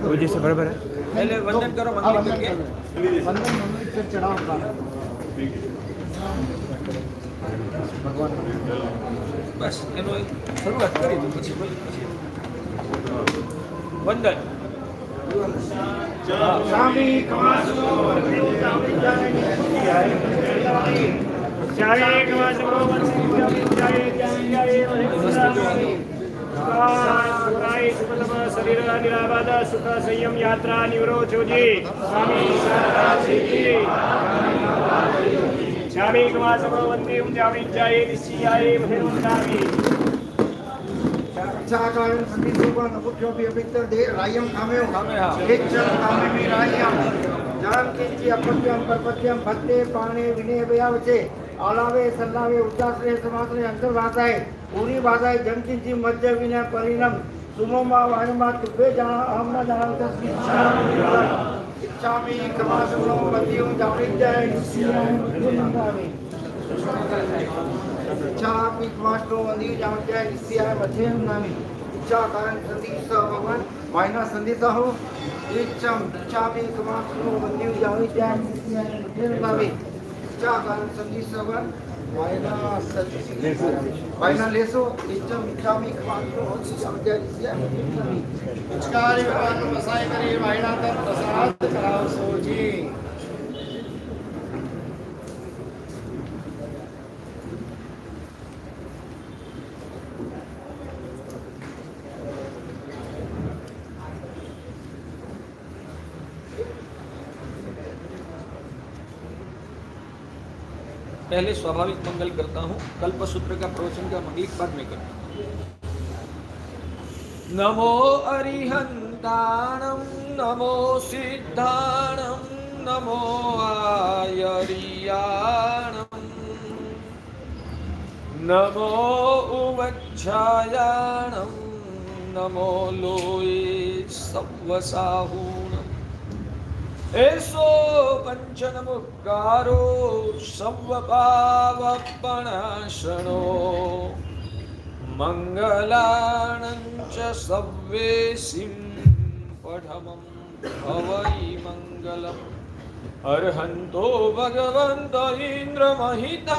वो जैसे बराबर है। पहले वंदन करो मंदिर करके वंदन मंदिर से चढ़ाओ भगवान बस એનો શરૂઆત કરી દો પછી વંદન स्वामी कमासो शरीर निराबाद सुख संयम यात्रा निवरोचो जी स्वामी कमासो वंदे जाए निश्चयाय महेन्द्रामी चाकायं संदिसुबन उपजोपि अभितर दे रायम कामेव केचन कामेमि रायम जान किंचि अपत्यम परपत्यम भक्ते पाणे विनय व्यावचे आलावे सल्लावे उदासरे समासरे अंतर भाषाए पूरी भाषाए जन किंचि मध्य विनय परिणम सुमोमा वायमा तुबे जाना अहम न जाना इच्छामि कमासुनो मतियों जानिज्जय निश्चयामि इच्छापि कमासुनो मतियों जानिज्जय निश्चयामि मध्यम नामि इच्छा कारण संदेश भगवान वायना संदेश हो इच्छापि कमासुनो मतियों जानिज्जय निश्चयामि मध्यम नामि इच्छा कारण संदेश भगवान वायना लेसो इच्छामि कमासुनो मतियों जानिज्जय निश्चयामि मध्यम नामि इच्छकारी भगवान मसाय करी वायना तत् प्रसाद कराओ सोजी पहले स्वाभाविक मंगल करता हूँ कल्पसूत्र का प्रवचन का मंगलिक बाद में करता हूँ नमो अरिहंताणं नमो सिद्धाणं नमो आयरियाणं नमो उवच्छायाणं नमो लोये सव्वसाहूणम् एसो पंचनमुक्कारो सव्वपावपणाशनो मंगलानं च सव्वेसिं पठमं भवै मंगलम् अर्हन्तो भगवन्त इन्द्रमहिता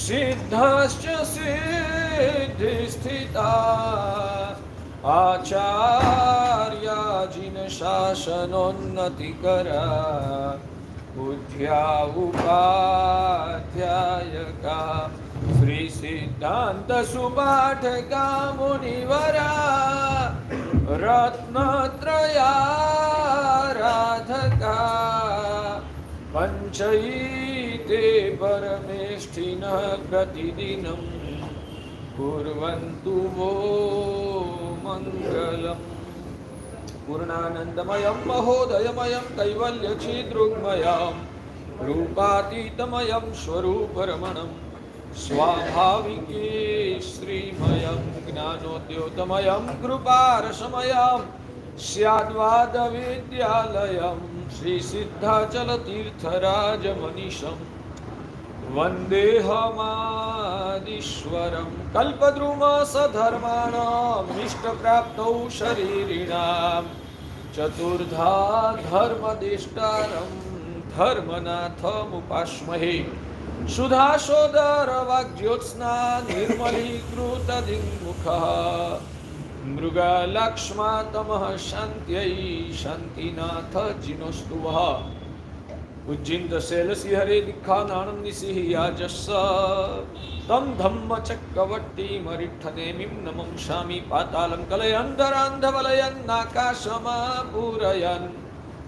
सिद्धाश्च सिद्धिस्थिता आचार्या जिन शासनोन्नतिकरा बुद्ध्या उपाध्यायका श्री सिद्धांत सुपाठका मुनिवरा रत्नत्रयाराधका पंचैते परमेष्ठिनः प्रतिदिनम् कुर्वन्तु वो मंगलम् पूर्णानन्दमयं महोदयमयं कैवल्यचिद्रुग्मयं रूपातीतमयं स्वरूपरमणं स्वाभाविके श्रीमयं ज्ञानोद्योतमयं कृपारसमयं स्याद्वादविद्यालयं श्रीसिद्धाचलतीर्थराजमनीषम् वन्देहमादीश्वरं कल्पद्रुमसधर्माणाम् इष्टप्राप्तौ शरीरिणां चतुर्धा धर्मदिष्टारं धर्मनाथमुपास्महे सुधासोदरवाग्ज्योत्स्ना निर्मलीकृतदिङ्मुखः मृगलक्ष्मातमः शान्त्यै शान्तिनाथ जिनोस्तु वः उज्जिंत शैलसिंहरे दिखानानंदी सिंहयाजस्स तम धम्म चक्रवर्ती मरिठनेमिं नमं शामि पातालं कलयन्धरान्धवलयन् नाकाशमापूरयन्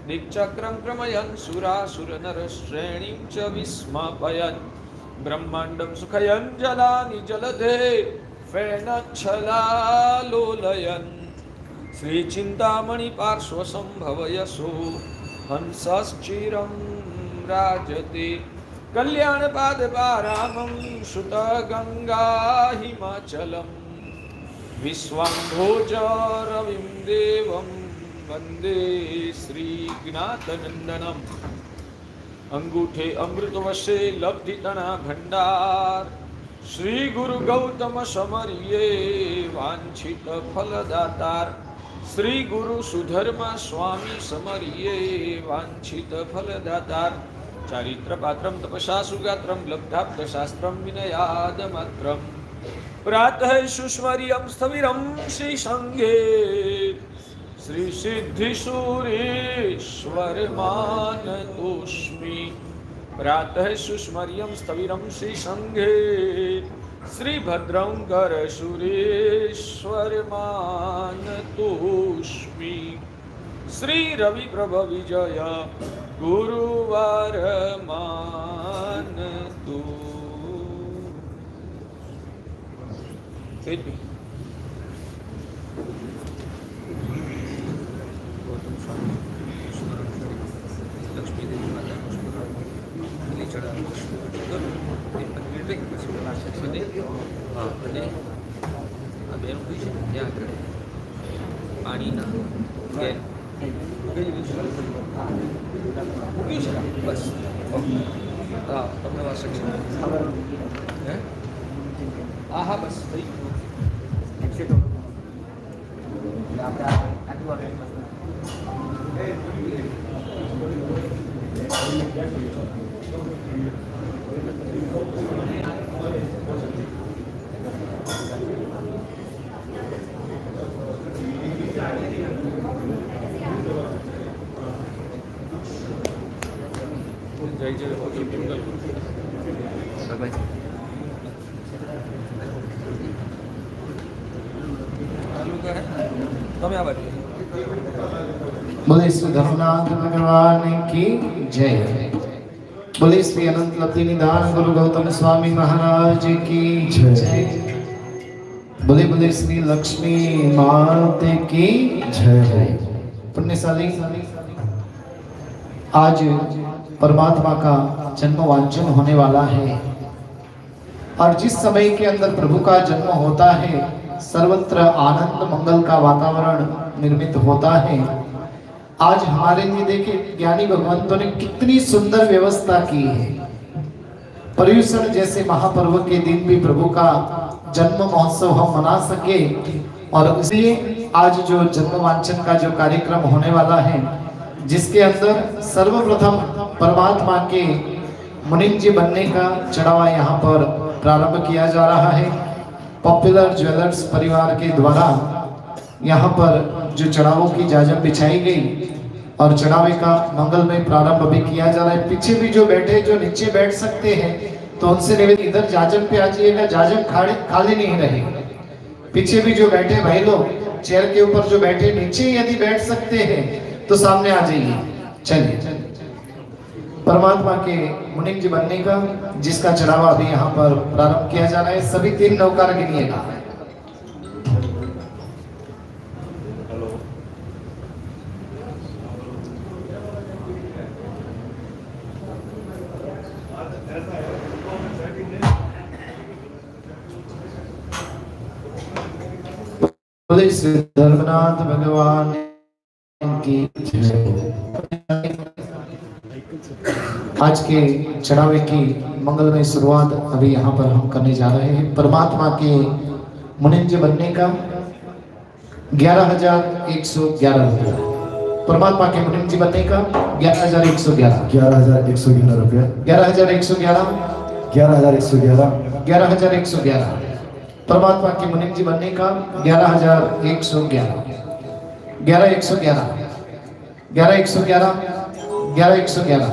निचक्रं क्रमयन् सुरासुरनरश्रेणीं च विस्मापयन् ब्रह्माण्डं सुखयन् जलानि जलधे फेनच्छलालोलयन् श्रीचिन्तामणि पार्श्वसंभवयसो हंसश्चिरं राजते कल्याणपादपारामं श्रुतगंगा हिमाचलं विश्वम्भोजरविं देवं वन्दे श्रीज्ञातनन्दनम् अंगूठे अमृतवशे लब्धितना भंडार श्री गुरु गौतम समरिये वांछित फलदातार श्री गुरु सुधर्मा स्वामी समर्ये वांछित फलदातार चारित्र पात्रम तपसा सुगात्रम लब्धाब्द शास्त्रम विनयाद मात्रम प्रातः सुस्मर्यं स्थविरं श्री संघे श्री सिद्धि सूरेश्वर मानतोस्मि प्रातः सुस्मर्यं स्थविरं श्री संघे श्री भद्रं कर सुरेश्वर मानतोस्मि श्री रवि प्रभ विजय गुरुवार मानतो लक्ष्मी देवी माता चढ़ा पानी ना बस हाँ તમને વાસક છે હા હા બસ થઈ જય જય મંગલ તમે આ બાજુ बोले श्री धर्मनाथ भगवान की जय। बोले श्री अनंत लब्धि निधान गुरु गौतम स्वामी महाराज की जय। बोले बोले श्री लक्ष्मी माते की जय। पुण्यशाली आज परमात्मा का जन्म वांचन होने वाला है और जिस समय के अंदर प्रभु का जन्म होता है सर्वत्र आनंद मंगल का वातावरण निर्मित होता है। आज हमारे लिए देखिए ज्ञानी भगवंतों ने कितनी सुंदर व्यवस्था की है। पर्युषण जैसे महापर्व के दिन भी प्रभु का जन्म महोत्सव हम मना सके और इसलिए आज जो जन्म वांचन का जो कार्यक्रम होने वाला है जिसके अंदर सर्वप्रथम परमात्मा के मुनिम जी बनने का चढ़ावा यहाँ पर प्रारंभ किया जा रहा है। पॉपुलर ज्वेलर्स परिवार के द्वारा यहाँ पर जो चढ़ावों की जाजम बिछाई गई और चढ़ावे का मंगलमय प्रारंभ भी किया जा रहा है। पीछे भी जो बैठे जो नीचे बैठ सकते हैं तो उनसे निवेदन इधर जाजम पे आ जाइएगा, जाजम खाली नहीं रहेगी। पीछे भी जो बैठे भाई लोग चेयर के ऊपर जो बैठे नीचे यदि बैठ सकते हैं तो सामने आ जाइए। चलिए परमात्मा के मुनिम जी बनने का जिसका चढ़ावा अभी यहाँ पर प्रारंभ किया जा रहा है सभी 3 नौकार गिनिएगा। बोले श्री धर्मनाथ भगवान की जय। आज के चढ़ावे की मंगलमय शुरुआत अभी यहाँ पर हम करने जा रहे हैं। परमात्मा के मुनिम जी बनने का 11,111 रुपया। परमात्मा के मुनिम जी बनने का 11,111 रुपया। 11,111 परमात्मा के मुनिम जी बनने का 11,111 11,111 11,111 11,111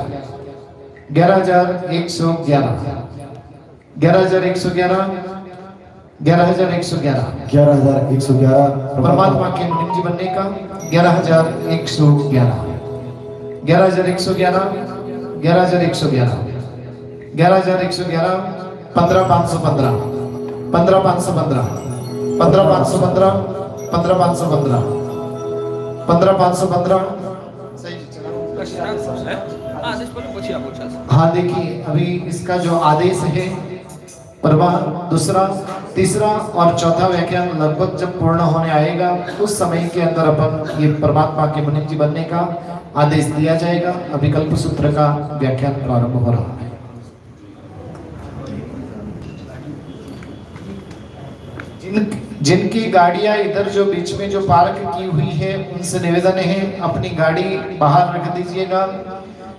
11,111 11,111 परमात्मा के मुनिम जी बनने का 11,111 11,111 11,111 11,111 15,515 15,515 15,515 15,515 15,515 हाँ देखिए अभी इसका जो आदेश है दूसरा तीसरा और चौथा व्याख्यान लगभग जब पूर्ण होने आएगा उस समय के अंदर अपन ये परमात्मा के मुनिम जी बनने का आदेश दिया जाएगा। अभी कल्प सूत्र का व्याख्यान प्रारंभ हो रहा है। जिनकी गाड़ियां इधर जो बीच में जो पार्क की हुई है उनसे निवेदन है अपनी गाड़ी बाहर रख दीजिएगा,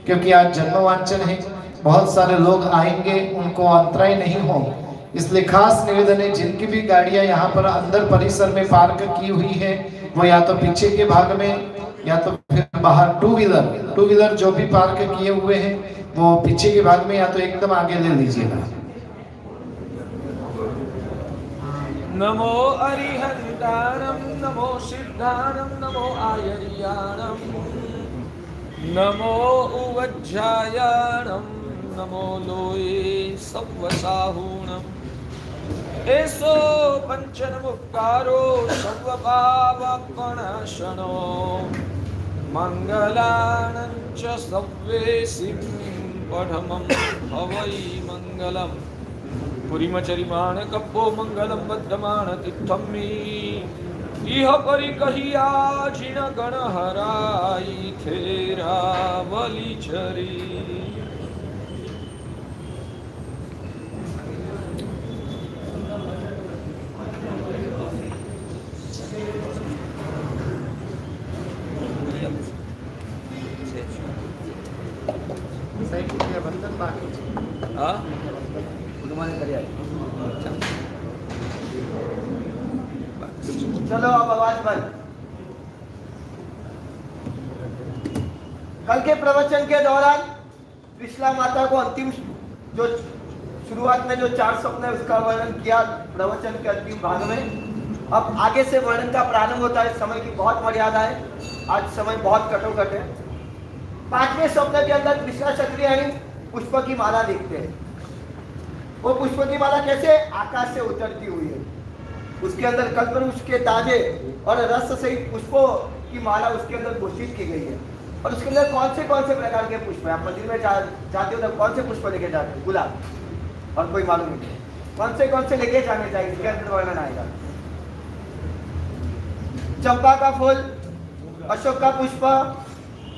क्योंकि आज जन्मवांचन है, बहुत सारे लोग आएंगे, उनको अंतराय नहीं हो, इसलिए खास निवेदन है जिनकी भी गाड़ियां यहाँ पर अंदर परिसर में पार्क की हुई है वो या तो पीछे के भाग में या तो फिर बाहर टू व्हीलर जो भी पार्क किए हुए हैं वो पीछे के भाग में या तो एकदम आगे ले लीजिएगा। नमो अरिहंतारम नमो सिद्धारम नमो आयर्याणम नमो उवज्जायाणम नमो लोये सव्वसाहूणम एसो पंचन मुक्कारो सर्वपावपणाशनो मंगलानंच सव्वेसिं पठमं हवै मंगलम पुरीमचरिमाण कप्पो मंगलम बद्धमाण तिथम्मी इह परिकहिया जिन गणहराई थेरावली चरी। चलो अब आवाज बंद। कल के प्रवचन के दौरान त्रिशला माता को अंतिम जो शुरुआत में जो 4 स्वप्न है उसका वर्णन किया प्रवचन के अंतिम भाग में। अब आगे से वर्णन का प्रारंभ होता है। समय की बहुत मर्यादा है, आज समय बहुत कटोकट है। 5वें स्वप्न के अंदर त्रिशला क्षत्रिय पुष्प की माला देखते हैं। वो पुष्प की माला कैसे आकाश से उतरती हुई है, उसके अंदर कल्पवृक्ष के ताजे और रस सहित पुष्पों की माला उसके अंदर घोषित की गई है। और उसके अंदर कौन से प्रकार के पुष्प है। आप मंदिर में जाते हो तो कौन से पुष्प लेके जाते हो? गुलाब और कोई मालूम नहीं कौन से लेके जाने चाहिए, इसके अंदर वर्णन आएगा। चंपा का फूल, अशोक का पुष्प,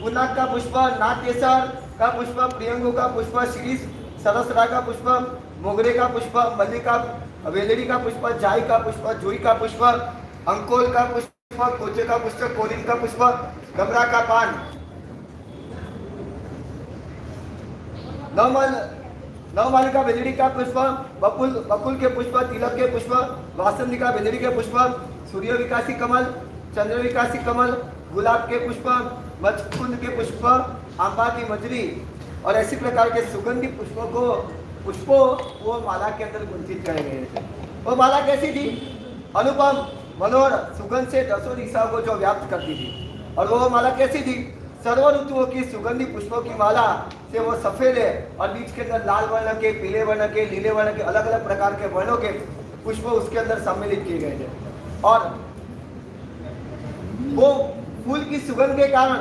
पुनाक का पुष्प, नागकेसर का पुष्प, प्रियंगु का पुष्प, शीरीष सरसरा का पुष्प, मोगरे का पुष्प, मल्लिका वेलेरी का पुष्प, जाई का पुष्प, जुई का पुष्प, अंकोल का पुष्प, कोचे का पुष्प, कोलिन का पुष्प, गमरा का पान, नवमालिका वेलेरी का पुष्प, बकुल के पुष्प, तिलक के पुष्प, वासंतिका वेलेरी के पुष्प, सूर्य विकासी कमल, चंद्र विकासी कमल, गुलाब के पुष्प, मचकुंद के पुष्प, आंबा की मजरी और ऐसी प्रकार के सुगंधी पुष्पों वो माला के अंदर गुंथित करे गए थे। वो माला कैसी थी? अनुपम मनोहर सुगंध से 10 दिशाओं को जो व्याप्त करती थी। और वो माला कैसी थी? सर्व ऋतुओं की सुगंधी पुष्पों की माला से वो सफेद है और बीच के अंदर लाल वर्ण के, पीले वर्ण के, नीले वर्ण के, अलग अलग प्रकार के वर्णों के पुष्प उसके अंदर सम्मिलित किए गए थे। और वो फूल की सुगंध के कारण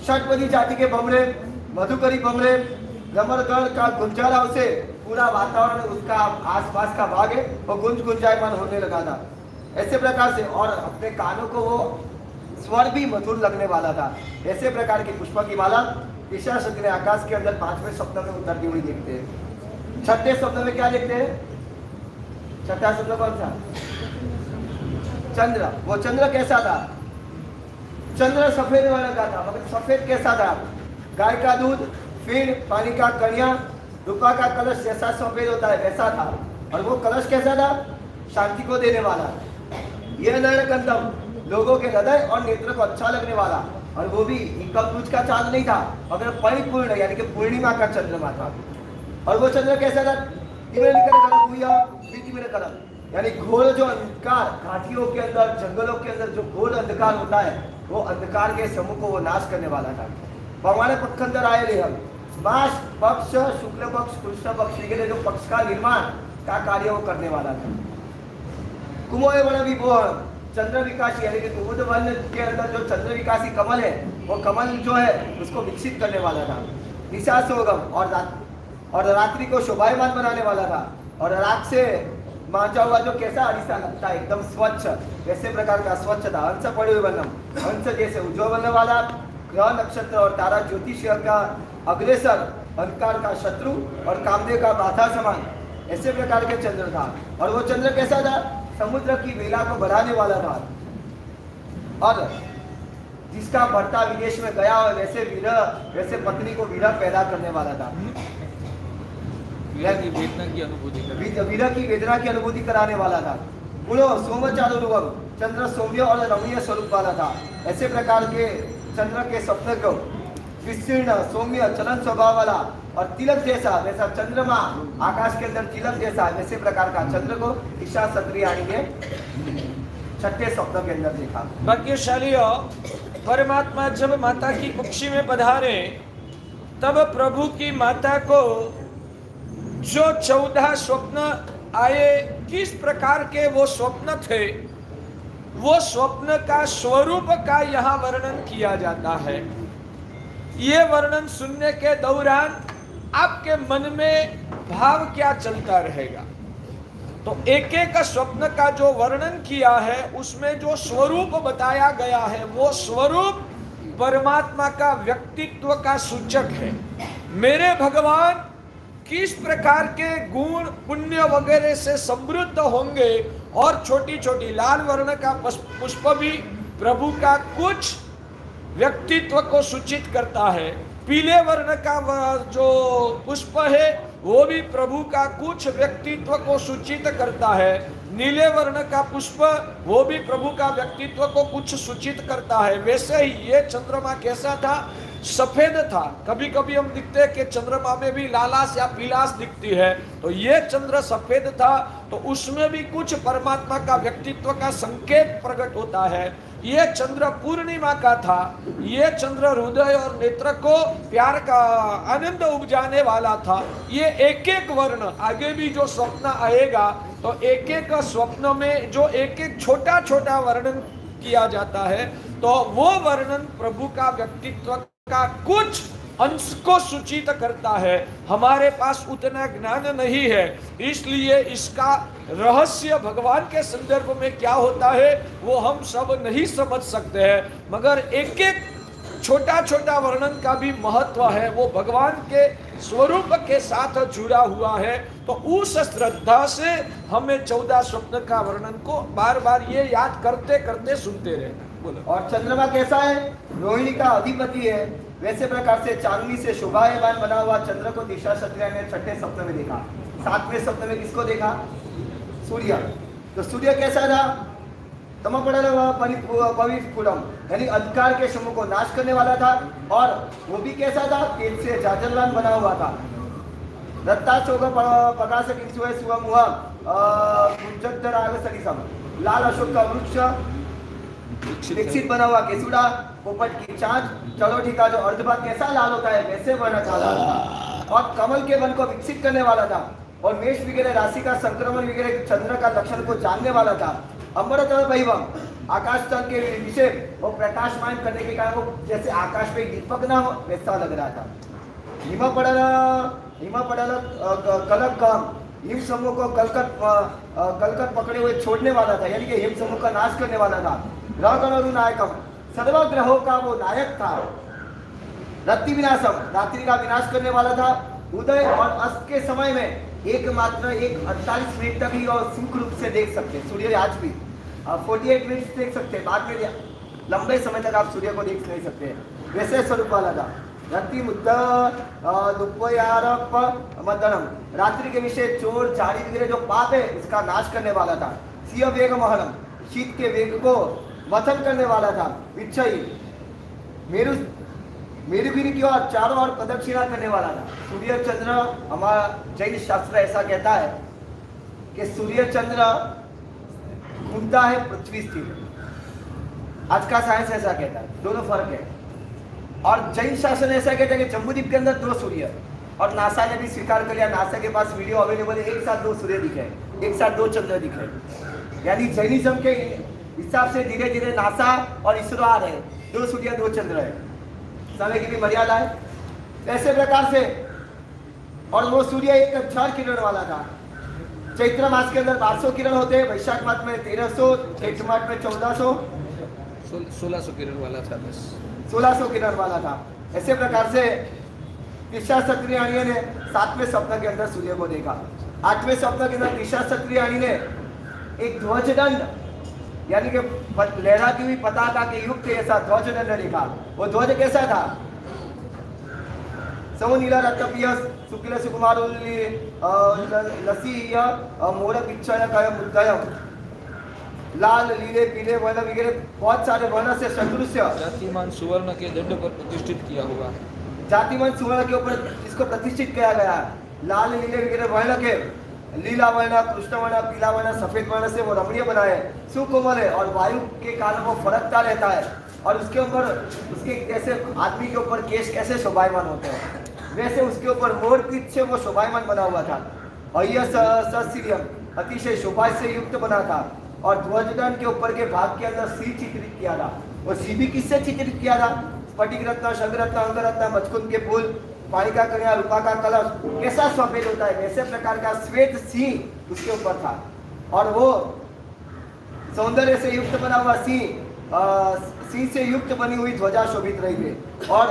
षटपदी जाति के भमरे, मधुकरी भमरे, रमणगढ़ का गुंजाराव से पूरा वातावरण उसका आसपास का भाग है वो गुंजायमान होने लगा था। ऐसे प्रकार से और अपने कानों को वो स्वर भी मधुर लगने वाला था। ऐसे प्रकार की पुष्प की माला त्रिशला क्षत्रिय आकाश के अंदर 5वें स्वप्न में उतरती हुई देखते हैं। 6ठे स्वप्न में क्या देखते हैं? 6ठा स्वप्न कौन सा? चंद्र। वो चंद्र कैसा था? चंद्र सफेद वर्ण का था, मगर सफेद कैसा था? गाय का दूध, फिर पानी का कणिया, रूपा का कलश जैसा सफेद होता है वैसा था। और वो कलश कैसा था? शांति को देने वाला। यह नयनकंदम लोगों के हृदय और नेत्र को अच्छा लगने वाला। और वो भी कलपुज का चांद नहीं था, मगर परिपूर्ण यानी कि पूर्णिमा का चंद्रमा था। और वो चंद्र कैसा था? यानी घोर जो अंधकार घाटियों के अंदर, जंगलों के अंदर जो घोर अंधकार होता है वो अंधकार के समूह को वो नाश करने वाला था। भगवान पक्ष अंदर आए रहे हम मास पक्ष, शुक्ल पक्ष, कृष्ण पक्ष के लिए जो पक्ष का निर्माण का कार्य वो करने वाला था। कुमोय वर्ण विभोर चंद्र विकासी यानी कि कुमुद वर्ण के अंदर जो चंद्र विकासी कमल है वो कमल जो है उसको विकसित करने वाला था। निशा सोगम और रात्रि को शोभायमान बनाने वाला था। और रात से मांझा हुआ जो कैसा अरिसा लगता है एकदम स्वच्छ, वैसे प्रकार का स्वच्छ था। हंस पड़े हुए वर्णम, हंस जैसे उज्ज्वल बनने वाला, ग्रह नक्षत्र और तारा ज्योतिष का अग्रेसर, अंधकार का शत्रु और कामदेव का बाधा समान, ऐसे प्रकार के चंद्र था। और वो चंद्र कैसा था? समुद्र की वेला को बढ़ाने वाला था, और जिसका भर्ता विदेश में गया हो वैसे पत्नी को विरह पैदा करने वाला था, विरह की वेदना की अनुभूति कराने वाला था। बोलो सोमचारो रूपम, चंद्र सौम्य और रमणीय स्वरूप वाला था। ऐसे प्रकार के चंद्र के स्वप्न को विस्तीर्ण सौम्य चलन स्वभाव वाला और तिलक जैसा, वैसा चंद्रमा आकाश के अंदर तिलक जैसा, वैसे प्रकार का चंद्र को ईशा सत्रियाणी ने छठे स्वप्न के अंदर देखा। भाग्यशालियों, परमात्मा जब माता की कुक्षी में पधारे तब प्रभु की माता को जो 14 स्वप्न आए, किस प्रकार के वो स्वप्न थे, वो स्वप्न का स्वरूप का यहाँ वर्णन किया जाता है। ये वर्णन सुनने के दौरान आपके मन में भाव क्या चलता रहेगा? तो एक एक स्वप्न का जो वर्णन किया है उसमें जो स्वरूप बताया गया है वो स्वरूप परमात्मा का व्यक्तित्व का सूचक है। मेरे भगवान किस प्रकार के गुण पुण्य वगैरह से समृद्ध होंगे, और छोटी छोटी लाल वर्ण का पुष्प भी प्रभु का कुछ व्यक्तित्व को सूचित करता है। पीले वर्ण का जो पुष्प है वो भी प्रभु का कुछ व्यक्तित्व को सूचित करता है। नीले वर्ण का पुष्प वो भी प्रभु का व्यक्तित्व को कुछ सूचित करता है। वैसे ही ये चंद्रमा कैसा था? सफेद था। कभी कभी हम दिखते हैं कि चंद्रमा में भी लालास या पीलास दिखती है, तो ये चंद्र सफेद था, तो उसमें भी कुछ परमात्मा का व्यक्तित्व का संकेत प्रकट होता है। ये चंद्र पूर्णिमा का था। ये चंद्र हृदय और नेत्र को प्यार का आनंद उपजाने वाला था। ये एक एक वर्ण, आगे भी जो स्वप्न आएगा तो एक एक स्वप्न में जो एक एक छोटा छोटा वर्णन किया जाता है, तो वो वर्णन प्रभु का व्यक्तित्व का कुछ अंश को सूचित करता है। हमारे पास उतना ज्ञान नहीं है, इसलिए इसका रहस्य भगवान के संदर्भ में क्या होता है वो हम सब नहीं समझ सकते हैं, मगर एक एक छोटा छोटा वर्णन का भी महत्व है। वो भगवान के स्वरूप के साथ जुड़ा हुआ है। तो उस श्रद्धा से हमें 14 स्वप्न का वर्णन को बार बार ये याद करते करते सुनते रहना। बोलो। और चंद्रमा कैसा है? रोहिणी का अधिपति है। वैसे प्रकार से चांदनी से शोभायमान बना हुआ चंद्र को दिशा क्षत्रिय ने छठे स्वप्न में देखा। 7वें स्वप्न में किसको देखा? सूर्य। तो सूर्य कैसा था? पवित्रम, यानी अंधकार के समूह को नाश करने वाला था, और वो भी कैसा था? तेज से जाजरवान बना हुआ था। लाल अशोक का वृक्ष विकसित बना हुआ केसुड़ा, पोपट की चांच। चलो ठीक है, जो अर्धभाग कैसा लाल होता है वैसे वर्ण का लाल था, और कमल के वन को विकसित करने वाला था, और मेष वगैरह राशि का संक्रमण वगैरह चंद्र का लक्षण को जानने वाला था। अमृत वैभव, आकाश तल के विषय और प्रकाशमान करने के कारण वो जैसे आकाश पे दीपक ना हो वैसा लग रहा था। हिम पड़ल कलक काम, हिम समूह को कलकत पकड़े हुए छोड़ने वाला था, यानी कि हिम समूह का नाश करने वाला था। ग्रहगणों नायकम, सर्व ग्रहों का वो नायक था। रात्रि विनाशम, रात्रि का विनाश करने वाला था। उदय और अस्त के समय में एकमात्र 48 मिनट तक ही और सूक्ष्म रूप से देख सकते हैं सूर्य। आज भी 48 मिनट देख सकते हैं, बाद में लंबे समय तक आप सूर्य को देख नहीं सकते हैं। वैसे स्वरूप वाला था। रात्रि मदनम, रात्रि के विषय चोर झाड़ी वगैरह जो पाप है इसका नाश करने वाला था। सिंह वेग महलम, शीत के वेग को मथन करने वाला था। विच्छई मेरुगिरी की ओर चारों ओर प्रदक्षिणा करने वाला था। सूर्य चंद्र, हमारा जैन शास्त्र ऐसा कहता है कि सूर्य चंद्र घूमता है, पृथ्वी स्थिर। आज का साइंस ऐसा कहता है, दोनों फर्क है। और जैन शासन ऐसा कहता है कि जम्बूद्वीप के अंदर 2 सूर्य, और नासा ने भी स्वीकार कर लिया, नासा के पास वीडियो अवेलेबल है, एक साथ 2 सूर्य दिखे, एक साथ 2 चंद्र दिखे। यानी जैनिज्म के हिसाब से धीरे धीरे नासा और इसरो आ रहे हैं, 2 सूर्य 2 चंद्र है। समय की भी मर्यादा है। ऐसे प्रकार से, और वो सूर्य एक 4 किरण वाला था। चैत्र मास के अंदर 1200 किरण होते हैं, वैशाख मास में 1300, चैत्र मास में 1400, 1600 किरण वाला था। 1600 किरण वाला था। ऐसे प्रकार से दिशा क्षत्रियाणी ने 7वें स्वप्न के अंदर सूर्य को देखा। 8वें स्वप्न के अंदर दिशा क्षत्रियाणी ने एक ध्वजदंड यानी कि लहराती हुई पताका के युक्त ऐसा ध्वजदंड देखा। वो ध्वज कैसा था? सौनीला रत्नपिय शुक्ल सुकुमार लसी मोर पिच्छय कय मुद्दय, लाल लीले पीले वर्ण वगैरह बहुत सारे वर्ण से सदृश्य जातिमान सुवर्ण के दंड पर प्रतिष्ठित किया हुआ। जातिमान सुवर्ण के ऊपर इसको प्रतिष्ठित किया गया। लाल लीले वगैरह वर्ण के लीला वर्ण, कृष्ण वर्ण, पीला वर्ण, सफेद वर्ण से वो रमणीय बनाए, सुकोमल है और वायु के कारण वो फड़कता रहता है। और उसके ऊपर उसके जैसे आदमी के ऊपर केश कैसे शोभायमान होते हैं वैसे उसके ऊपर मोर पीठ से वो शोभायमान बना हुआ था। और यह सस्त्रियम अतिशय शोभा से युक्त बना था। और ध्वजदंड के ऊपर के भाग के अंदर सिंह चित्रित किया था। और सिंह भी किससे चित्रित किया था? स्फटिक रत्न, शंख रत्न, अंग रत्न, मचकुंद के फूल, पानी का कन्या, रूपा का कलश कैसा सफेद होता है वैसे प्रकार का श्वेत सिंह उसके ऊपर था। और वो सौंदर्य से युक्त बना हुआ सिंह से युक्त बनी हुई ध्वजा शोभित रही थी। और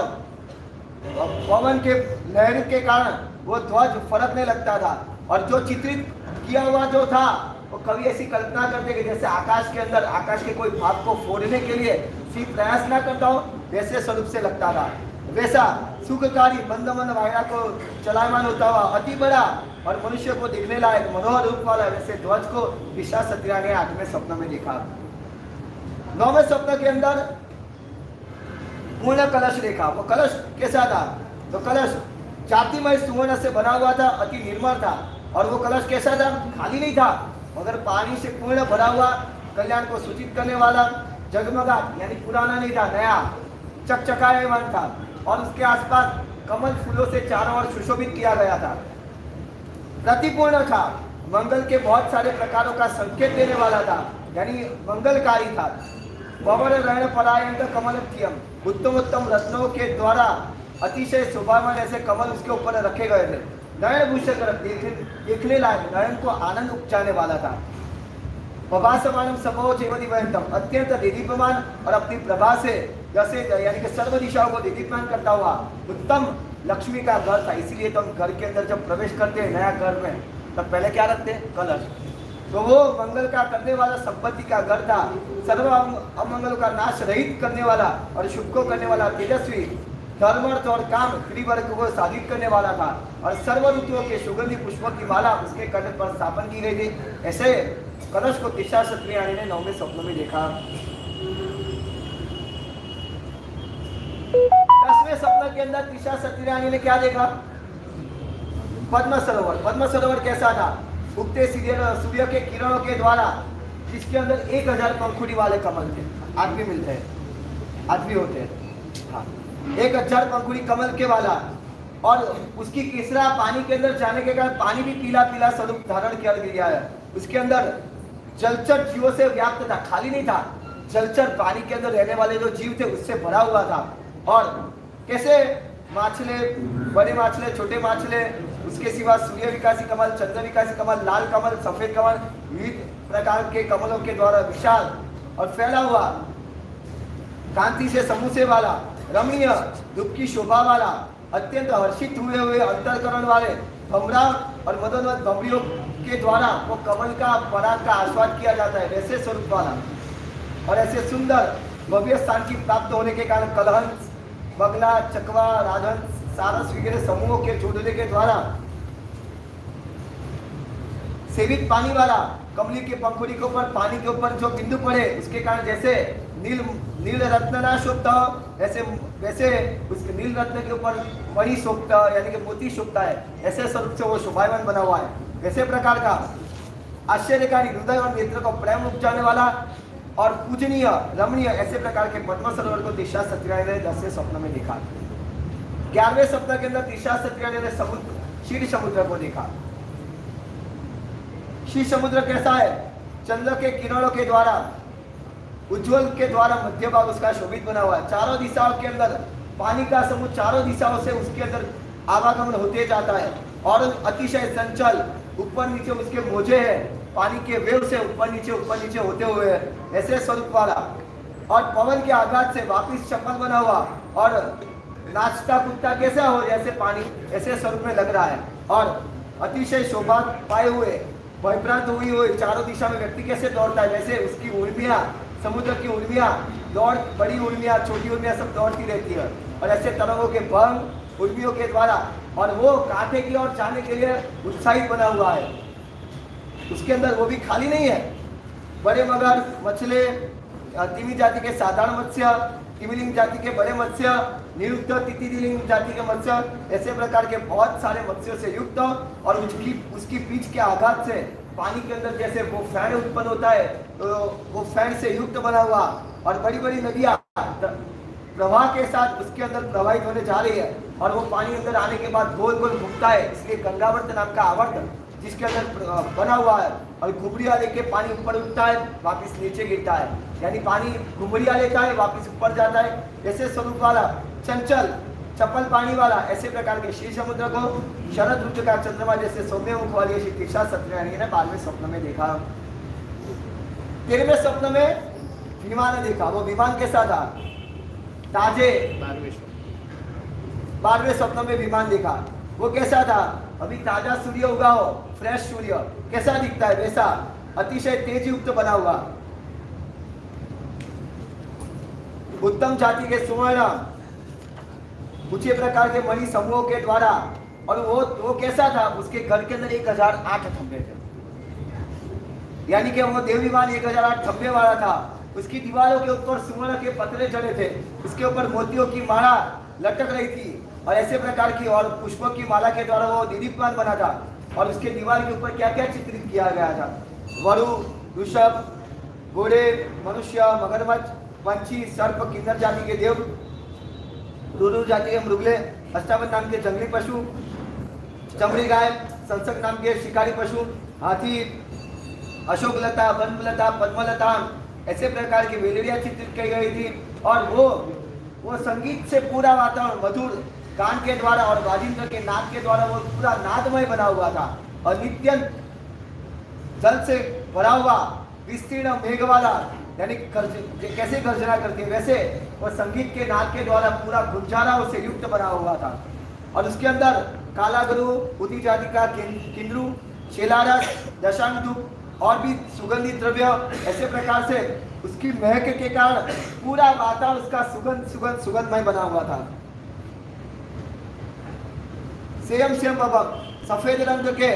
पवन के लहर के कारण वो ध्वज फड़कने लगता था। और जो चित्रित किया हुआ जो था वो कवि ऐसी कल्पना करते कि जैसे आकाश के अंदर आकाश के कोई भाग को फोड़ने के लिए सिंह प्रयास ना करता हो वैसे स्वरूप से लगता था। वैसा सुखकारी मंद मंद वायरा को चलायमान होता हुआ अति बड़ा और मनुष्य को दिखने लायक मनोहर रूप वाला वैसे ध्वज को दिशा सत्या ने 8वें स्वप्न में देखा। 9वें स्वप्न के अंदर पूर्ण कलश देखा। वो कलश कैसा था? तो कलश जातिमय सुवर्ण से बना हुआ था, अति निर्मल था। और वो कलश कैसा था? खाली नहीं था मगर पानी से पूर्ण भरा हुआ, कल्याण को सूचित करने वाला, जगमगा यानी पुराना नहीं था, नया चकचकायमान था। और उसके आसपास कमल फूलों से चारों ओर सुशोभित किया गया था। प्रतिपूर्ण था, मंगल के बहुत सारे प्रकारों का संकेत देने वाला था यानी मंगलकारी था। पवन रण परायण कमलत्यम, उत्तम उत्तम रत्नों के द्वारा अतिशय शोभायमान ऐसे कमल उसके ऊपर रखे गए थे। नयन भूषण देखने लायक, नयन को आनंद उपजाने वाला था। प्रभासमानम सबो जीवनिवयंतम, अत्यंत दीदीप्यमान और अपनी प्रभा से जैसे यानी कि सर्व दिशाओं को दीदीप्यमान करता हुआ उत्तम लक्ष्मी का घर था। इसीलिए तो हम घर के अंदर जब प्रवेश करते हैं नया घर में तब पहले क्या रखते हैं? कलश। तो वो मंगल का करने वाला, संपत्ति का घर था, सर्व अमंगल का नाश रहित करने वाला और शुभ को करने वाला, तेजस्वी, धर्मर्थ और काम त्रिवर्ग को साधित करने वाला था। और सर्व ऋतुओं के सुगंधी पुष्पों की माला उसके कंठ पर स्थापन की गई थी। ऐसे कलश को दिशा सत्यानी ने 9वें स्वप्न में देखा। 10वें स्वप्न के अंदर दिशा सत्यानी ने क्या देखा? पद्म सरोवर। पद्म सरोवर कैसा था? उगते सूर्य के किरणों के द्वारा जिसके अंदर 1000 पंखुड़ी वाले कमल थे। आज भी मिलते हैं, आज भी होते हैं। हाँ, 1000 पंखुड़ी कमल के वाला। और उसकी केसरा पानी के अंदर जाने के कारण पानी भी पीला पीला स्वरूप धारण किया गया है। उसके अंदर जलचर जीवों से व्याप्त था, खाली नहीं था। जलचर पानी के अंदर रहने वाले जो जीव थे उससे भरा हुआ था। और कैसे माछले, बड़े माछले, छोटे माछले, उसके सिवा सूर्य विकासी कमल, चंद्र विकासी कमल, लाल कमल, सफेद कमल, विविध प्रकार के कमलों के द्वारा विशाल और फैला हुआ, कांति से समूचे वाला, रमणीय, दुख की शोभा वाला, अत्यंत हर्षित हुए अंतरकरण वाले भमरा और मदनवत भमरियों के द्वारा वो कमल का पराग का आस्वाद किया जाता है वैसे स्वरूप वाला। और ऐसे सुंदर भव्य स्थान की प्राप्त होने के कारण कलहंस, बगला, चकवा, राजहंस, सारस वगैरह समूहों के जोड़ने के द्वारा सेवित पानी वाला, कमली के पंखुड़ी के ऊपर पानी के ऊपर जो बिंदु पड़े उसके कारण जैसे नील रत्न ना शोभता हो वैसे उसके नील रत्न के ऊपर मणि शोभता यानी कि मोती शोभता है। ऐसे स्वरूप से वो शोभायमान बना हुआ है। वैसे प्रकार का आश्चर्यकारी, हृदय और नेत्र को प्रेम उपजाने वाला और पूजनीय, रमणीय ऐसे प्रकार के पद्म सरोवर को दिशा सत्यानी ने 10वें स्वप्न में देखा। 11वें स्वप्न के अंदर दिशा सत्यानी ने क्षीर समुद्र को देखा। क्षीर समुद्र कैसा है? चंद्र के किरणों के द्वारा, उज्जवल के द्वारा मध्य भाग उसका शोभित बना हुआ है। चारों दिशाओं के अंदर पानी का समुद्र चारों दिशाओं से उसके अंदर आवागमन होते जाता है और अतिशय संचल, ऊपर नीचे उसके मोजे हैं, पानी के वेव से ऊपर नीचे होते हुए ऐसे स्वरूप वाला। और पवन के आघात से वापिस चप्पल बना हुआ और नाचता कूदता कैसा हो जैसे पानी, ऐसे स्वरूप में लग रहा है। और अतिशय शोभा पाए हुए भयभ्रांत हुई हो, चारों दिशा में व्यक्ति कैसे दौड़ता है, वैसे उसकी उर्मियां, समुद्र की उर्मियां दौड़, बड़ी उर्मियां, छोटी उर्मियां सब दौड़ती रहती है। और ऐसे तरंगों के भंग उर्मियों के द्वारा, और वो कांटे की ओर जाने के लिए उत्साहित बना हुआ है। उसके अंदर वो भी खाली नहीं है। बड़े मगर, मछले, तिमी जाति के साधारण मत्स्य, तिमिलिंग जाति के बड़े मत्स्य, निरुद्ध तितिलिंग जाति के मत्स्य, ऐसे प्रकार के बहुत सारे मत्स्यों से युक्त, और उसकी पीठ के आघात से पानी के अंदर जैसे वो फैन उत्पन्न होता है, तो वो फैन से युक्त बना हुआ, और बड़ी बड़ी नदियां प्रवाह के साथ उसके अंदर प्रवाहित होने जा रही है, और वो पानी अंदर आने के बाद गोल गोल घूमता है। इसलिए गंगावर्त नाम का आवर्त जिसके अंदर बना हुआ है, और घुमरिया लेके पानी ऊपर उठता है, वापस नीचे गिरता है, यानी पानी घुमरिया लेता है, वापस ऊपर जाता है। ऐसे स्वरूप वाला चंचल चपल पानी वाला, ऐसे प्रकार के श्री समुद्र को शरद ऋतु का चंद्रमा जैसे सौम्य मुख वाली ऐसी तीक्षा सत्यनारायण ने 12वें स्वप्न में देखा। 13वें स्वप्न में विमान देखा। वो विमान कैसा था? ताजे 12वें स्वप्न में विमान देखा। वो कैसा था? अभी ताजा सूर्य उगा हो, फ्रेश सूर्य कैसा दिखता है वैसा, अतिशय तेज युक्त बना हुआ, उत्तम जाति के सुवर्ण ऊंचे प्रकार के मणि समूहों के द्वारा। और वो कैसा था? उसके घर के अंदर 1008 खंभे थे, यानी कि वो देव विमान 1008 खंभे वाला था। उसकी दीवारों के ऊपर सुवर्ण के पतरे चढ़े थे, उसके ऊपर मोतियों की माला लटक रही थी, और ऐसे प्रकार की और पुष्पों की माला के द्वारा वो दीदीप्यमान बना था। और उसके दीवार के ऊपर क्या क्या चित्रित किया गया था? वरु, ऋषभ, घोड़े, मनुष्य, मगरमच्छ, पंछी, सर्प, किन्नर जाति के देव, रुरु जाति के मृगले, अष्टावन नाम के जंगली पशु, चमड़ी गाय, संसक नाम के शिकारी पशु, हाथी, अशोकलता, वनलता, पद्मलता, ऐसे प्रकार की वेलेरिया चित्रित की गई थी। और वो संगीत से पूरा वातावरण मधुर गान के द्वारा और वाजिंद्र के नाद के द्वारा वो पूरा नादमय बना हुआ था। और नित्य जल से भरा हुआ विस्तीर्ण मेघ वाला, यानी कैसे गर्जना करती है वैसे वो संगीत के नाद के द्वारा पूरा गुंजाराओं से युक्त बना हुआ था। और उसके अंदर काला गुरु, उदी जाति का किंद्रू, शेलारस, दशांगधूप और भी सुगंधित द्रव्य, ऐसे प्रकार से उसकी महक के कारण पूरा वातावरण उसका सुगंधमय बना हुआ था। सेम बबक, सफेद रंग के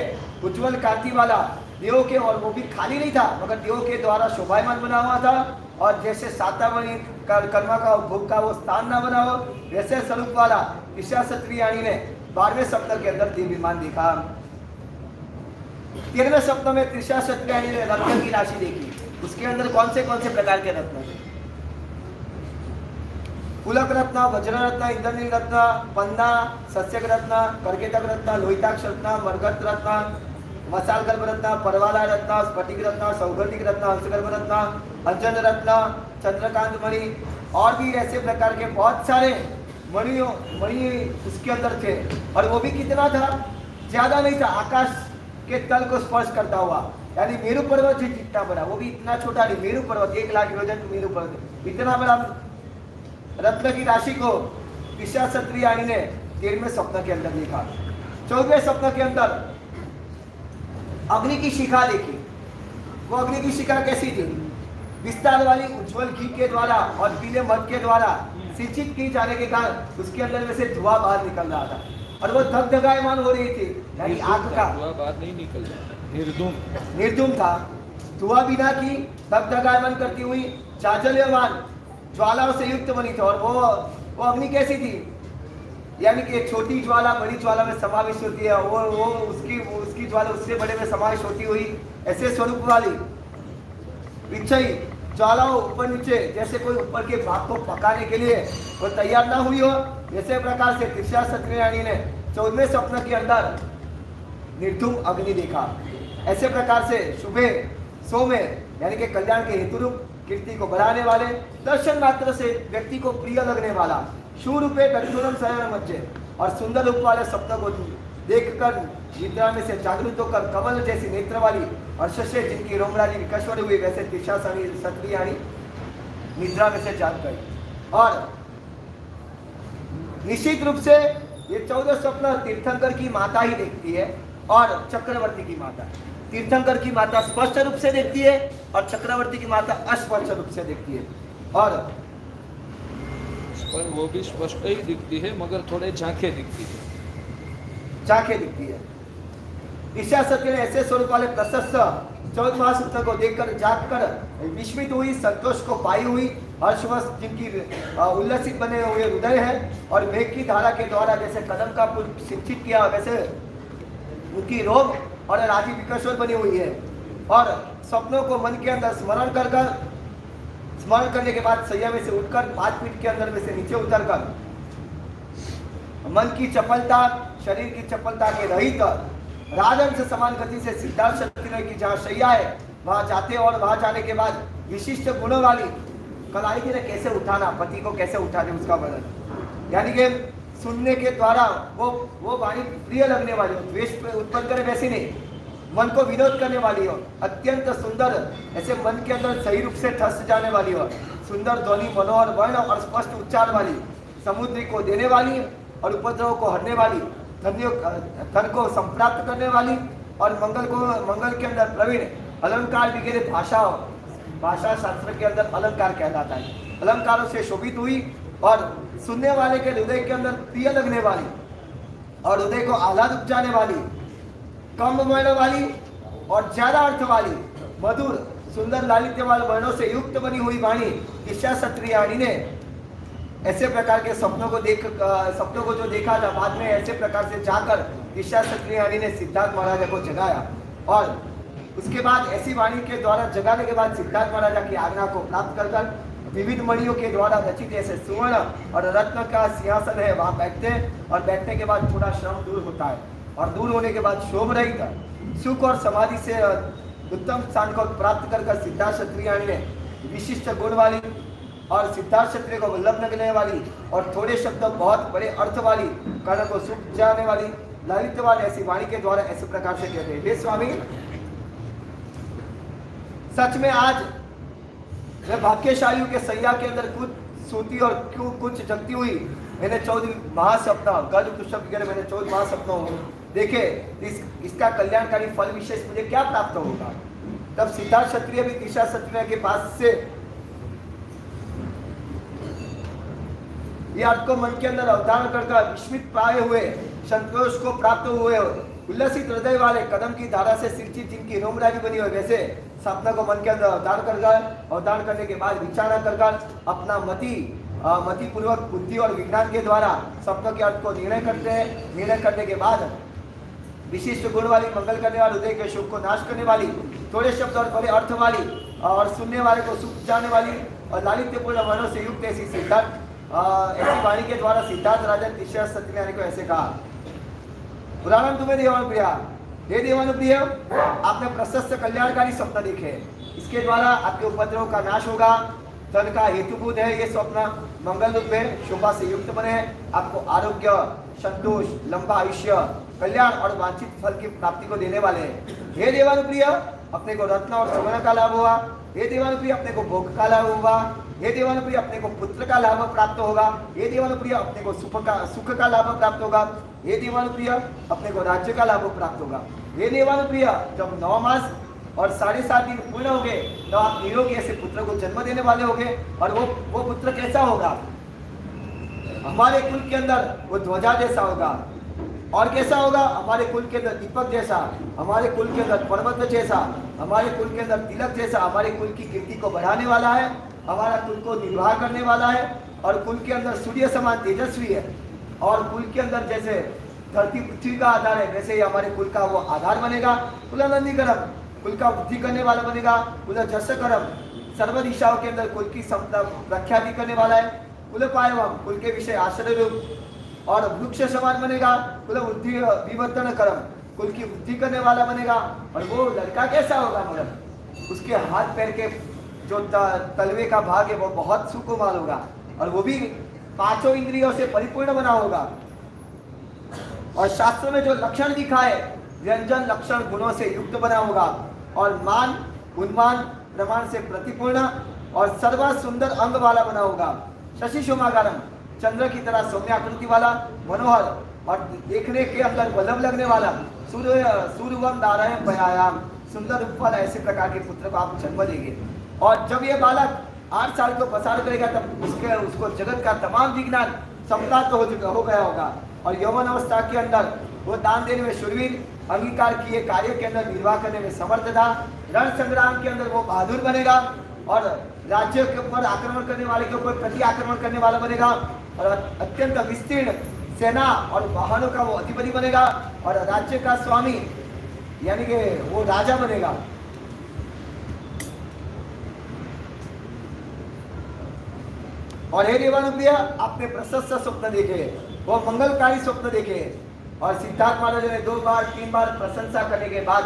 उज्जवल कांति वाला देवों के, और वो भी खाली नहीं था मगर देवों के द्वारा शोभायमान बना हुआ था। और जैसे सातावनी कर्मा का भोग का वो स्थान न बना हो, वैसे स्वरूप वाला ईशा सत्रियाणी ने 12वें स्वप्न के अंदर दिव्य विमान देखा। 13वें स्वप्न में त्रिशा सत्रियाणी ने रत्न की राशि देखी। उसके अंदर कौन से प्रकार के रत्न थे? पुलक रत्न, वज्र रत्न, इंद्रनील रत्न, पन्ना, सस्यक रत्न, कर्केटक रत्न, लोहिताक्ष रत्न, मरगत रत्न, मसालगर्भ रत्न, परवाला रत्न, स्फटिक रत्न, सौगंधिक रत्न, हंसगर्भ रत्न, अंजन रत्न, चंद्रकांत मणि, और भी ऐसे प्रकार के बहुत सारे मणि उसके अंदर थे। और वो भी कितना था? ज्यादा नहीं था, आकाश के तल को स्पर्श करता हुआ, यानी मेरु पर्वत जितना बड़ा, वो भी इतना छोटा नहीं। मेरु पर्वत 1 लाख वजन मेरु पर्वत, इतना बड़ा रत्न की राशि को ईशा सत्रियाणी ने 13वें स्वप्न के अंदर देखा। 14वें स्वप्न के अंदर अग्नि की शिखा देखी। वो अग्नि की शिखा कैसी थी? विस्तार वाली उज्जवल घी के द्वारा और पीले मध के द्वारा सिंचित की जाने के कारण उसके अंदर में से धुआं बाहर निकल रहा था, और वो धगधगायमान हो रही थी, यानी आग का धुआं बाहर नहीं निकल रहा, निर्धूम था। धुआं बिना की धगधगायमान करती हुई चांचल्यवान ज्वालाओं से युक्त बनी थी। और वो अग्नि कैसी थी? यानी कि छोटी ज्वाला बड़ी ज्वाला में समावेश होती है, वो उसकी ज्वाला उससे बड़े में समावेश होती हुई ऐसे स्वरूप वाली विच्छई ज्वालाओं ऊपर नीचे, जैसे कोई ऊपर के भाग को पकाने के लिए वो तैयार ना हुई हो, ऐसे प्रकार से त्रिशा सत्रियाणी ने 14वें स्वप्न के अंदर निर्धूम अग्नि देखा। ऐसे प्रकार से शुभे सोमे, यानी कि कल्याण के हेतु रूप, कीर्ति को बढ़ाने वाले, दर्शन मात्र से व्यक्ति को प्रिय लगने वाला, शूरूपे दक्षुणम शयन मध्य, और सुंदर रूप वाले स्वप्न को देखकर निद्रा में से जागृत होकर कमल जैसी नेत्र वाली और शशे जिनकी रोमराजी विकस्वर हुई, वैसे त्रिशा सत्रियाणी निद्रा में से जाग गई। और निश्चित रूप से ये 14 स्वप्न तीर्थंकर की माता ही देखती है, और चक्रवर्ती की माता। तीर्थंकर की माता स्पष्ट रूप से देखती है और चक्रवर्ती की माता अस्पष्ट रूप से देखती है। और पर वो भी स्पष्ट ही दिखती है मगर थोड़े झांके दिखती है, झांके दिखती है। ईशा सत्य ने ऐसे स्वरूप वाले प्रशस्त 14 महासूत्र को देखकर जाकर विस्मित हुई, संतोष को पाई हुई, हर्षवश जिनकी उल्लसित बने हुए हृदय है और मेघ की धारा के द्वारा जैसे कदम का पुल सिंचित किया वैसे उनकी रोग और राजी विकसर बनी हुई है। और स्वप्नों को मन के अंदर स्मरण करने के बाद सैया में से उठकर 5 फीट के अंदर में से नीचे उतरकर मन की चपलता, शरीर की चपलता के रहित राजन से समान गति से सिद्धार्थ क्षत्रिय की जहाँ शैया है वहां जाते और वहां जाने के बाद विशिष्ट गुणों वाली कलाई की कैसे उठाना, पति को कैसे उठाने उसका वर्णन, यानी कि सुनने के द्वारा वो वाणी प्रिय लगने वाली हो, द्वेष उत्पन्न करे वैसी नहीं, मन को विनोद करने वाली हो, अत्यंत सुंदर ऐसे मन के अंदर सही रूप से ठस जाने वाली हो, सुंदर ध्वनि, मनोहर वर्ण और स्पष्ट उच्चार वाली, समुद्री को देने वाली और उपद्रव को हरने वाली, धन को संप्राप्त करने वाली और मंगल के अंदर प्रवीण, अलंकार वगैरह भाषा शास्त्र के अंदर अलंकार कहलाता है, अलंकारों से शोभित हुई और सुनने वाले के हृदय के अंदर प्रिय लगने वाली और हृदय को आह्लाद उपजाने वाली, कम वर्ण वाली और ज्यादा अर्थ वाली, मधुर सुंदर लालित्य वाले वर्णों से युक्त बनी हुई वाणी ईशा क्षत्रियाणी ने ऐसे प्रकार के सपनों को जो देखा था, बाद में ऐसे प्रकार से जाकर ईशा क्षत्रियाणी ने सिद्धार्थ महाराजा को जगाया और उसके बाद ऐसी वाणी के द्वारा जगाने के बाद सिद्धार्थ महाराजा की आज्ञा को प्राप्त कर विविध मणियों के द्वारा रचित ऐसे सुवर्ण और रत्न का सिंहासन है वहां बैठते हैं और बैठने के बाद थोड़ा श्रम दूर होता है और दूर होने के बाद शोभ रहित सुख और समाधि से उत्तम स्थान को प्राप्त कर सिद्धार्थ क्षत्रियाणी ने विशिष्ट गुण वाली और सिद्धार्थ क्षत्रिय को वल्लभ लगने वाली और थोड़े शब्द बहुत बड़े अर्थ वाली, कर्ण को सुख जाने वाली, लालित्यवान ऐसी वाणी के द्वारा ऐसे प्रकार से कहते हैं। हे स्वामी, सच में आज मैं भाग्यशालियों के सैया के अंदर कुछ सोती और क्यों कुछ जगती हुई मैंने 14 महासपना गज पुष्प वगैरह मैंने 14 महासपनों देखे, इसका कल्याणकारी फल विशेष मुझे क्या प्राप्त होगा। तब सिद्धार्थ क्षत्रिय भी ईशा क्षत्रिय के पास से ये अर्थ को मन के अंदर अवधारण करकर विस्मित पाए हुए, संतोष को प्राप्त हुए, उल्लसित हृदय वाले, कदम की धारा से सिंचित जिनकी रोमराजी बनी हुई, वैसे सपना को मन के अंदर अवधारण करने के बाद विचारणा कर अपना मति पूर्वक बुद्धि और विज्ञान के द्वारा सपनों के अर्थ को निर्णय करते हैं। निर्णय करने के बाद विशिष्ट गुण वाली, मंगल करने वाली, हृदय के शोक को नाश करने वाली, थोड़े शब्द और बड़े अर्थ वाली और सुनने वाले को सुख जाने वाली और लालित्यपूर्ण वर्णों से युक्त ऐसी ऐसी वाणी के द्वारा सिद्धार्थ राजा ईशा क्षत्रियाणी को ऐसे कहा, पुराणम तुम्हें देवानुप्रिया, हे देवानुप्रिय, आपने प्रशस्त कल्याणकारी स्वप्न देखे, इसके द्वारा आपके उपद्रव का नाश होगा, धन का हेतुभूत है ये स्वप्न, मंगल रूप में शोभा से युक्त बने, आपको आरोग्य, संतोष, लंबा आयुष्य, कल्याण और वांछित फल की प्राप्ति को देने वाले हैं। हे देवानुप्रिय, अपने को रत्न और सुवर्ण का लाभ हुआ, हे देवानुप्रिय अपने को भोग का लाभ होगा, हे देवानुप्रिय अपने को पुत्र का लाभ प्राप्त होगा, हे देवानुप्रिय अपने को सुख का लाभ प्राप्त होगा, हे देवानुप्रिय अपने को राज्य का लाभ प्राप्त होगा। हे देवानुप्रिय, जब 9 मास और 7.5 दिन पूर्ण हो गए तो आप निरोगी ऐसे पुत्र को जन्म देने वाले होंगे और वो पुत्र कैसा होगा, हमारे कुल के अंदर वो ध्वजा जैसा होगा और कैसा होगा, हमारे कुल के अंदर दीपक जैसा, हमारे कुल के अंदर पर्वत जैसा, हमारे कुल के अंदर तिलक जैसा, हमारे कुल की कीर्ति को बढ़ाने वाला है, हमारा कुल को निर्वाह करने वाला है और कुल के अंदर सूर्य समान तेजस्वी है और कुल के अंदर जैसे धरती पृथ्वी का आधार है वैसे ही हमारे कुल का वो आधार बनेगा। कुलानंदी करम, कुल का वृद्धि करने वाला बनेगा। कुल जस करम, सर्व दिशाओं के अंदर कुल की प्रख्याति करने वाला है। कुल पायवम, कुल के विषय आश्रय रूप और वृक्ष समान बनेगा। कुल वृद्धि विवर्तन करम, कुल की वृद्धि करने वाला बनेगा। और वो लड़का कैसा होगा, मतलब उसके हाथ पैर के जो तलवे का भाग है वो बहुत सुकुमार होगा और वो भी 5 इंद्रियों से परिपूर्ण बना होगा। और शास्त्र में जो लक्षण दिखा है व्यंजन लक्षण गुणों से युक्त बना होगा और मान उन्मान प्रमाण से प्रतिपूर्ण और सर्व सुंदर अंग वाला बना होगा। शशि शोमागारम, चंद्र की तरह सौम्य आकृति वाला, मनोहर और देखने के अंदर बल्लभ लगने वाला, सूर्यवम नारायण पयायाम, सुंदर रूप वाला, ऐसे प्रकार के पुत्र को आप जन्म देंगे। और जब ये बालक 8 साल को प्रसार करेगा तब उसको जगत का तमाम विज्ञान सम्प्राप्त हो गया होगा। और यौवन अवस्था के अंदर वो दान देने में शूरवीर, अंगीकार किए कार्य के अंदर निर्वाह करने में समर्थ था, रण संग्राम के अंदर वो बहादुर बनेगा और राज्य के ऊपर आक्रमण करने वाले के ऊपर प्रति आक्रमण करने वाला बनेगा और अत्यंत विस्तीर्ण सेना और वाहनों का वो अधिपति बनेगा और राज्य का स्वामी यानी कि वो राजा बनेगा। और हे देवानुग्रह, आपने प्रशस्त स्वप्न देखे, वो मंगलकारी स्वप्न देखे। और सिद्धार्थ महाराज ने 2 बार 3 बार प्रशंसा करने के बाद,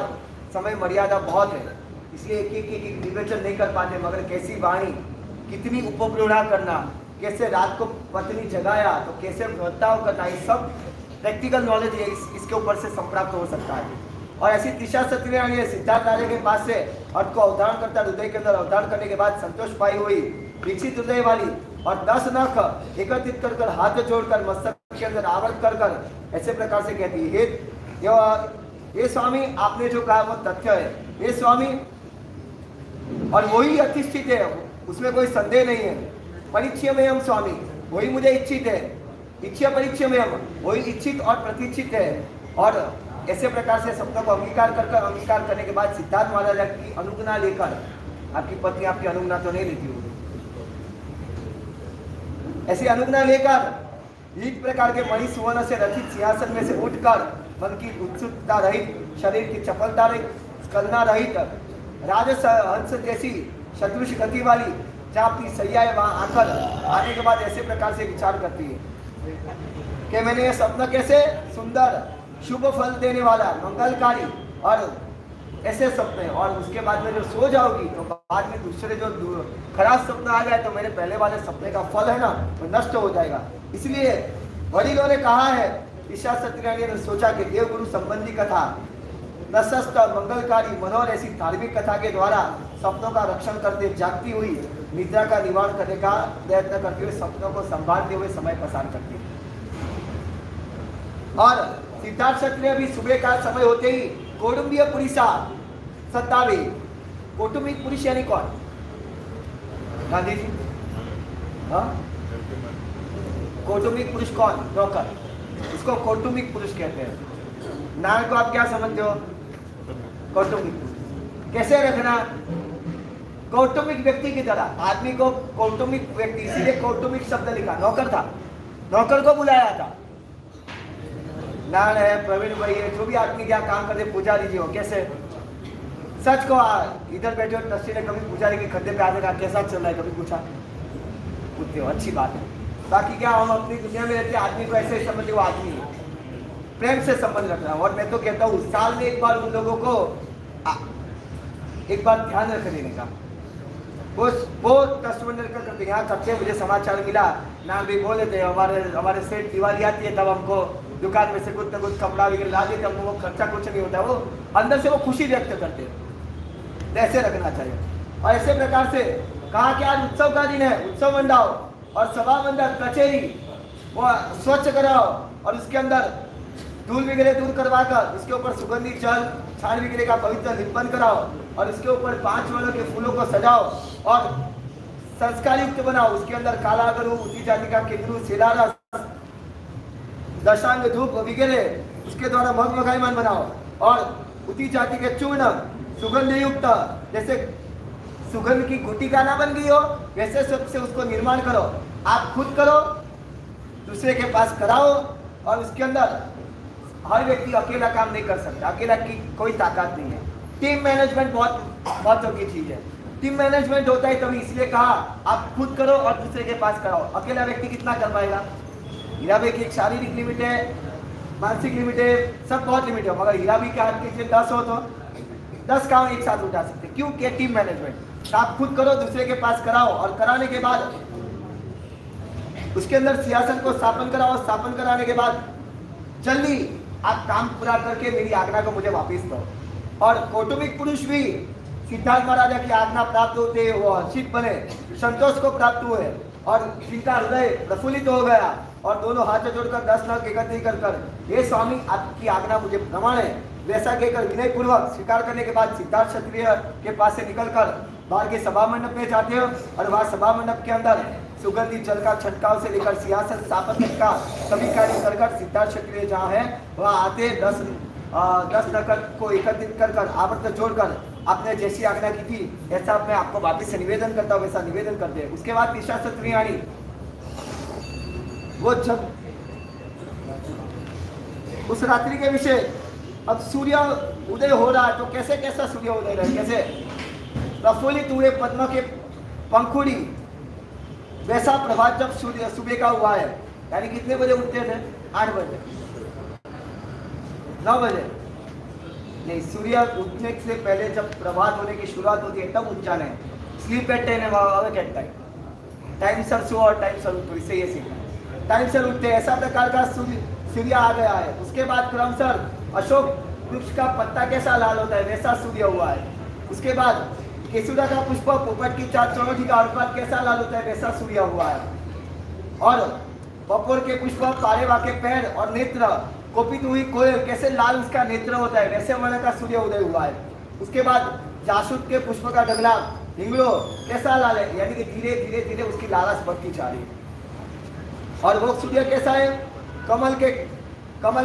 समय मर्यादा बहुत है इसलिए एक विवेचन नहीं कर पाते, मगर कैसी वाणी, कितनी उपप्रेरणा करना, कैसे रात को पत्नी जगाया तो कैसे बर्ताव करना, ये सब प्रैक्टिकल नॉलेज है, इसके ऊपर से संप्राप्त हो सकता है। और ऐसी त्रिशा क्षत्रिय सिद्धार्थ राजा के पास से अर्थ को अवधारण करता, हृदय के अंदर अवधारण करने के बाद संतोष पाई हुई, विकसित हृदय वाली और 10 नख एकत्रित कर हाथ जोड़कर मस्तक के अंदर आवृत कर ऐसे प्रकार से कहती है, हे स्वामी, आपने जो कहा वो तथ्य है, हे स्वामी, और वही अधिष्ठित है, उसमें कोई संदेह नहीं है। परिचय में हम स्वामी, वही मुझे इच्छित है, इच्छा परिचय में हम वही इच्छित और प्रतीक्षित है। और ऐसे प्रकार से सपनों को अंगीकार करने के बाद सिद्धार्थ महाराज की अनुज्ञा लेकर, आपकी पत्नी आपकी अनुज्ञा तो नहीं लेती होगी, ऐसी अनुज्ञा लेकर इस प्रकार के मणि सुवर्ण से रचित सिंहासन में से उठकर मन की उत्सुकता रहित, शरीर की चपलता रहित, स्खलना रहित, राजस हंस जैसी सदृश गति वाली जहाँ अपनी सैया है वहां आकर आने के बाद ऐसे प्रकार से विचार करती है कि मैंने ये सपना कैसे सुंदर, शुभ फल देने वाला, मंगलकारी और ऐसे सपने, और उसके बाद में जो सो जाओगी तो बाद में दूसरे जो खराब सपना आ गया तो मेरे पहले वाले सपने का फल है ना वो नष्ट हो जाएगा। इसलिए वडीलों ने कहा है, ईशा क्षत्रिय ने सोचा कि देवगुरु संबंधी कथा, प्रशस्त, मंगलकारी, मनोहर ऐसी धार्मिक कथा के द्वारा सपनों का रक्षण करते, जागती हुई निद्रा का निवारण करने का प्रयत्न करते हुए सपनों को संभालते हुए समय प्रसार करती है। और सिद्धार्थ क्षत्रिय भी सुबह का समय होते ही कौटुंबिक पुरुषा सत्तावी, कौटुंबिक पुरुष यानी कौन? गांधी जी। हाँ, कौटुंबिक पुरुष कौन? नौकर, इसको कौटुंबिक पुरुष कहते हैं। नाम को आप क्या समझते हो? कौटुंबिक पुरुष कैसे रखना? कौटुंबिक व्यक्ति की तरह, आदमी को कौटुंबिक व्यक्ति, इसीलिए कौटुंबिक शब्द लिखा। नौकर था, नौकर को बुलाया था, नान है, प्रवीण भाई है, जो भी आदमी क्या काम करते, पुजारी जी हो। कैसे? सच को इधर बैठे हो तस्वीर ने कभी पुजारी के खड्डे पे आने का कैसा चल रहा है कभी पूछा? पूछते हो, अच्छी बात है। बाकी क्या हम अपनी दुनिया में रहते, आदमी को ऐसे समझे वो आदमी है, प्रेम से संबंध रखना। और मैं तो कहता हूँ साल में एक बार उन लोगों को एक बार ध्यान रख देने का, वो कस्टमर करते यहाँ करते। मुझे समाचार मिला, नाम भी बोले थे, हमारे सेठ दिवाली आती है तब हमको दुकान में से कुछ न कुछ कपड़ा वगैरह ला देते, हमको वो खर्चा कुछ नहीं होता, वो अंदर से वो खुशी व्यक्त करते। ऐसे रखना चाहिए। और ऐसे प्रकार से कहा कि आज उत्सव का दिन है, उत्सव मंडाओ और सभा मंडप कचेरी वो स्वच्छ कराओ और उसके अंदर धूल वगैरह दूर करवा कर उसके ऊपर सुगंधित जल छान वगैरह का पवित्र लिपन कराओ और इसके ऊपर 5 वर्णों के फूलों को सजाओ और संस्कार युक्त बनाओ। उसके अंदर काला गरु, ऊंची जाति का केंद्रू, शिलारस, दशांग धूप वगैरह उसके द्वारा मगमगायमान बनाओ और ऊंची जाति के चूर्ण सुगंध युक्त, जैसे सुगंध की गुटिका ना बन गई हो वैसे सबसे उसको निर्माण करो। आप खुद करो, दूसरे के पास कराओ। और उसके अंदर हर व्यक्ति अकेला काम नहीं कर सकता, अकेला की कोई ताकत नहीं है। टीम मैनेजमेंट बहुत महत्व की चीज है। टीम मैनेजमेंट होता है तभी, इसलिए कहा आप खुद करो और दूसरे के पास कराओ। अकेला व्यक्ति कितना कर पाएगा? हीराबाई की एक शारीरिक लिमिट है, मानसिक लिमिट है, सब बहुत लिमिट है, मगर हीराबाई के हाथ के 10 हो तो 10 काम एक साथ उठा सकते। क्यों? क्या? Team management. आप खुद करो, दूसरे के पास कराओ और कराने के बाद उसके अंदर सिंहासन को स्थापन कराओ। स्थापन कराने के बाद जल्दी आप काम पूरा करके मेरी आज्ञा को मुझे वापस दो। और कौटुंबिक पुरुष भी सिद्धार्थ महाराजा की आज्ञा प्राप्त होते वो हर्षित बने, संतोष को प्राप्त हुए और जिनका हृदय प्रफुल्लित हो गया और दोनों हाथ जोड़कर 10 लाख एकत्रित कर हे स्वामी आपकी आज्ञा मुझे प्रमाण है वैसा कहकर विनय पूर्वक स्वीकार करने के बाद सिद्धार्थ क्षत्रिय के पास से निकलकर बाहर के सभा मंडप में जाते हैं और वहाँ सभा मंडप के अंदर सुगंधित जल का छंटकाव से लेकर सिंहासन स्थापन का सभी कार्य कर सिद्धार्थ क्षत्रिय जहाँ है वहाँ आते 10 नगर को एकत्रित कर आवर्त जोड़कर आपने जैसी आज्ञा की थी ऐसा मैं आपको वापिस से निवेदन करता हूँ वैसा निवेदन करते हैं। उसके बाद तीसरा क्षत्रियाणी वो जब उस रात्रि के विषय अब सूर्य उदय हो रहा है तो कैसे कैसा सूर्य उदय रहा है कैसे प्रफुल्लित हुए पद्म के पंखुड़ी वैसा प्रभात जब सूर्य सुबह का हुआ है यानी कितने बजे उठते थे 8 बजे 9 बजे नहीं सूर्य उठने से पहले जब प्रभात होने की शुरुआत होती है तब उठ जाना है sleep at 10 awake at time sir so और टाइम सर उठो इससे ये सीखना टाइम सर उठते ऐसा प्रकार का सूर्य आ गया है। उसके बाद क्रमशः अशोक वृक्ष का पत्ता कैसा लाल होता है वैसा सूर्य हुआ है। उसके बाद केसुदा का पुष्प पोपट की चार चौठी का अनुपात कैसा लाल होता है वैसा सूर्य हुआ है। और बपोर के पुष्प पारेवा के पैर और नेत्र कोपित हुई कोयल कैसे लाल उसका नेत्र होता है वैसे वर्ण का सूर्य उदय हुआ है। उसके बाद जासूद के पुष्प का डगला हिंगलो कैसा लाल है यानी कि धीरे धीरे धीरे उसकी लालच बढ़ती जा रही है। और वो सूर्य कैसा है कमल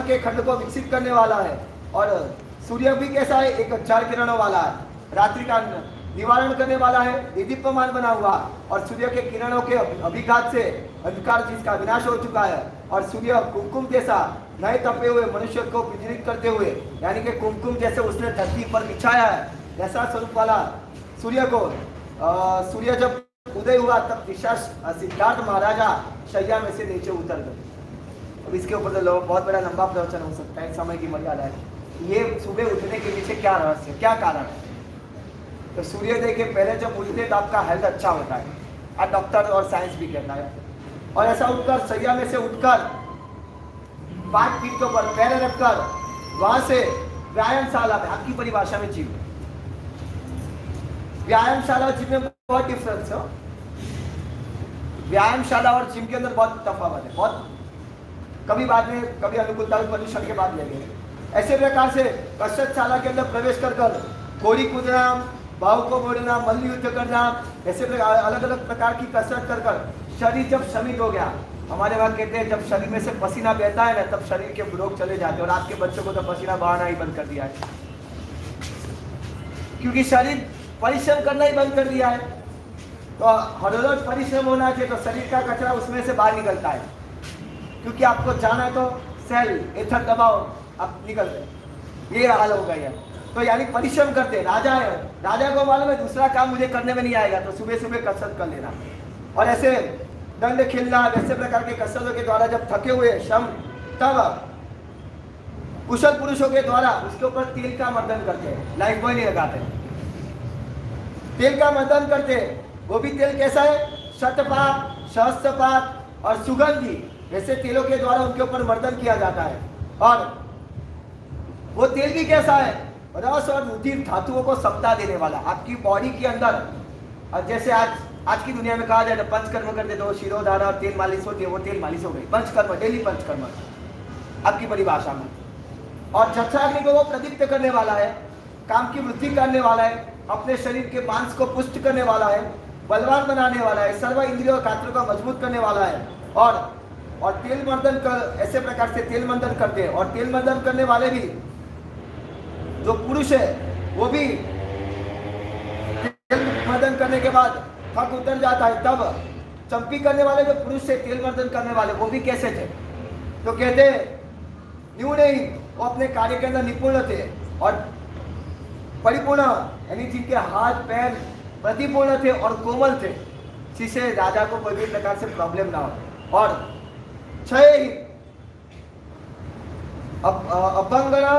के खंड को विकसित करने वाला है। और सूर्य भी कैसा है एक 4 किरणों वाला है रात्रि का निवारण करने वाला है दीप्यमान बना हुआ और सूर्य के किरणों के अभिघात से अंधकार जिसका विनाश हो चुका है। और सूर्य कुमकुम जैसा नए तपे हुए मनुष्य को विचलित करते हुए यानी कि कुमकुम जैसे उसने धरती पर बिछाया है ऐसा स्वरूप वाला सूर्य को सूर्य जब उदय हुआ तब सिद्धार्थ महाराजा शैया में से नीचे उतर गए। अब इसके ऊपर तो बहुत बड़ा लंबा प्रवचन हो सकता है समय की मर्यादा है। ये सुबह उठने के पीछे क्या रहस्य क्या कारण है तो सूर्योदय के पहले जब उठते तो आपका हेल्थ अच्छा होता है और डॉक्टर और साइंस भी कहता है। और ऐसा उठकर शैया में से उठकर 5 फीट के ऊपर पैर रखकर वहां से व्यायामशाला में आपकी परिभाषा में जिम व्यायामशाला और जिम में बहुत डिफरेंस है। व्यायामशाला और जिम के अंदर बहुत तफावत है बहुत कभी बाद में कभी अनुकूलता प्रदूषण के बाद लेंगे। ऐसे प्रकार से कसरतशाला के अंदर प्रवेश कर घोड़ी कूदना भाव को मोड़ना मल्ल युद्ध करना ऐसे अलग अलग प्रकार की कसरत कर शरीर जब श्रमित हो गया हमारे वहाँ कहते हैं जब शरीर में से पसीना बहता है ना तब शरीर के रोग चले जाते हैं। और आपके बच्चों को तो पसीना बहाना ही बंद कर दिया है क्योंकि शरीर परिश्रम करना ही बंद कर दिया है। तो हर रोज परिश्रम होना चाहिए तो शरीर का कचरा उसमें से बाहर निकलता है क्योंकि आपको जाना है तो सेल एथर दबाओ आप निकलते ये हाल हो गया। तो यानी परिश्रम करते राजा है राजा को मालूम है दूसरा काम मुझे करने में नहीं आएगा तो सुबह सुबह कसरत कर लेना। और ऐसे दंड खेलना ऐसे प्रकार के कसरतों के द्वारा जब थके हुए श्रम तब कुशल पुरुषों के द्वारा उसके ऊपर तेल का मर्दन करते हैं लाइफ बॉय नहीं लगाते तेल का मर्दन करते वो भी तेल कैसा है शतपात सहस्त्रपात और सुगंधी वैसे तेलों के द्वारा उनके ऊपर मर्दन किया जाता है। और वो तेल भी कैसा है रस और रुधिर धातुओं को समता देने वाला आपकी बॉडी के अंदर जैसे आज की दुनिया में कहा जाए तो पंचकर्म करते तो शिरोधारा और तेल मालिश होती है वो तेल मालिश हो गई पंचकर्म डेली पंचकर्म आपकी परिभाषा में। और जठराग्नि को वो प्रदीप्त करने वाला है काम की वृद्धि करने वाला है अपने शरीर के मांस को पुष्ट करने वाला है बलवान बनाने वाला है सर्व इंद्रियों और गात्रों को मजबूत करने वाला है। और तेल मर्दन कर ऐसे प्रकार से तेल मर्दन करते हैं। और तेल मर्दन करने वाले भी जो पुरुष है वो भी तेल मर्दन करने के बाद थक उतर जाता है तब चंपी करने वाले जो पुरुष से तेल मर्दन करने वाले वो भी कैसे थे तो कहते न्यू नहीं वो अपने कार्य के अंदर निपुण थे और परिपूर्ण यानी जिनके हाथ पैर प्रतिपूर्ण थे और कोमल थे जिससे राजा को कोई भी प्रकार से प्रॉब्लम ना हो। और अभंगना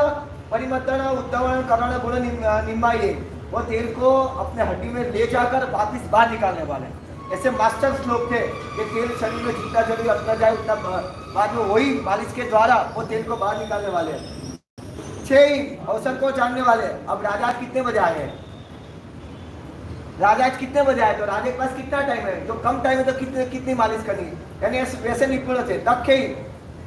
परिमर्तन उद्दवण करण गुण निम्बाइए वो तेल को अपने हड्डी में ले जाकर वापिस बाहर निकालने वाले ऐसे मास्टर श्लोक थे कि तेल शरीर में जितना जल्दी अपना जाए उतना बाद में वही मालिश के द्वारा वो तेल को बाहर निकालने वाले हैं। 6 अवसर को जानने वाले। अब राजा कितने बजे आए हैं राजा आज कितने बजे आए, तो राजा के पास कितना टाइम है, तो कम टाइम है तो कितनी मालिश करनी है, यानी वैसे निपुण थे, दक्ष ही,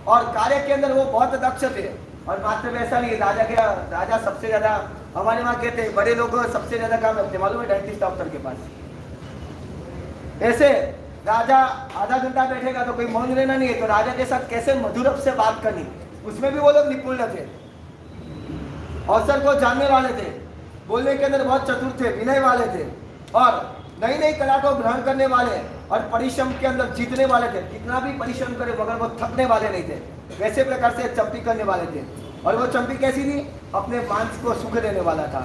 और कार्य के अंदर वो बहुत दक्ष थे। और मात्र वैसा नहीं, राजा सबसे ज्यादा, हमारे वहाँ कहते हैं बड़े लोग सबसे ज्यादा काम रखते, मालूम है, डेंटिस्ट डॉक्टर के पास। ऐसे राजा आधा घंटा बैठेगा तो कोई मौन रहना नहीं है, तो राजा के साथ कैसे मधुर से बात करनी, उसमें भी वो लोग निपुण थे, अवसर को जानने वाले थे, बोलने के अंदर बहुत चतुर थे, विनय वाले थे, और नई नई कला को ग्रहण करने वाले, और परिश्रम के अंदर जीतने वाले थे। कितना भी परिश्रम करे मगर वो थकने वाले नहीं थे, वैसे प्रकार से चंपी करने वाले थे। और वो चंपी कैसी थी, अपने मांस को सुख देने वाला था,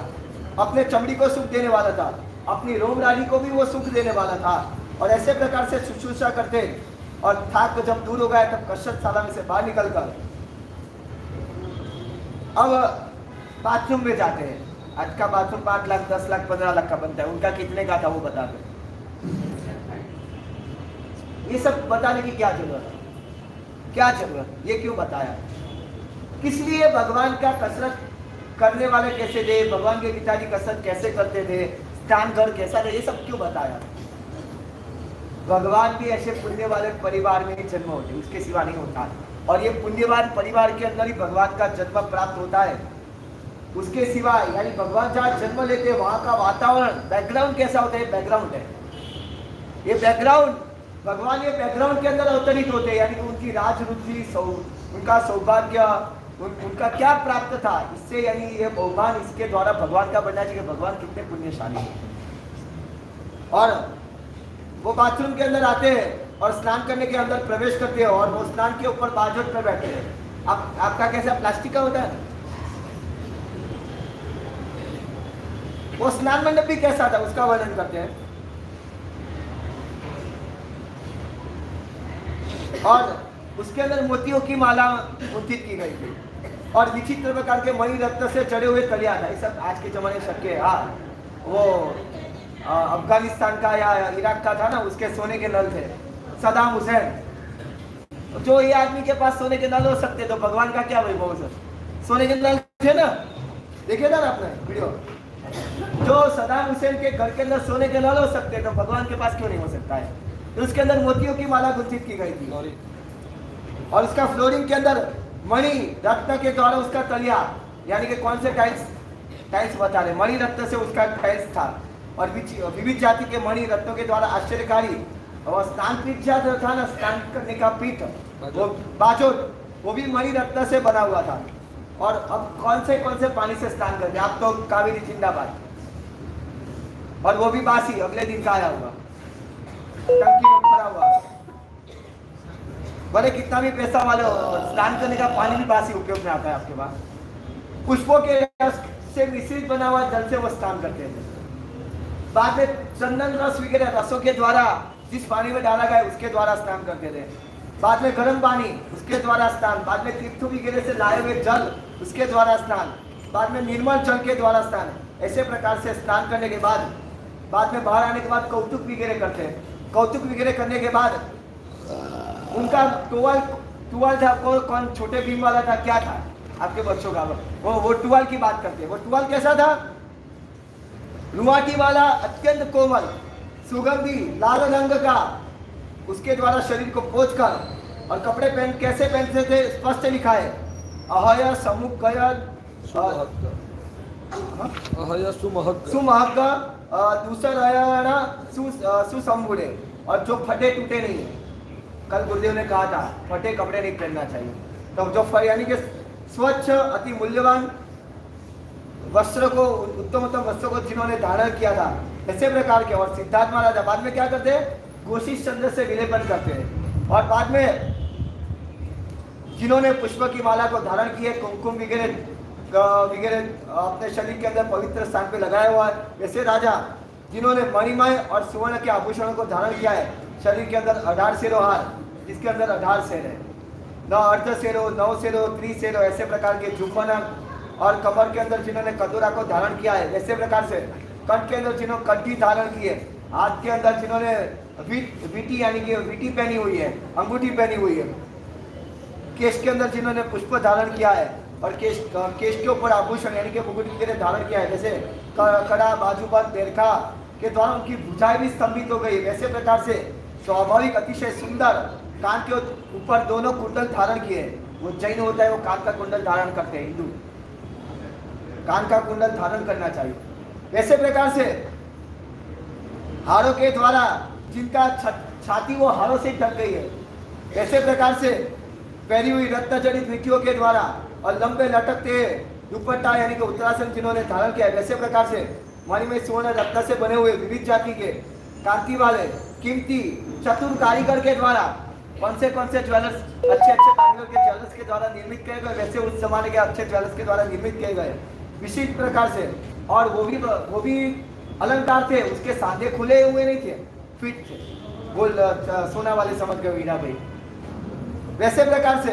अपने चमड़ी को सुख देने वाला था, अपनी रोम रानी को भी वो सुख देने वाला था। और ऐसे प्रकार से शुश्रूषा करते, और थाक जब दूर हो गया तब कसरतशाला में से बाहर निकल कर अब बाथरूम में जाते हैं। आज का बाथरूम 5 लाख 10 लाख 15 लाख का बनता है, उनका कितने का था वो बता दो। ये सब बताने की क्या जरूरत, क्या जरूरत, ये क्यों बताया, किस लिए भगवान का कसरत करने वाले कैसे थे, भगवान के पिताजी कसरत कैसे करते थे, स्थान घर कैसा था, ये सब क्यों बताया। भगवान भी ऐसे पुण्य वाले परिवार में ही जन्म होते, उसके सिवा नहीं होता। और ये पुण्यवान परिवार के अंदर ही भगवान का जन्म प्राप्त होता है, उसके सिवा, यानी भगवान जहाँ जन्म लेते हैं वहां का वातावरण, बैकग्राउंड कैसा होता है, बैकग्राउंड है ये बैकग्राउंड, भगवान ये बैकग्राउंड के अंदर अवतरित होते हैं, यानी उनकी राजरुचि, उनका सौभाग्य, उनका क्या प्राप्त था, इससे यानी ये बहुमान इसके द्वारा भगवान का बनना चाहिए, भगवान कितने पुण्यशाली है। और वो बाथरूम के अंदर आते हैं और स्नान करने के अंदर प्रवेश करते हैं, और वो स्नान के ऊपर बाजोट पर बैठे हैं। आपका कैसा प्लास्टिक का होता है, वो स्नान मंडप भी कैसा था उसका वर्णन करते हैं। और उसके अंदर मोतियों की माला मुद्रित की गई थी, और विचित्र प्रकार के मणि रत्न से चढ़े हुए तलिया था। ये सब आज के जमाने शक्य है। हाँ, वो अफगानिस्तान का या इराक का था ना, उसके सोने के नल थे। सदाम हुसैन, जो ये आदमी के पास सोने के नल हो सकते, तो भगवान का क्या वैभव सर, सोने के नल थे ना, देखिए ना आपने वीडियो, जो सदाम हुसैन के घर के अंदर सोने के नल हो सकते, तो भगवान के पास क्यों नहीं हो सकता है। तो उसके अंदर मोतियों की माला गुंथित की गई थी, और उसका फ्लोरिंग के अंदर मणि रत्न के द्वारा उसका तलिया, यानी कि कौन से टाइल्स बता रहे, मणि रत्न से उसका टाइल्स था, और विविध जाति के मणि रत्नों के द्वारा आश्चर्यकारी, और स्नान पीठ जो था ना, स्नान करने का पीठ, वो बाजोट, वो भी मणि रत्न से बना हुआ था। और अब कौन से पानी से स्नान करते, आप तो कावेरी जिंदाबाद, और वो भी बासी, अगले दिन का आया हुआ, टंकी में भरा हुआ, भले कितना भी पैसा वाले हो, स्नान करने का पानी भी बासी उपयोग में आता है आपके पास। पुष्पों के रस से मिश्रित बना हुआ जल से वो स्नान करते थे। बाद में चंदन रस वगैरह रसों के द्वारा जिस पानी में डाला गया उसके द्वारा स्नान करते थे। बाद में गर्म पानी, उसके द्वारा स्नान। बाद में तीर्थ वगैरह से लाए हुए जल, उसके द्वारा स्नान। बाद में निर्मल जल के द्वारा स्नान। ऐसे प्रकार से स्नान करने के बाद में बाहर आने के बाद कौतुक वगैरह करते हैं। कौतुक वगैरह करने के बाद उनका टुवाल था, कौन छोटे भीम वाला था, क्या था आपके बच्चों का, वो टुवाल की बात करते हैं। वो टुवाल कैसा था, रुआटी वाला, अत्यंत कोमल, सुगंधी, लाल रंग का, उसके द्वारा शरीर को पोंछकर, और कपड़े कैसे पहनते थे, स्पष्ट लिखा है, अहय समुख सुमहक दूसरा सुसंबुड़े, और जो फटे टूटे नहीं। कल गुरुदेव ने कहा था फटे कपड़े नहीं पहनना चाहिए, तो जो यानी कि स्वच्छ अति मूल्यवान वस्त्र को, उत्तम वस्त्र को जिन्होंने धारण किया था, ऐसे प्रकार के। और सिद्धार्थ महाराज बाद में क्या करते हैं, गोशीश चंद्र से विलेपन करते हैं, और बाद में जिन्होंने पुष्प की माला को धारण किए, कुमकुम वगैरह अपने शरीर के अंदर पवित्र स्थान पे लगाया हुआ है, वैसे राजा जिन्होंने मणिमय और सुवर्ण के आभूषणों को धारण किया है, शरीर के अंदर 18 सेरो हार, जिसके अंदर 18 सेर है, 9 अर्ध सेरो, 9 सेरो, 3 सेरो, ऐसे प्रकार के जुफनक, और कमर के अंदर जिन्होंने कदूरा को धारण किया है, ऐसे प्रकार से कंठ के अंदर जिन्होंने कंठी धारण की है, हाथ के अंदर जिन्होंने वीटी यानी कि वीटी पहनी हुई है, अंगूठी पहनी हुई है, केश के अंदर जिन्होंने पुष्प धारण किया है, और केश के ऊपर आभूषण यानी कि मुकुट वगैरह धारण किया है, जैसे कड़ा, बाजूबंद, देरखा, के द्वारा उनकी भुजाएं भी स्तंभित हो गई। वैसे प्रकार से स्वाभाविक अतिशय सुंदर कान के ऊपर दोनों कुंडल धारण किए। वो जैन होता है वो कान का कुंडल धारण करते हैं, हिंदू कान का कुंडल धारण करना चाहिए। वैसे प्रकार से हारों के द्वारा जिनका छाती वो हारों से ढक गई है, वैसे प्रकार से पहनी हुई रत्न जड़ित विधियों के द्वारा और लंबे लटकते दुपट्टा यानी कि उत्तरासन जिन्होंने धारण किया है, वैसे प्रकार से मणिमय सुवर्ण रत्न से बने हुए विविध जाति के कांति वाले कीमती चतुर कारीगर के द्वारा कौन से ज्वेलर्स अच्छे कारीगर के ज्वेलर्स के द्वारा निर्मित किए गए, वैसे उस जमाने के अच्छे ज्वेलर्स के द्वारा निर्मित किए गए विशिष्ट प्रकार से। और वो भी अलंकार थे, उसके सांधे खुले हुए नहीं थे, फिट थे, गोल सोना वाले समझ गए हीरा भाई, वैसे प्रकार से।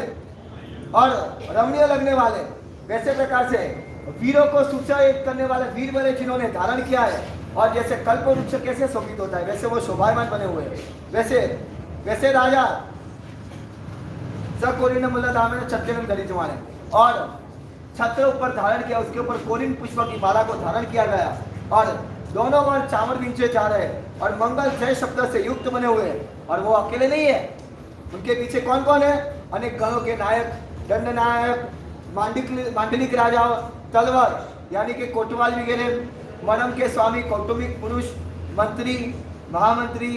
और रमणीय लगने वाले वैसे प्रकार से वीरों को सुचायित करने वाले वीर बने जिन्होंने धारण किया है। और जैसे कल्प वृक्ष कैसे शोभित होता है वैसे वो शोभायमान बने हुए हैं। वैसे राजा सकोरिन मुल्ला दामे ने छत्र धरी जमाने और छत्र ऊपर धारण किया, उसके ऊपर कोरिन पुष्प की माला को धारण किया गया और दोनों बार चामर विंचे जा रहे हैं और मंगल जय शब्द से युक्त बने हुए हैं। और वो अकेले नहीं है, उनके पीछे कौन कौन है? अनेक गणों के नायक, दंड नायक, मांडलिक राजा, तलवार यानी कि कोतवाल वगैरह, मनम के स्वामी, कौटुंबिक पुरुष, मंत्री, महामंत्री,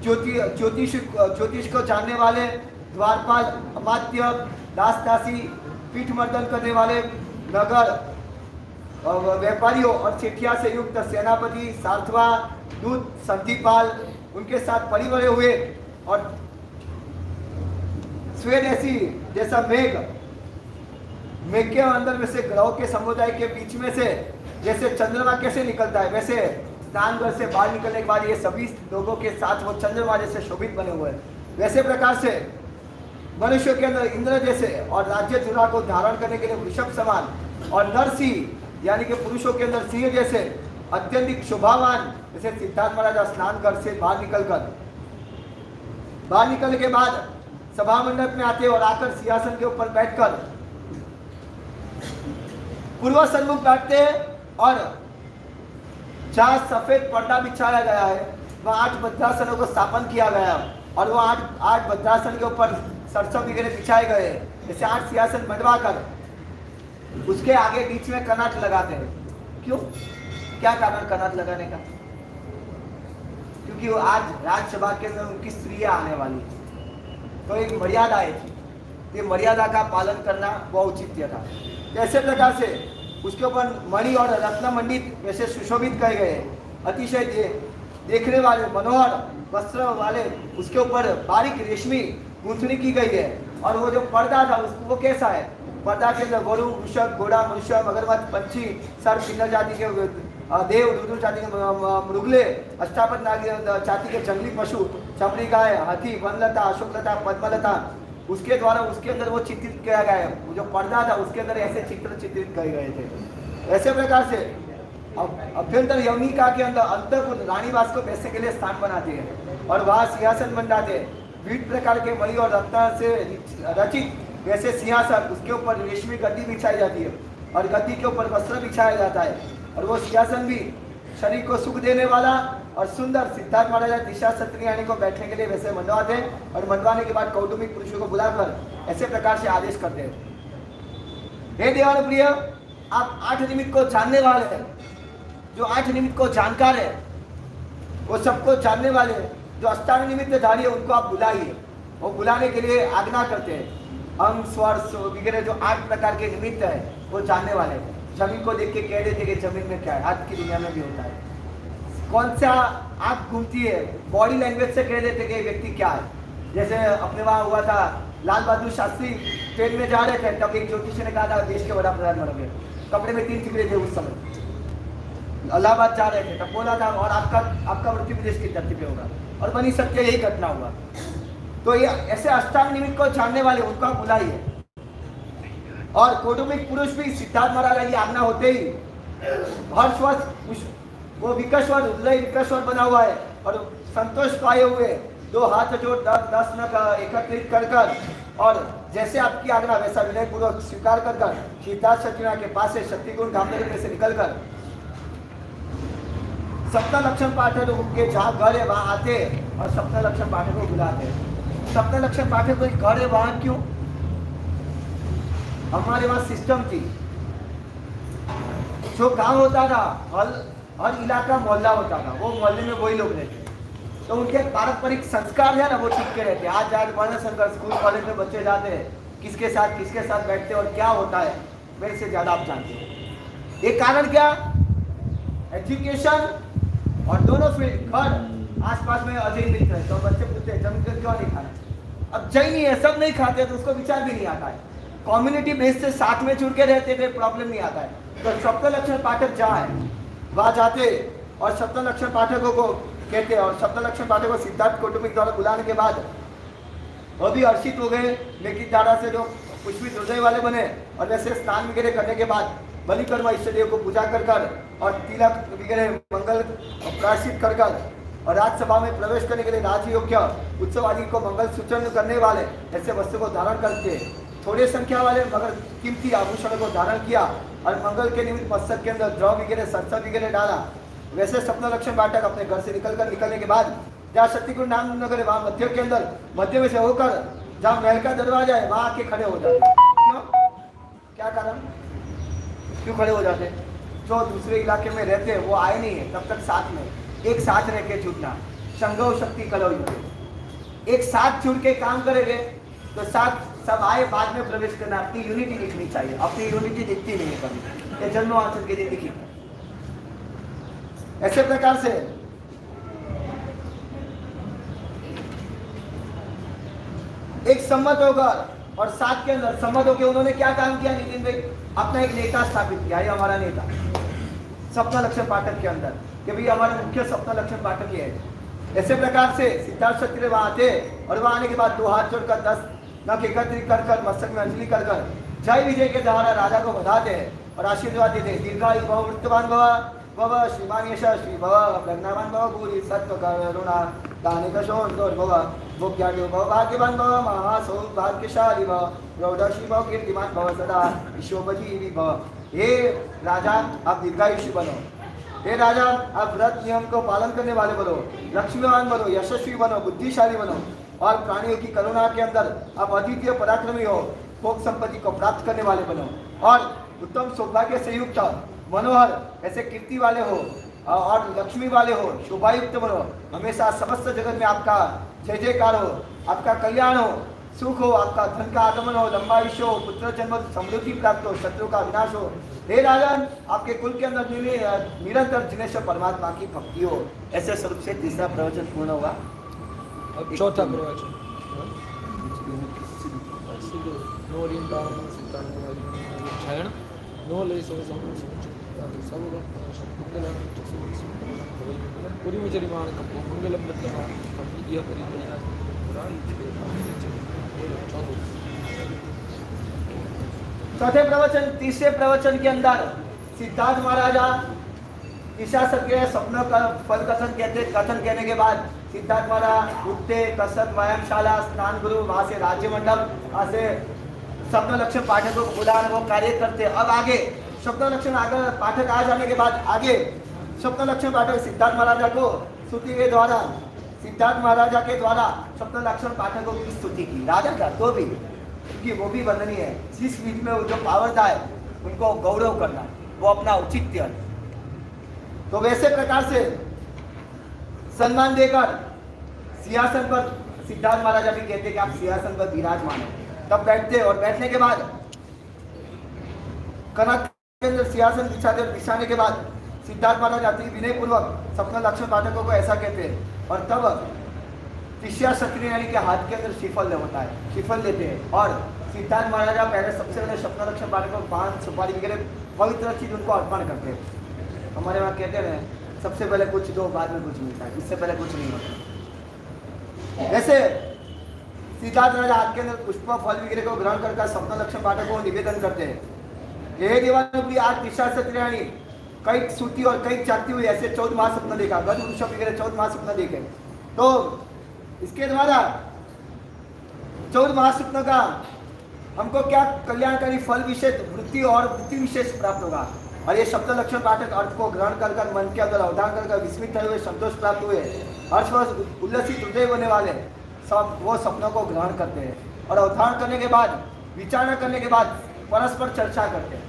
ज्योतिष को जानने वाले, द्वारपाल, अमात्य, दास दासी, पीठ मर्दन करने वाले, नगर व्यापारियों और चिट्ठिया से युक्त सेनापति, सारथवा, दूत, संधिपाल उनके साथ परिवार हुए। और स्वेद ऐसी जैसा मेघ के अंदर में से ग्रहों के समुदाय के बीच में से जैसे चंद्रमा कैसे निकलता है, वैसे स्नानघर से बाहर निकलने के बाद ये सभी लोगों के साथ वो चंद्रमा जैसे शोभित बने हुए हैं। वैसे प्रकार से मनुष्यों के अंदर इंद्र जैसे और राज्य चुरा को धारण करने के लिए वृषभ समान और नरसिंह यानी कि पुरुषों के अंदर सिंह जैसे अत्यधिक शोभावान जैसे सिद्धार्थ महाराज स्नान घर से बाहर निकलने के बाद सभा मंडप में आते और आकर सिंहासन के ऊपर बैठकर पूर्व सन्मुख बैठते हैं और जहां सफेद पर्दा बिछाया गया है वहां 8 भद्रासनों को स्थापन किया गया और वो 8 भद्रासन के ऊपर सरसों वगैरह बिछाए गए। जैसे 8 सिंहासन बनवा कर उसके आगे बीच में कनाट लगाते हैं। क्यों, क्या कारण कनाट लगाने का? क्योंकि वो आज राज्यसभा के अंदर उनकी स्त्रियां आने वाली है, तो एक मर्यादा है, ये मर्यादा का पालन करना बहुत उचित था। ऐसे प्रकार से उसके ऊपर मणि और रत्न मंडित वैसे सुशोभित किए गए, अतिशय देखने वाले मनोहर वस्त्र वाले, उसके ऊपर बारीक रेशमी गूंथनी की गई है। और वो जो पर्दा था वो कैसा है? पर्दा के अंदर गोरु, वृषभ, घोड़ा, मनुष्य, मगरमच्छ, पंछी, सर्प, किन्नर जाति के देव, रुद्र जाति के मृगले, अष्टापद नाग जाति के जंगली पशु, चमड़ी गाय, हाथी, वनलता, अशोकलता, पद्मलता, उसके द्वारा उसके अंदर वो चित्रित किया गया है। वो जो पर्दा था उसके अंदर ऐसे चित्र चित्रित किए गए थे। ऐसे प्रकार से अभ्यंतर यवनिका के अंदर अंतर्पुर रानीवास को बैठने के लिए स्थान बनाते हैं और वहाँ सिंहासन बनाते हैं। विविध प्रकार के मणि और रत्न से रचित वैसे सिंहासन, उसके ऊपर रेशमी गद्दी बिछाई जाती है और गद्दी के ऊपर वस्त्र बिछाया जाता है। और वो सिंहासन भी शरीर को सुख देने वाला और सुंदर सिद्धार्थ महाराज दिशा सत्री यानी को बैठने के लिए वैसे मंडवाते हैं और मंडवाने के बाद कौटुंबिक पुरुषों को बुलाकर ऐसे प्रकार से आदेश करते हैं। हे देवान प्रिय, आप 8 निमित्त को जानने वाले हैं, जो 8 निमित्त को जानकार है वो सबको जानने वाले हैं, जो अष्टांग निमित्त धारी है उनको आप बुलाइए। वो बुलाने के लिए आज्ञा करते हैं। अंग, स्वर वगैरह जो 8 प्रकार के निमित्त है वो जानने वाले हैं। जमीन को देख के कह देते कि जमीन में क्या है, आज की दुनिया में भी होता है। कौन सा आंख घूमती है, बॉडी लैंग्वेज से कह देते कि व्यक्ति क्या है। जैसे अपने वहाँ हुआ था, लाल बहादुर शास्त्री ट्रेन में जा रहे थे, तब एक ज्योतिषी ने कहा था देश के बड़ा प्रधान बनोगे। कपड़े में 3 टुकड़े थे उस समय, इलाहाबाद जा रहे थे, तब बोला था और आपका मृत्यु भी देश की धरती पे होगा, और बनी सत्य यही घटना हुआ। तो ये ऐसे अष्टांग निमित्त को जानने वाले उनको आप बुलाइए। और कौटुंबिक पुरुष भी सिद्धार्थ महाराज की आज्ञा होते ही हर्षवश वो विकस्वर, हृदय विकस्वर बना हुआ है और संतोष पाए हुए 2 हाथ जोड़ 10 नख एकत्रित कर और जैसे आपकी आज्ञा वैसा विनय पूर्वक स्वीकार कर सिद्धार्थ सत्यनारायण के पास से शक्ति गुण गांधीर्य में से निकलकर सप्तम लक्षण पाठक के जहाँ घर है वहाँ आते और सप्तम लक्षण पाठक को बुलाते। सप्तम लक्षण पाठक को घर है वहाँ क्यों? हमारे वहाँ सिस्टम थी, जो गांव होता था हर इलाका मोहल्ला होता था, वो मोहल्ले में वही लोग रहते, तो उनके पारंपरिक संस्कार है ना वो ठीक के रहते। आज जाके वर्ण संकर स्कूल कॉलेज में बच्चे जाते हैं, किसके साथ बैठते और क्या होता है मेरे से ज्यादा आप जानते हैं। ये कारण क्या? एजुकेशन और दोनों फील्ड, घर आसपास में अजय मिलते हैं, तो बच्चे पूछते हैं जमीन क्यों नहीं खाना? अब जय नहीं है, सब नहीं खाते तो उसको विचार भी नहीं आता है। कम्युनिटी बेस से साथ में जुड़ के रहते थे, प्रॉब्लम नहीं आता है। तो सप्तम लक्षण पाठक जहाँ है वहाँ जाते और सप्तम लक्षण पाठकों को कहते, और सप्तम लक्षण पाठक को सिद्धार्थ कौटुंबिक द्वारा बुलाने के बाद वो भी हर्षित हो गए, लेकिन दादा से जो पुष्पित हृदय वाले बने, और वैसे स्नान वगैरह करने के बाद बलिकर्म इष्ट देव को पूजा कर और तिलक वगैरह मंगल प्रायश्चित कर और राजसभा में प्रवेश करने के लिए राजयोग्य उत्सव आदि को मंगल सूचन करने वाले ऐसे वस्त्र को धारण करके थोड़े संख्या वाले मगर कीमती आभूषणों को धारण किया और मंगल के निमित्त मस्तक के अंदर द्रव वगैरह सरसव वगैरह डाला। वैसे सप्तम लक्षण पाठक अपने घर से निकलने के बाद जहाँ शक्तिकुंड नाम नगर है वहाँ मध्य के अंदर मध्य में से होकर जहाँ महल का दरवाजा है वहाँ आके खड़े हो जाते। क्यों? क्या कारण? क्यों खड़े हो जाते? जो दूसरे इलाके में रहते हैं वो आए नहीं है, तब तक साथ में एक साथ रह के जुटना, संगव शक्ति करो, एक साथ जुड़ के काम करेंगे तो साथ सब आए, बाद में प्रवेश करना। अपनी यूनिटी दिखनी चाहिए, अपनी यूनिटी दिखती नहीं है कभी, ये जन्मवांछन के लिए दिखी। ऐसे प्रकार से एक सम्मत होकर और साथ के अंदर सम्मत होकर उन्होंने क्या काम किया? नितिन भाई अपना एक नेता स्थापित किया, ये हमारा नेता सप्तम लक्षण पाठक के अंदर, कि भाई हमारे मुख्य सप्तम लक्षण पाठक ये है। ऐसे प्रकार से सिद्धार्थ क्षत्रिय वहां आते और वहां आने के बाद 2 हाथ जोड़कर 10 नख एकत्रित कर मस्तक में अंजलि कर जय विजय के द्वारा राजा को बधाते हैं और आशीर्वाद देते हैं। दीर्घायु भव, वृत्तवान भव, श्रीमान यश श्री भव, प्रज्ञावान भव, भूरि सत्व करुणा दानिक शोण भव, भोग्यान्यो भव, भाग्यवान भव, महासौभाग्यशाली भव, प्रौढ़शी भव, कीर्तिमान भव, सदा विश्वोपजीवी भव। हे राजा आप दीर्घायुषी बनो, हे राजा आप व्रत नियम को पालन करने वाले बनो, लक्ष्मीवान बनो, यशस्वी बनो, बुद्धिशाली बनो और प्राणियों की करुणा के अंदर आप अद्वितीय पराक्रमी हो, भोग संपत्ति को प्राप्त करने वाले बनो और उत्तम सौभाग्य से युक्त मनोहर ऐसे कीर्ति वाले हो और लक्ष्मी वाले हो, शोभायुक्त बनो। हमेशा समस्त जगत में आपका जय जयकार हो, आपका कल्याण हो, सुख हो, आपका धन का आगमन हो, लंबा आयुष्य हो, पुत्र जन्म समृद्धि प्राप्त हो, शत्रु का विनाश हो। हे राजन आपके कुल के अंदर निरंतर जिनेश्वर परमात्मा की भक्ति हो। ऐसे स्वरूप से तीसरा प्रवचन पूर्ण हुआ। अब चौथा प्रवचन चौथे प्रवचन तीसरे प्रवचन के अंदर सिद्धार्थ महाराजा ईशा के सपनों का फल कथन कहने के बाद सिद्धार्थ महाराज उठते, कसरत, व्यायामशाला, स्नान गुरु, वहां से राज्य मंडप, वहां से सप्तम लक्षण पाठकों को बुलाने वो कार्य करते। अब आगे सप्तम लक्षण पाठक आ जाने के बाद आगे सप्तम लक्षण पाठक सिद्धार्थ महाराजा को स्तुति के द्वारा सिद्धार्थ महाराजा के द्वारा सप्तम लक्षण पाठकों की स्तुति की राजा का, तो भी क्योंकि वो भी वंदनीय है। जिस बीच में जो पावर था उनको गौरव करना वो अपना औचित्य है। तो वैसे प्रकार से सम्मान देकर सिंहासन पर सिद्धार्थ महाराजा भी कहते कि आप सिंहासन पर विराजमान हो। तब बैठते और बैठने के बाद कनक के अंदर सिंहासन बिछाने के बाद सिद्धार्थ महाराज अति विनय पूर्वक सप्तम लक्षण पाठकों को ऐसा कहते हैं और तब शिष्या क्षत्रिय यानी के हाथ के अंदर श्रीफल होता है, श्रीफल लेते हैं और सिद्धार्थ महाराजा पहले सबसे पहले सप्तम लक्षण पाठकों को पान सुपारी वगैरह पवित्र चीज उनको अर्पण करते हैं। हमारे वहाँ कहते हैं सबसे पहले कुछ दो, बाद में कुछ मिलता है, इससे पहले कुछ नहीं होता। ऐसे सिद्धार्थ राजा हाथ के अंदर पुष्प फल वगैरह को ग्रहण कर सप्तम लक्षण पाठकों को निवेदन करते हैं। हे देवानुपरी आज दिशा क्षत्रियाणी कई सूती और कई चाहती हुई ऐसे 14 महासपना देखा, गज वृषभ वगैरह 14 महासपना देखे। तो इसके द्वारा 14 महासपनों का हमको क्या कल्याणकारी फल विशेष वृत्ति और वृत्ति विशेष प्राप्त होगा। और ये शब्द लक्षण पाठक अर्थ को ग्रहण कर कर मन के अंदर अवधान कर कर विस्मित हुए, संतोष प्राप्त हुए, हर्षवश उल्लसित हृदय होने वाले सब वो सपनों को ग्रहण करते हैं और अवधान करने के बाद, विचारणा करने के बाद परस्पर चर्चा करते हैं।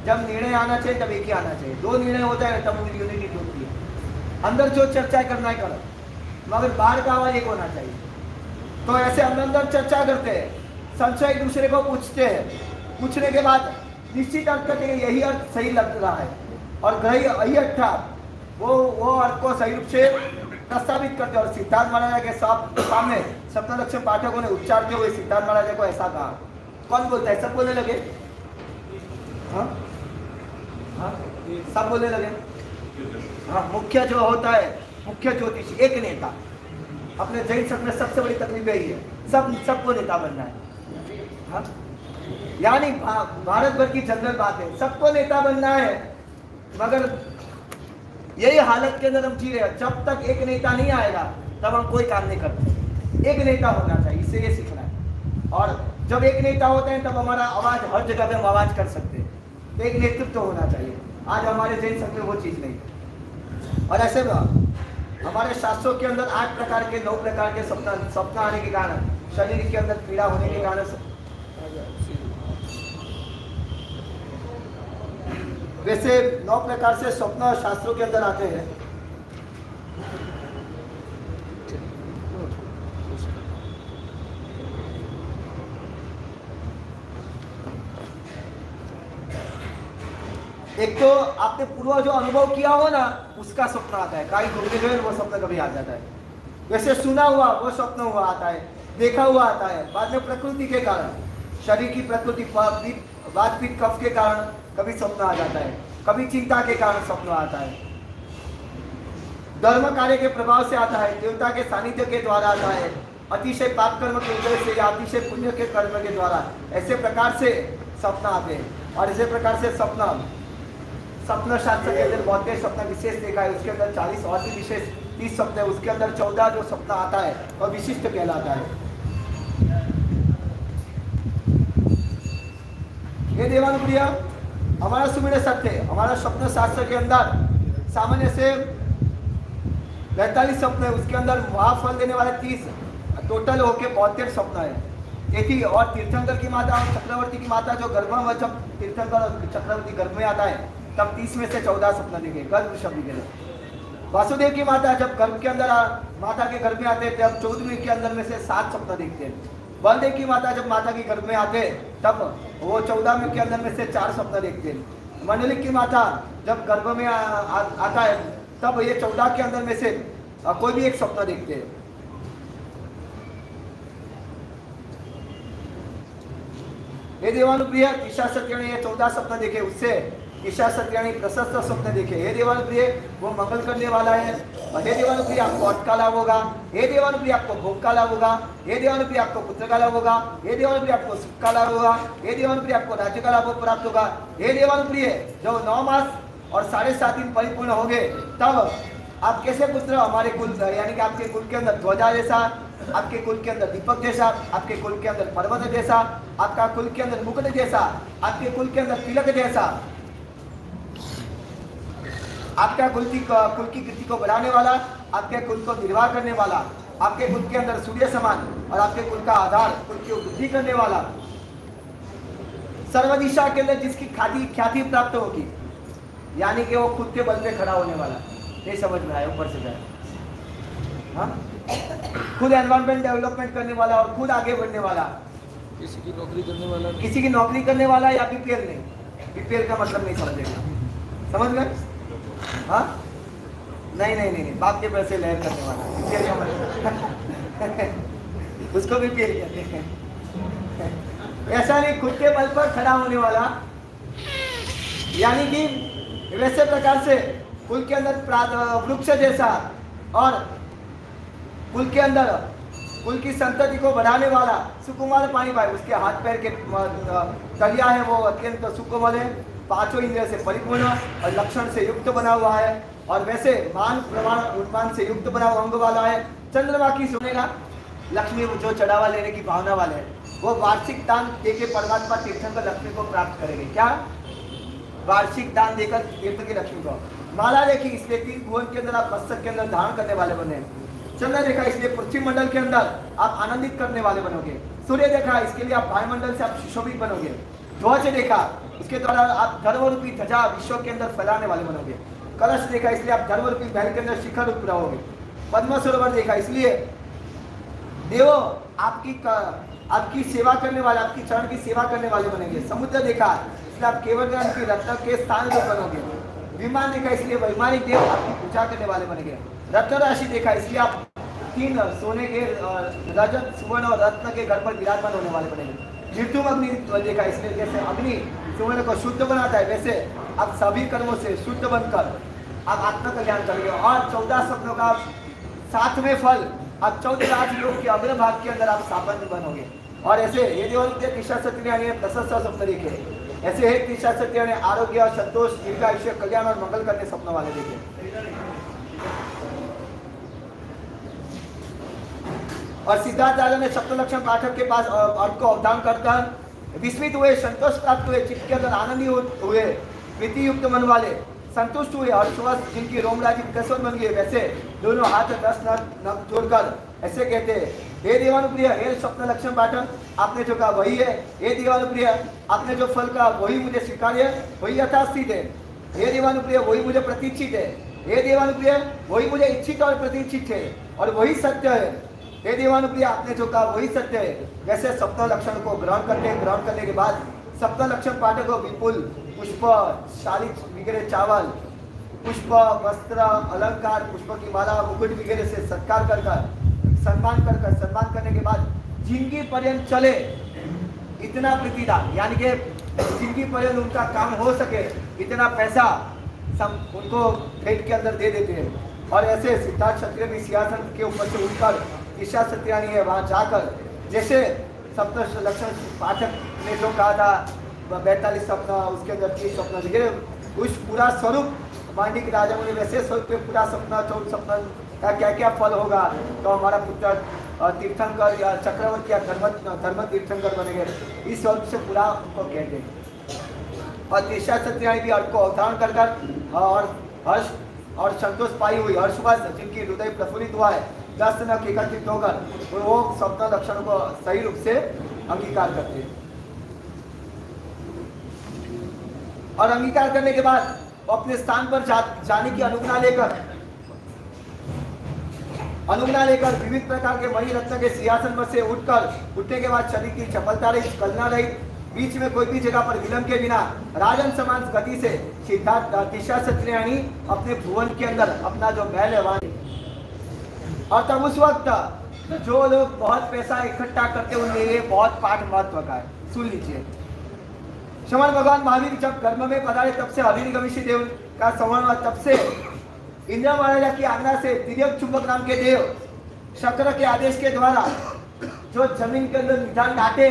जब निर्णय आना चाहिए तब एक ही आना चाहिए, दो निर्णय होता है तब यूनिटी टूटती है। अंदर जो चर्चा करना है करो, मगर बाहर का आवाज एक होना चाहिए। तो ऐसे अंदर चर्चा करते हैं, संशय एक दूसरे को पूछते हैं, पूछने के बाद निश्चित अर्थ करते हैं यही अर्थ सही लग रहा है और ग्रही यही अर्थ था, वो अर्थ को सही रूप से प्रस्तावित करते और सिद्धार्थ महाराज के सामने सप्तम लक्षण पाठकों ने उच्चारते हुए सिद्धार्थ महाराज को ऐसा कहा। कौन बोलता है? सब बोलने लगे। हाँ हाँ सब बोलने लगे। हाँ, मुख्य जो होता है, मुख्य ज्योतिषी, एक नेता। अपने जैन सत्य में सबसे बड़ी तकलीफ यही है, सबको नेता बनना है। हाँ? यानी भारत भर की जनरल बात है, सबको नेता बनना है, मगर यही हालत के अंदर हम जी रहे हैं। जब तक एक नेता नहीं आएगा तब हम कोई काम नहीं करते। एक नेता होना चाहिए, इससे ये सीखना है। और जब एक नेता होते हैं तब हमारा आवाज हर जगह पे हम आवाज कर सकते हैं। तो एक नेतृत्व होना चाहिए। आज हमारे जैन संघ में वो चीज नहीं। और ऐसे हमारे शास्त्रों के अंदर 8 प्रकार के 9 प्रकार के सपना आने के कारण, शरीर के अंदर पीड़ा होने के कारण, वैसे 9 प्रकार से स्वप्न शास्त्रों के अंदर आते हैं। एक तो आपने पूर्व जो अनुभव किया हो ना, उसका स्वप्न आता है। कहीं घूमने गए वो स्वप्न कभी आ जाता है। वैसे सुना हुआ वो स्वप्न हुआ आता है, देखा हुआ आता है। बाद में प्रकृति के कारण, शरीर की प्रकृति, बात पित्त कफ के कारण कभी स्वप्न आ जाता है, कभी चिंता के कारण स्वप्न आता है, धर्म कार्य के प्रभाव से आता है, देवता के सानिध्य के द्वारा आता है, अतिशय पाप कर्म के उदय से या अतिशय पुण्य के कर्म के द्वारा, ऐसे प्रकार से स्वप्न आते हैं। और इसी प्रकार से स्वप्न शास्त्र के अंदर बहुत स्वप्न विशेष देखा है। उसके अंदर 40 और भी विशेष 30 स्वप्न है। उसके अंदर 14 जो स्वप्न आता है वह विशिष्ट कहलाता है। ये देवानुप्रिय हमारा सुमिर सत्य, हमारा स्वप्न शास्त्र के अंदर सामान्य से 45 स्वप्न है। उसके अंदर महाफल देने वाले 30 टोटल होके 72 स्वप्न है। देखिए, और तीर्थंकर की माता और चक्रवर्ती की माता जो गर्भ में, जब तीर्थंकर और चक्रवर्ती गर्भ में आता है तब 30 में से 14 स्वप्न देखे गर्भ शब्द के लिए। वासुदेव की माता जब गर्भ के अंदर माता के गर्भ में आते तब 14 के अंदर में से 7 स्वप्न देखते हैं। बलदेव की माता जब माता के गर्भ में आते तब वो 14 के अंदर में से 4 स्वप्न देखते हैं। मंडलिक की माता जब गर्भ में आता है तब ये 14 के अंदर में से कोई भी एक स्वप्न देखते हैं। हे देवानुप्रिय, ईशा सत्य ने ये 14 स्वप्न देखे, उससे ईशा सत्यानी प्रशस्त स्वप्न देखे। हे देवानुप्रिय, वो मंगल करने वाला है। और हे देवानुप्रिय, आपको अर्थ का लाभ होगा। हे देवानुप्रिय, आपको भोग का लाभ होगा। हे देवानुप्रिय, आपको पुत्र का लाभ होगा। हे देवानुप्रिय, आपको सुख का लाभ होगा। हे देवानुप्रिय, आपको राज्य का लाभ प्राप्त होगा। हे देवानुप्रिय, जब 9 मास और 7.5 दिन परिपूर्ण हो गए तब आप कैसे पुत्र हमारे कुल, यानी कि आपके कुल के अंदर ध्वजा जैसा, आपके कुल के अंदर दीपक जैसा, आपके कुल के अंदर पर्वत जैसा, आपका कुल के अंदर मुकुट जैसा, आपके कुल के अंदर तिलक जैसा, आपका कुल की कीर्ति को बढ़ाने वाला, आपके कुल को निर्वाह करने वाला, आपके कुल के अंदर सूर्य समान और आपके कुल का आधार, कुल की वृद्धि करने वाला, सर्व दिशा के अंदर जिसकी ख्याति प्राप्त होगी, यानी कि वो खुद के बल पे खड़ा होने वाला। नहीं समझ में आया? ऊपर से जाए, हाँ, खुद एनवायरमेंट डेवलपमेंट करने वाला और खुद आगे बढ़ने वाला, किसी की नौकरी करने वाला, किसी की नौकरी करने वाला या बीपीएल नहीं, बीपीएल का मतलब नहीं समझेगा, समझ गए? हाँ, नहीं, बाप के पैसे लहर करने वाला बीपीएल का मतलब उसको बीपीएल कहते हैं। ऐसा नहीं, खुद के बल पर खड़ा होने वाला, यानी कि वैसे प्रकार से कुल के अंदर वृक्ष जैसा और कुल के अंदर कुल की संतति को बढ़ाने वाला, सुकुमार पानी पाए, उसके हाथ पैर के तलिया है वो अत्यंत सुकोमल है, 5 इंद्रिय से परिपूर्ण और लक्षण से युक्त बना हुआ है, और वैसे मान प्रमाण उन्मान से युक्त बना हुआ अंग वाला है। चंद्रमा की सुनेगा, लक्ष्मी जो चढ़ावा लेने की भावना वाले है, वो वार्षिक दान देके परमात्मा तीर्थंकर लक्ष्मी को प्राप्त करेंगे। क्या वार्षिक दान देकर तीर्थ की लक्ष्मी को। माला देखी, इसलिए 3 भुवन के अंदर आप मस्तक के अंदर धारण करने वाले बने। चंद्र देखा, इसलिए पृथ्वी मंडल के अंदर आप आनंदित करने वाले बनोगे। सूर्य देखा, इसके लिए आप वायुमंडल से आप सुशोभित बनोगे। ध्वज देखा, इसके द्वारा आप धर्म रूपी ध्वजा विश्व के अंदर फैलाने वाले बनोगे। कलश देखा, इसलिए आप धर्म रूपी महल के अंदर शिखर रूप रहोगे। पद्म सरोवर देखा, इसलिए देवो आपकी सेवा करने वाले, आपकी चरण की सेवा करने वाले बनेंगे। समुद्र देखा, इसलिए आप केवल ज्ञान की रत्न के स्थान पर बनोगे। विमान देखा, इसलिए वैमानिक देव आपकी पूजा करने वाले बनेंगे। रत्न राशि देखा, इसलिए आप 3 सोने के रजत सुवर्ण और रत्न के घर पर विराजमान होने वाले बनेंगे। मृत्यु अग्नि देखा, इसलिए जैसे अग्नि सुवर्ण को शुद्ध बनाता है, वैसे आप सभी कर्मों से शुद्ध बनकर आप आत्मा का ज्ञान करेंगे। और 14 सपनों का 7वें फल, आप 14 राजयोग के अग्रभाग के अंदर आप स्थापन बनोगे। और ऐसे ये तीसरा सत्य प्रशस्त स्वप्न देखे, ऐसे है तीसरा सत्य ने आरोग्य और संतोष, दीर्घायुष्य, कल्याण और मंगल करने सपनों वाले देखे। और सिद्धार्थ राजा ने सप्तलक्षण पाठक के पास अर्थ को अवधान करता विस्मित हुए, संतोष प्राप्त हुए, चित्त के अंदर आनंदी हुए, प्रीति युक्त मन वाले संतुष्ट हुए और सुवस जिनकी रोमराजी कसवत बन गई, वैसे दोनों हाथ 10 नख जोड़कर ऐसे कहते हैं, हे देवानुप्रिय, हे स्वप्न लक्षण पाठक, आपने जो कहा वही है। हे देवानुप्रिय, आपने जो फल कहा वही मुझे स्वीकार्य, वही यथास्थित है। हे देवानुप्रिय, वही मुझे प्रतीक्षित है। हे देवानुप्रिय, वही मुझे इच्छित और प्रतीक्षित है और वही सत्य है। हे देवानुप्रिय, आपने जो कहा वही सत्य है। वैसे सप्त लक्षण को ग्रहण करने के बाद सप्त लक्षण पाठक को विपुल पुष्प, शाली वगैरह चावल, पुष्प, वस्त्र, अलंकार, पुष्प की माला, मुकुट वगैरह से सत्कार कर सम्मान करने के बाद जिंदगी पर्यंत चले इतना प्रतिदान, यानी कि जिंदगी पर्यंत उनका काम हो सके इतना पैसा सब उनको भेंट के अंदर दे देते हैं। और ऐसे सिद्धार्थ क्षत्रिय भी सिंहासन के ऊपर से उठकर ईशा सत्यानी है वहाँ जाकर, जैसे सप्त लक्षण पाठक ने जो कहा था 42 स्वप्न, उसके अंदर 30 स्वप्न वगैरह, उस पूरा स्वरूप मांडलिक राजा ने वैसे स्वरूप पे पूरा सपना 14 सपना का क्या क्या फल होगा, तो हमारा पुत्र तीर्थंकर या चक्रवर्ती या धर्म तीर्थंकर बनेंगे, इस स्वरूप से पूरा उनको कहते हैं। और तीसरा सत्यानी भी अर्थ को अवधारण कर और हर्ष और संतोष पाई हुई हर्षवास जिनकी हृदय प्रफुल्लित हुआ है, 10 नख एकत्रित होकर वो सप्त लक्षण को सही रूप से अंगीकार करते हैं। और अंगीकार करने के बाद वो अपने स्थान पर जाने की अनुज्ञा लेकर विविध प्रकार के मणि रत्न के सिंहासन पर से उठने के बाद शरीर की चपलता रही, कलना रही, बीच में कोई भी जगह पर विलंब के बिना राजन समान गति से सिद्धार्थ तीसरा सत्यानी अपने भुवन के अंदर अपना जो महल है वहां। और तब उस वक्त जो लोग बहुत पैसा इकट्ठा करते उनके लिए बहुत पाठ महत्व का है, सुन लीजिए। श्रवण भगवान महावीर जब गर्भ में पधारे तब से हरिनिगमिषी देव का संवरण हुआ, तब से इंद्र महाराजा की आज्ञा से तिर्यक चुंबक नाम के देव शक्र के आदेश के द्वारा जो जमीन के अंदर निधान डाटे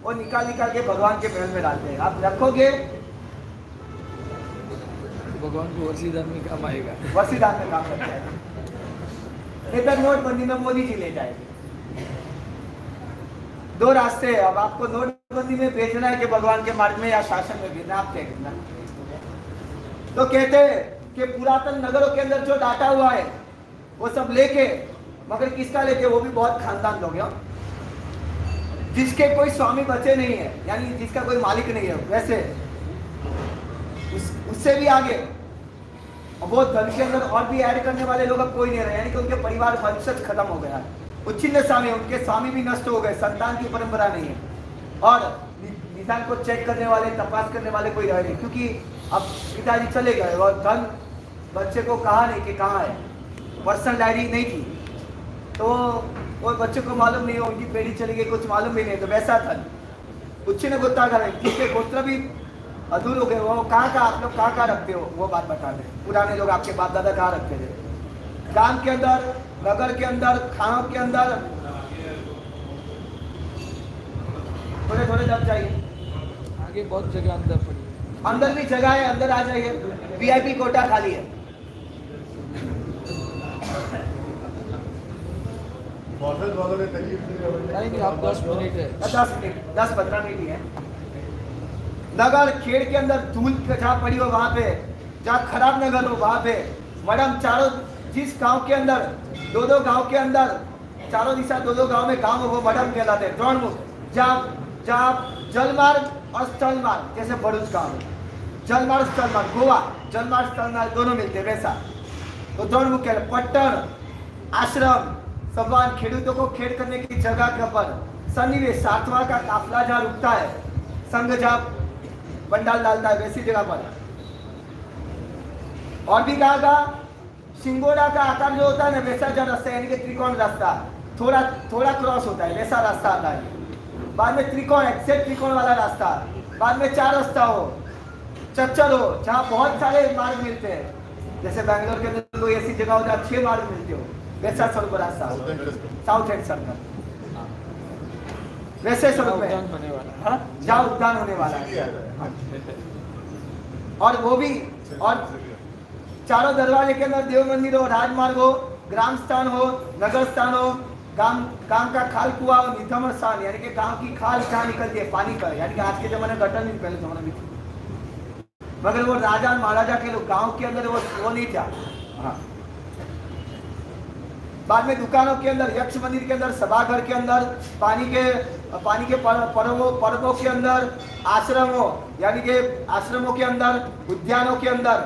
वो निकाल के भगवान के महल में डालते हैं। आप रखोगे भगवान को वर्षीदान में काम आएगा, वर्षीदान में काम करता है। इधर नोटबंदी में मोदी जी ले जाएंगे। 2 रास्ते है, अब आपको नोटबंदी में भेजना है कि भगवान के मार्ग में या शासन में भेजना, आप क्या करना। तो कहते हैं कि पुरातन नगरों के अंदर जो डाटा हुआ है वो सब लेके, मगर किसका लेके, वो भी बहुत खानदान लोग हैं जिसके कोई स्वामी बचे नहीं है, यानी जिसका कोई मालिक नहीं है, वैसे उससे भी आगे वो धन के अंदर और भी ऐड करने वाले लोग अब कोई नहीं रहे, यानी कि उनके परिवार वंशज खत्म हो गया है, उच्छिन्न स्वामी, उनके स्वामी भी नष्ट हो गए, संतान की परंपरा नहीं है और निदान को चेक करने वाले, तपास करने वाले कोई रहे नहीं, क्योंकि अब पिताजी चले गए और धन बच्चे को कहा नहीं कि कहाँ है, पर्सनल डायरी नहीं थी, तो वो बच्चे को मालूम नहीं हो, उनकी पीढ़ी चली गई, कुछ मालूम भी नहीं, तो वैसा था उच्छिन्न गोत्रा का जिसके गोत्र भी अधूर हो गए, वो कहाँ आप लोग कहाँ रखते हो, वो बात बता दें। पुराने लोग आपके बाप दादा कहाँ रखते थे, गांव के अंदर, नगर के अंदर, खानों के अंदर, थोड़े थोड़े जब जाइए, आगे बहुत जगह अंदर पड़ी है, अंदर भी जगह है, अंदर आ जाइए, वीआईपी कोटा खाली है। नहीं, आप 10 मिनट है, 10 मिनट 10-15 मिनट ही है। नगर खेड़ के अंदर धूल जहाँ पड़ी हो वहां पे, जहाँ खराब नगर हो वहां पे मैडम चारों, जिस गांव के अंदर दो गांव के अंदर चारों दिशा दो गांव में गांव वो मडम कहलाते हैं। द्रोणमुख, जहाँ जल मार्ग और स्थल मार्ग, जैसे भरूच गांव जल मार्ग स्थल मार्ग, गोवा जल मार्ग स्थल मार्ग दोनों मिलते हैं वैसा, तो द्रोणमुख कहलाते। पट्टन, आश्रम, संवाद, खेडूतों को खेड़ करने की जगह पर सन्निवेश, सातवां का काफला जहाँ रुकता है, संघ जहाँ पंडाल डालता है वैसी जगह पर। और भी कहा सिंगोड़ा का आकार जो होता है ना वैसा जो रास्ता, यानी कि त्रिकोण रास्ता, थोड़ा थोड़ा क्रॉस होता है वैसा रास्ता आता है। बाद में त्रिकोण, एक्सेक्ट त्रिकोण वाला रास्ता, बाद में 4 रास्ता हो, चच्चर हो, जहाँ बहुत सारे मार्ग मिलते हैं, जैसे बैंगलोर के अंदर कोई ऐसी जगह हो जहाँ 6 मार्ग मिलते हो, वैसा स्वरूप रास्ता, साउथ एंड सर्कल वैसे स्वरूप में जहाँ उद्यान होने वाला है। और वो भी, और चारों दरवाजे के अंदर देव मंदिर हो, राजमार्ग हो, ग्राम स्थान हो, नगर स्थान हो, गांव का खाल कुआ हो, निथमन स्थान, यानी कि गांव की खाल जहाँ निकलती है पानी का, यानी कि आज के जमाने गटर नहीं, पहले जमाने में थी, मगर वो राजा महाराजा के लोग गांव के अंदर वो नहीं था। हाँ। बाद में दुकानों के अंदर, यक्ष मंदिर के अंदर, सभाघर के अंदर, पानी के पर्वों के अंदर, आश्रमों यानी कि आश्रमों के अंदर, उद्यानों के अंदर,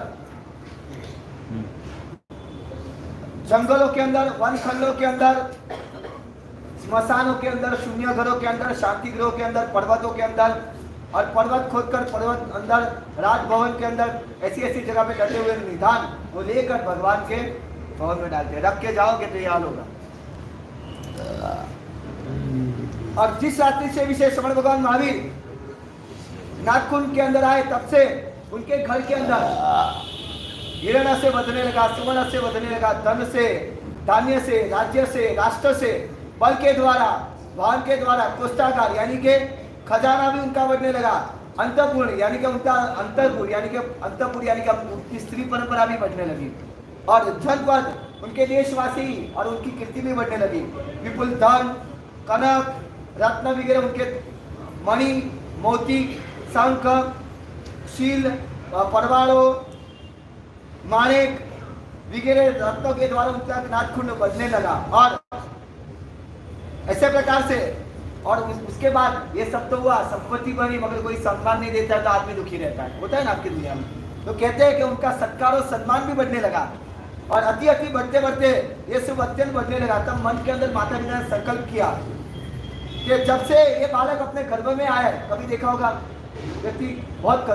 जंगलों के अंदर, वन खंडों के अंदर, स्मशानों के अंदर, शून्य घरों के अंदर, शांति गृहों के अंदर, पर्वतों के अंदर, और पर्वत खोदकर पर्वत अंदर, राजभवन के अंदर, ऐसी ऐसी जगह पे डटे हुए निधान वो लेकर भगवान के भवन में डालते हैं। रख के जाओगे तो याद होगा। और जिस रात्रि से विशेष श्रवण भगवान महावीर नागकुंड के अंदर आए तब से उनके घर के अंदर हिरण से बदलने लगा, सुवर्ण से बदलने लगा, धन से, धान्य से, राज्य से, राष्ट्र से, बल के द्वारा, वाहन के द्वारा, कोष्ठागार यानी कि खजाना भी उनका बढ़ने लगा, अंतपुर यानी कि उनका अंतरपुर यानी कि उनकी स्त्री परंपरा भी बढ़ने लगी, और जनपद उनके देशवासी और उनकी कीर्ति भी बढ़ने लगी। विपुल धन, कनक, रत्न वगैरह, उनके मणि, मोती, शंख, शील, परवाड़ो, माणिक वगैरह रत्नों के द्वारा उनका नागकुंड बढ़ने लगा। और ऐसे प्रकार से, और उसके बाद ये सब तो हुआ, संपत्ति बनी, मगर कोई सम्मान नहीं देता है तो आदमी दुखी रहता है, होता है ना आपकी दुनिया में। तो कहते हैं कि उनका सत्कार और सम्मान भी बढ़ने लगा, और अति अति बढ़ते बढ़ते ये सब अत्यंत बढ़ने लगा। तब मन के अंदर माता पिता ने संकल्प किया कि जब से ये बालक अपने गर्भ में आए, कभी देखा होगा व्यक्ति बहुत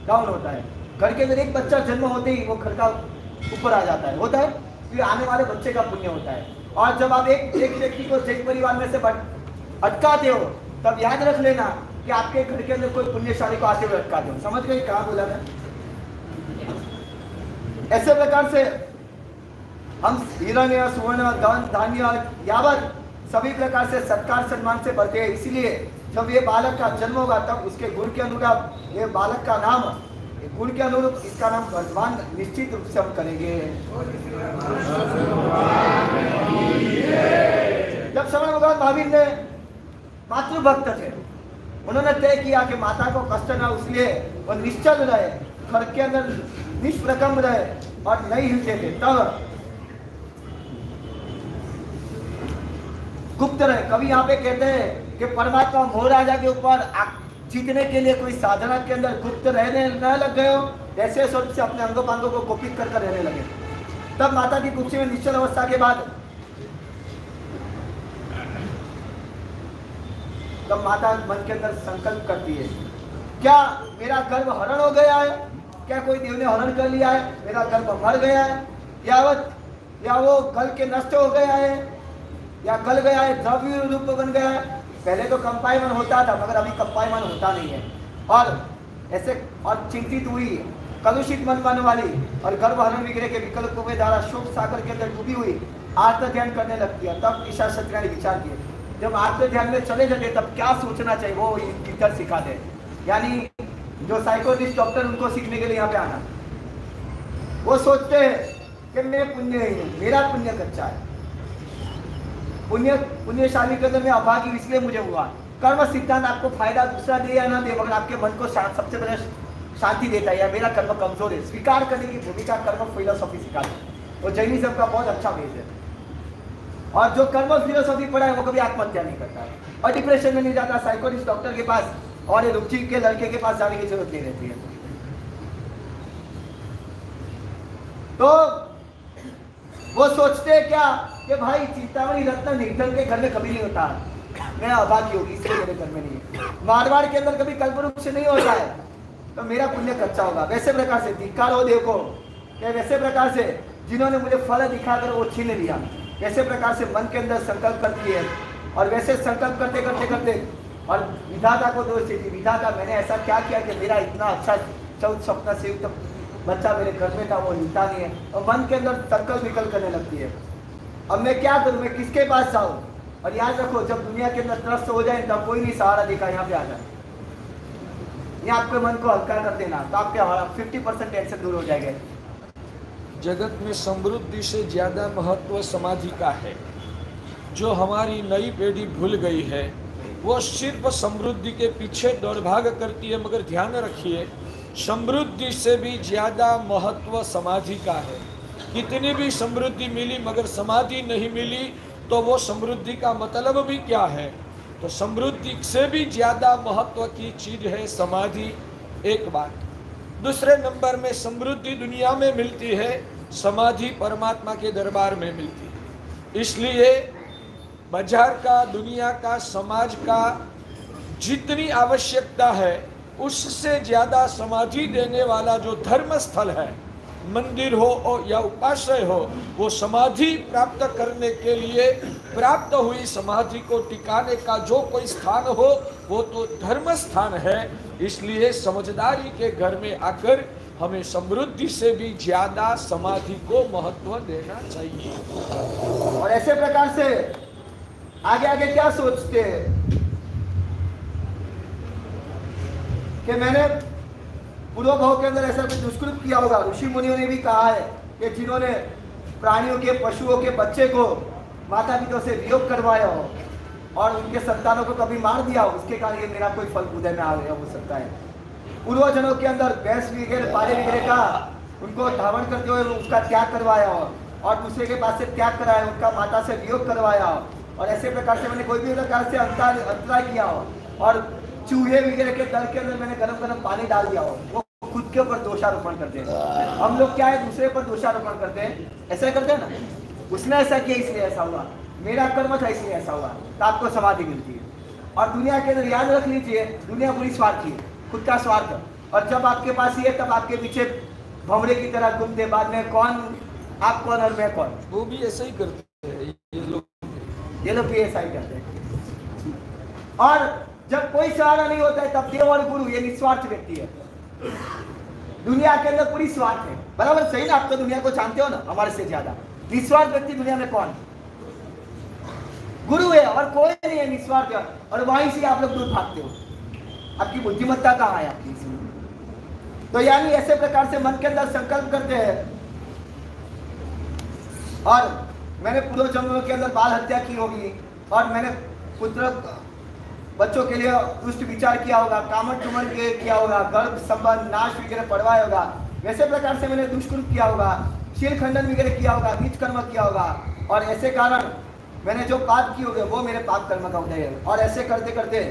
डाउन होता है, घर के अंदर एक बच्चा जन्म होते ही वो घर का ऊपर आ जाता है, होता है, फिर आने वाले बच्चे का पुण्य होता है। और जब आप एक व्यक्ति को जैन परिवार में से अटकाते हो, तब याद रख लेना कि आपके घर के अंदर कोई पुण्यशाली को आते हुए अटकाते हो। समझ गए कहाँ बोला मैं? ऐसे प्रकार से हम हिरण्य, सुवर्ण, धन, धान्य यावत सभी प्रकार से सत्कार सम्मान से बढ़ते हैं। इसीलिए जब ये बालक का जन्म होगा तब उसके गुण के अनुरूप ये बालक का नाम, गुण के अनुरूप इसका नाम वर्धमान निश्चित रूप से हम करेंगे। जब श्रवण भगवान महावीर ने मातृभक्त थे, उन्होंने तय किया कि माता को कष्ट न, इसलिए वो निश्चल रहे, घर के अंदर निष्प्रकम्प रहे और नहीं हिलते थे। तब गुप्त रहे। कभी यहाँ पे कहते हैं कि परमात्मा मोह राजा के ऊपर जीतने के लिए कोई साधना के अंदर गुप्त रहने न लग गए हो, ऐसे स्वरूप से अपने अंगों पांगों को गोपित कर रहने लगे। तब माता की कुक्षी में निश्चल अवस्था के बाद तब माता मन के अंदर संकल्प करती है, क्या मेरा गर्भ हरण हो गया है, क्या कोई देव ने हरण कर लिया है, मेरा गर्भ मर गया है, या वो गल के नष्ट हो गया है, या गल गया है, द्रव्य रूप बन गया है। पहले तो कंपायमन होता था, मगर अभी कंपायमन होता नहीं है। और ऐसे और चिंतित हुई, कलुषित मन वाली और गर्भ हरण वगैरह के विकल्पों के द्वारा शोक सागर के अंदर डूबी हुई आत्म ध्यान करने लगती है। तब ईशा सत्या ने विचार किया, जब आत्म ध्यान में चले जाते तब क्या सोचना चाहिए वो इधर सिखा दे। यानी जो साइकोलॉजिस्ट डॉक्टर उनको सीखने के लिए यहाँ पे आना, वो सोचते हैं कि मैं पुण्य ही हूँ, मेरा पुण्य कच्चा है, पुण्यशाली के अंदर मैं अभागी इसलिए मुझे हुआ, कर्म सिद्धांत आपको फायदा दूसरा दे या ना दे, मगर आपके मन को सबसे पहले शांति देता है। या मेरा कर्म कमजोर है, स्वीकार करने की भूमिका कर्म फिलोसॉफी सिखाती है, और जैनिज्म का बहुत अच्छा बेस है। और जो कर्म फिलोसॉफी पढ़ा है वो कभी आत्महत्या नहीं करता है, और डिप्रेशन में नहीं जाता, साइकोलॉजिस्ट डॉक्टर के पास और ये रुचि के लड़के के पास जाने की जरूरत नहीं रहती है। तो वो सोचते हैं क्या कि भाई चिंतामणि रत्न निर्धन के घर में कभी नहीं होता, मैं अभागी होगी इसलिए मेरे घर में नहीं है। मारवाड़ के अंदर कभी कल्पवृक्ष नहीं होता है, तो मेरा पुण्य कच्चा होगा। वैसे प्रकार से धिक्कार हो देखो, क्या वैसे प्रकार से जिन्होंने मुझे फल दिखाकर वो छीन लिया, वैसे प्रकार से मन के अंदर संकल्प करती है, और वैसे संकल्प करते करते करते और विधाता को दोष देती, विधाता मैंने ऐसा क्या किया कि मेरा इतना अच्छा 14 स्वप्न से युक्त बच्चा मेरे घर में था, वो हिलता नहीं है, और मन के अंदर संकल्प विकल्प करने लगती है। अब मैं क्या करूं, मैं किसके पास जाऊं? और याद रखो, जब दुनिया के अंदर त्रस्त हो जाए तब कोई नहीं सहारा देखा, यहाँ पे आ जाए, यहाँ आपके मन को हल्का कर देना, तो आपके 50% टेंशन दूर हो जाएगा। जगत में समृद्धि से ज्यादा महत्व समाधि का है। जो हमारी नई पीढ़ी भूल गई है वो सिर्फ समृद्धि के पीछे दौड़ भाग करती है, मगर ध्यान रखिए समृद्धि से भी ज्यादा महत्व समाधि का है। कितनी भी समृद्धि मिली मगर समाधि नहीं मिली तो वो समृद्धि का मतलब भी क्या है? तो समृद्धि से भी ज्यादा महत्व की चीज है समाधि, एक बात। दूसरे नंबर में समृद्धि दुनिया में मिलती है, समाधि परमात्मा के दरबार में मिलती है। इसलिए बाजार का, दुनिया का, समाज का जितनी आवश्यकता है उससे ज्यादा समाधि देने वाला जो धर्म स्थल है, मंदिर हो या उपाश्रय हो, वो समाधि प्राप्त करने के लिए प्राप्त हुई समाधि को टिकाने का जो कोई स्थान हो वो तो धर्म स्थान है। इसलिए समझदारी के घर में आकर हमें समृद्धि से भी ज्यादा समाधि को महत्व देना चाहिए। और ऐसे प्रकार से आगे आगे क्या सोचते हैं कि मैंने पूर्व भाव के अंदर ऐसा कुछ दुष्कृत किया होगा। ऋषि मुनियों ने भी कहा है कि जिन्होंने प्राणियों के, पशुओं के बच्चे को माता पिता से वियोग करवाया हो और उनके संतानों को कभी मार दिया हो, उसके कारण ये मेरा कोई फल उदय में आ गया हो सकता है। पूर्वजनों के अंदर भैंस वगैरह, पाले वगैरह का उनको धारण करते हुए उसका त्याग करवाया हो, और दूसरे के पास से त्याग कराया, उनका माता से वियोग करवाया हो, और ऐसे प्रकार से मैंने कोई भी प्रकार से अंतराय किया हो, और चूहे वगैरह के दल के अंदर मैंने गरम गरम पानी डाल दिया हो, वो खुद के ऊपर दोषारोपण करते हैं। हम लोग क्या है, दूसरे पर दोषारोपण करते हैं, ऐसा करते हैं ना, उसने ऐसा किया इसलिए ऐसा हुआ, मेरा कर्म था इसलिए ऐसा हुआ, तो आपको समाधि मिलती है। और दुनिया के अंदर याद रख लीजिए, दुनिया बुरी स्वार्थी है, खुद का स्वार्थ, और जब आपके पास ये तब आपके पीछे भंवरे की तरह घूमते, बाद में कौन आप कौन और मैं कौन। वो भी ऐसा ही करते हैं ये लोग भी ऐसा ही करते हैं। और जब कोई सहारा नहीं होता है तब देव और गुरु, ये निस्वार्थ व्यक्ति है। दुनिया के अंदर पूरी स्वार्थ है, बराबर सही ना? आप तो दुनिया को जानते हो ना हमारे से ज्यादा। निस्वार्थ व्यक्ति दुनिया में कौन? गुरु है, और कोई नहीं है निस्वार्थ है, और वहीं से आप लोग दूर भागते हो। आपकी बुद्धिमत्ता कहाँ है आपकी? तो यानी ऐसे प्रकार से मन के अंदर संकल्प करते हैं, और मैंने पूर्व जन्मों के अंदर बाल हत्या की होगी, और मैंने पुत्र बच्चों के लिए दुष्ट विचार किया होगा, कामन टुमन के किया होगा, गर्भ संबंध नाश वगैरह पढ़वाया होगा, वैसे प्रकार से मैंने दुष्कृत किया होगा, शील खंडन वगैरह किया होगा, नीच कर्म किया होगा, और ऐसे कारण मैंने जो पाप किए होंगे वो मेरे पाप कर्म का उदय है। और ऐसे करते करते,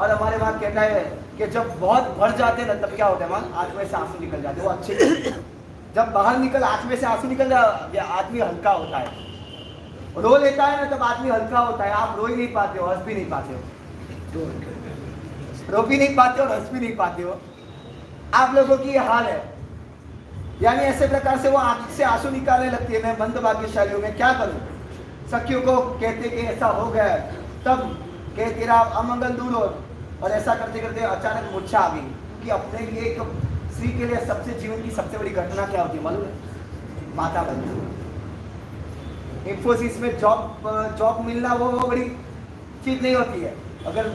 और हमारे वहाँ कहना है कि जब बहुत भर जाते हैं ना तब क्या होता है, वहाँ आंख में से आंसू निकल जाते हैं। वो अच्छे जब बाहर निकल आंख में से आंसू निकल जाए आदमी हल्का होता है, रो लेता है ना तब आदमी हल्का होता है। आप रो ही नहीं पाते हो, हंस भी नहीं पाते हो, रो भी नहीं पाते हो, हंस भी नहीं पाते हो। आप लोगों की ये हाल है। यानी ऐसे प्रकार से वो आंख से आंसू निकालने लगती है। मैं मंद भाग्यशाली हूं, मैं क्या करूं? सखियों को कहते कि ऐसा हो गया, तब कह तेरा अमंगल दूर हो। और ऐसा करते करते अचानक मूर्छा आ गई कि अपने लिए एक स्त्री के लिए सबसे जीवन की सबसे बड़ी घटना क्या होती है मालूम है? माता बनना। इंफोसिस में जॉब मिलना वो बड़ी चीज नहीं होती है। अगर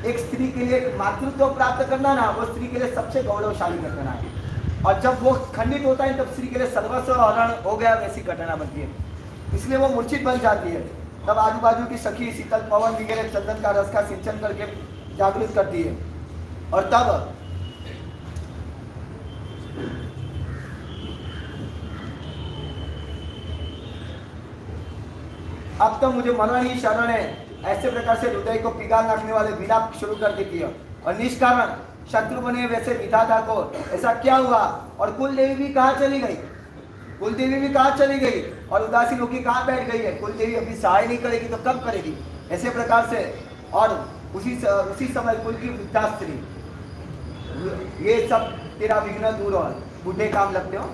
एक स्त्री के लिए मातृत्व प्राप्त करना ना, वो स्त्री के लिए सबसे गौरवशाली घटना है। और जब वो खंडित होता है तब स्त्री के लिए सर्वस्व हरण हो गया वैसी घटना बनती है। इसलिए वो मूर्छित बन जाती है। तब आजू बाजू की सखी शीतल पवन वगैरह चंदन का रस का सिंचन करके जागृत करती है। और तब अब तो मुझे मरण ही शरण है, ऐसे प्रकार से हृदय को पिघाल नाखने वाले विलाप शुरू कर देती है। और निष्कारण शत्रु बने वैसे विधाता को ऐसा क्या हुआ? और कुल देवी भी कहाँ चली गई? कुल देवी भी कहाँ चली गई? और उदासीन होकर कहाँ बैठ गई है? कुल देवी अभी सहाय नहीं करेगी तो कब करेगी? ऐसे प्रकार से। और उसी समय कुल की वृद्धा स्त्री, ये सब तेरा विघ्न दूर हो, बूढ़े काम लगते हो।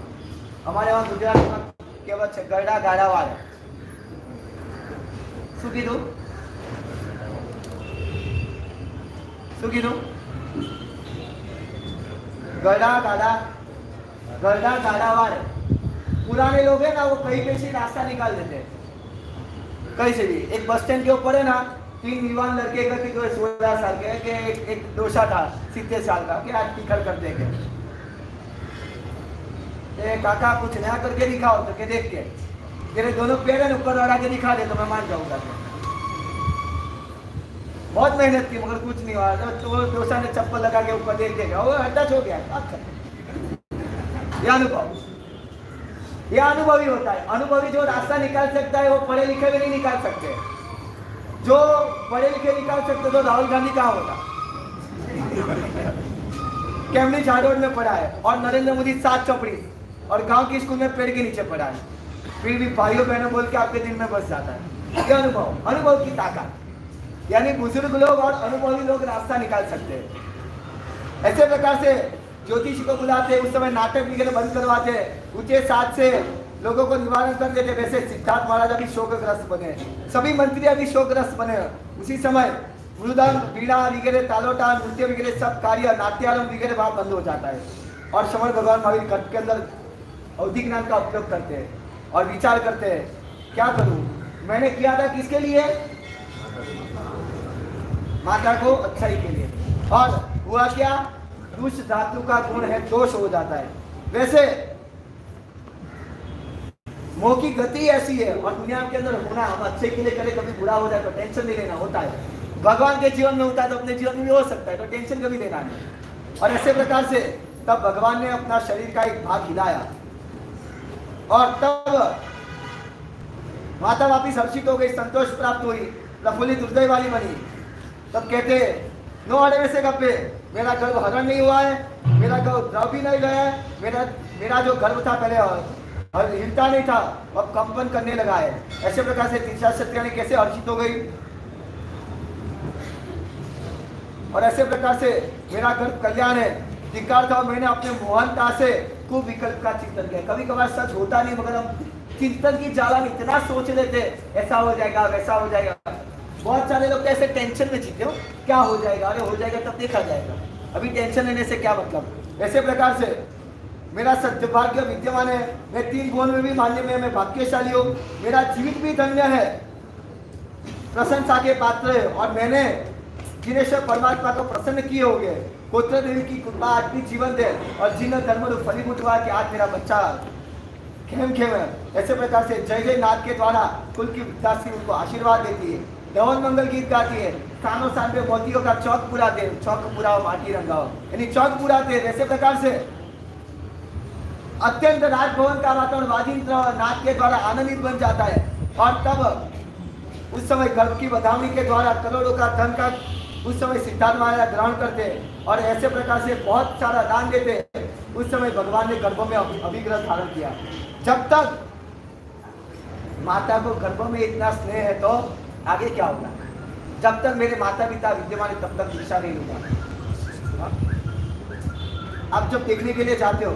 हमारे वहाँ गुजरात में केवल गरडा गाड़ावाड़ है। શું કીધું? गरडा गाड़ा वाले पुराने लोग हैं ना, वो कहीं पे से रास्ता निकाल देते हैं, कहीं से भी। एक बस स्टैंड के ऊपर है ना, 3 युवान लड़के का, 16 साल के, एक दोषा था 70 साल का, कि आज टिकट करते हैं काका कुछ नया करके दिखाओ, तो के देख के तेरे दोनों पैर है ऊपर लड़ा के दिखा दे तो मैं मान जाऊंगा। बहुत मेहनत की मगर कुछ नहीं हुआ। तो दोसा ने चप्पल लगा के ऊपर देख देगा, वो टच हो गया। ये अनुभवी होता है। अनुभवी जो रास्ता निकाल सकता है वो पढ़े लिखे भी नहीं निकाल सकते। जो पढ़े लिखे निकाल सकते तो राहुल गांधी कहाँ होता? कैम्ब्रिज हार्वर्ड में पढ़ा है और नरेंद्र मोदी 7 चौपड़ी और गांव की स्कूल में पेड़ के नीचे पढ़ा है, फिर भी भाइयों बहनों बोल के आपके दिल में बस जाता है। ये अनुभव की ताकत, यानी बुजुर्ग लोग और अनुभवी लोग रास्ता निकाल सकते हैं। ऐसे प्रकार से ज्योतिषी को बुलाते, उस समय नाटक वगैरह बंद करवाते, ऊंचे साथ से लोगों को निवारण कर देते। वैसे सिद्धार्थ महाराज अभी शोकग्रस्त बने, सभी मंत्री अभी शोकग्रस्त बने। उसी समय मृदंग, वीणा वगैरह, तालोटा, नृत्य वगैरह सब कार्य, नाट्यारंभ वगैरह वहां बंद हो जाता है। और समर भगवान महावीर घट के अंदर अवधि ज्ञान का उपयोग करते हैं और विचार करते हैं, क्या करूं? मैंने किया था किसके लिए? माता को अच्छाई के लिए। और हुआ क्या? दुष्ट धातु का गुण है, दोष हो जाता है। वैसे मोह की गति ऐसी है और दुनिया के अंदर होना, हम अच्छे के लिए करें, कभी बुरा हो जाए तो टेंशन नहीं लेना होता है। भगवान के जीवन में होता है तो अपने जीवन में भी हो सकता है, तो टेंशन कभी लेना नहीं। और ऐसे प्रकार से तब भगवान ने अपना शरीर का एक भाग हिलाया और तब माता वापिस हर्षित हो गई, संतोष प्राप्त हुई, प्रफुल्लित हृदय वाली बनी। तब कहते नो अड़े वैसे गप्पे, मेरा गर्भ हरण नहीं हुआ है, मेरा गर्भ द्रव भी नहीं गया है, मेरा जो गर्भ था पहले हिलता नहीं था, अब कंपन करने लगा है। ऐसे प्रकार से तीसरा सत्यानी कैसे हर्षित हो गई। और ऐसे प्रकार से मेरा गर्भ कल्याण है, धिक्कार था, मैंने अपने मोहनता से कुविकल्प का चिंतन किया। कभी कभार सच होता नहीं मगर हम चिंतन की जाला में इतना सोच लेते, ऐसा हो जाएगा वैसा हो जाएगा। बहुत सारे लोग ऐसे टेंशन में जीते हो, क्या हो जाएगा, अरे हो जाएगा तब देखा जाएगा, अभी टेंशन लेने से क्या मतलब। ऐसे प्रकार से मेरा सद्भाग्य विद्यमान है, मैं 3 गुण में भी मान्य में मैं भाग्यशाली हूँ, मेरा जीवित भी धन्य है, प्रशंसा के पात्र है। और मैंने दिनेश्वर परमात्मा को प्रसन्न किए हो गए। गोत्र देवी की कृपा आज भी जीवन दे और जिन धर्म फलीभूत हुआ कि आज मेरा बच्चा खेम खेम है। ऐसे प्रकार से जय जय नाथ के द्वारा कुल की विद्यार्थी उनको आशीर्वाद देती है, धवन मंगल गीत गाती है, स्थानों स्थान पे मोतियों का चौक पूरा दे, चौक पूरा माटी रंगाओ, यानी चौक पूरा दे। ऐसे प्रकार से अत्यंत राजभवन का वातावरण वाजिंत्र नाथ के द्वारा आनंदित बन जाता है। और तब उस समय गर्भ की बधावनी के द्वारा करोड़ों का धन का उस समय सिद्धार्थ महाराज ग्रहण करते और ऐसे प्रकार से बहुत सारा दान देते। उस समय भगवान ने गर्भ में अभिग्रह धारण किया। जब तक माता को गर्भ में इतना स्नेह है तो आगे क्या होगा? जब तक मेरे माता पिता विद्यमान है तब तक दीक्षा नहीं होगा। आप जब देखने के लिए जाते हो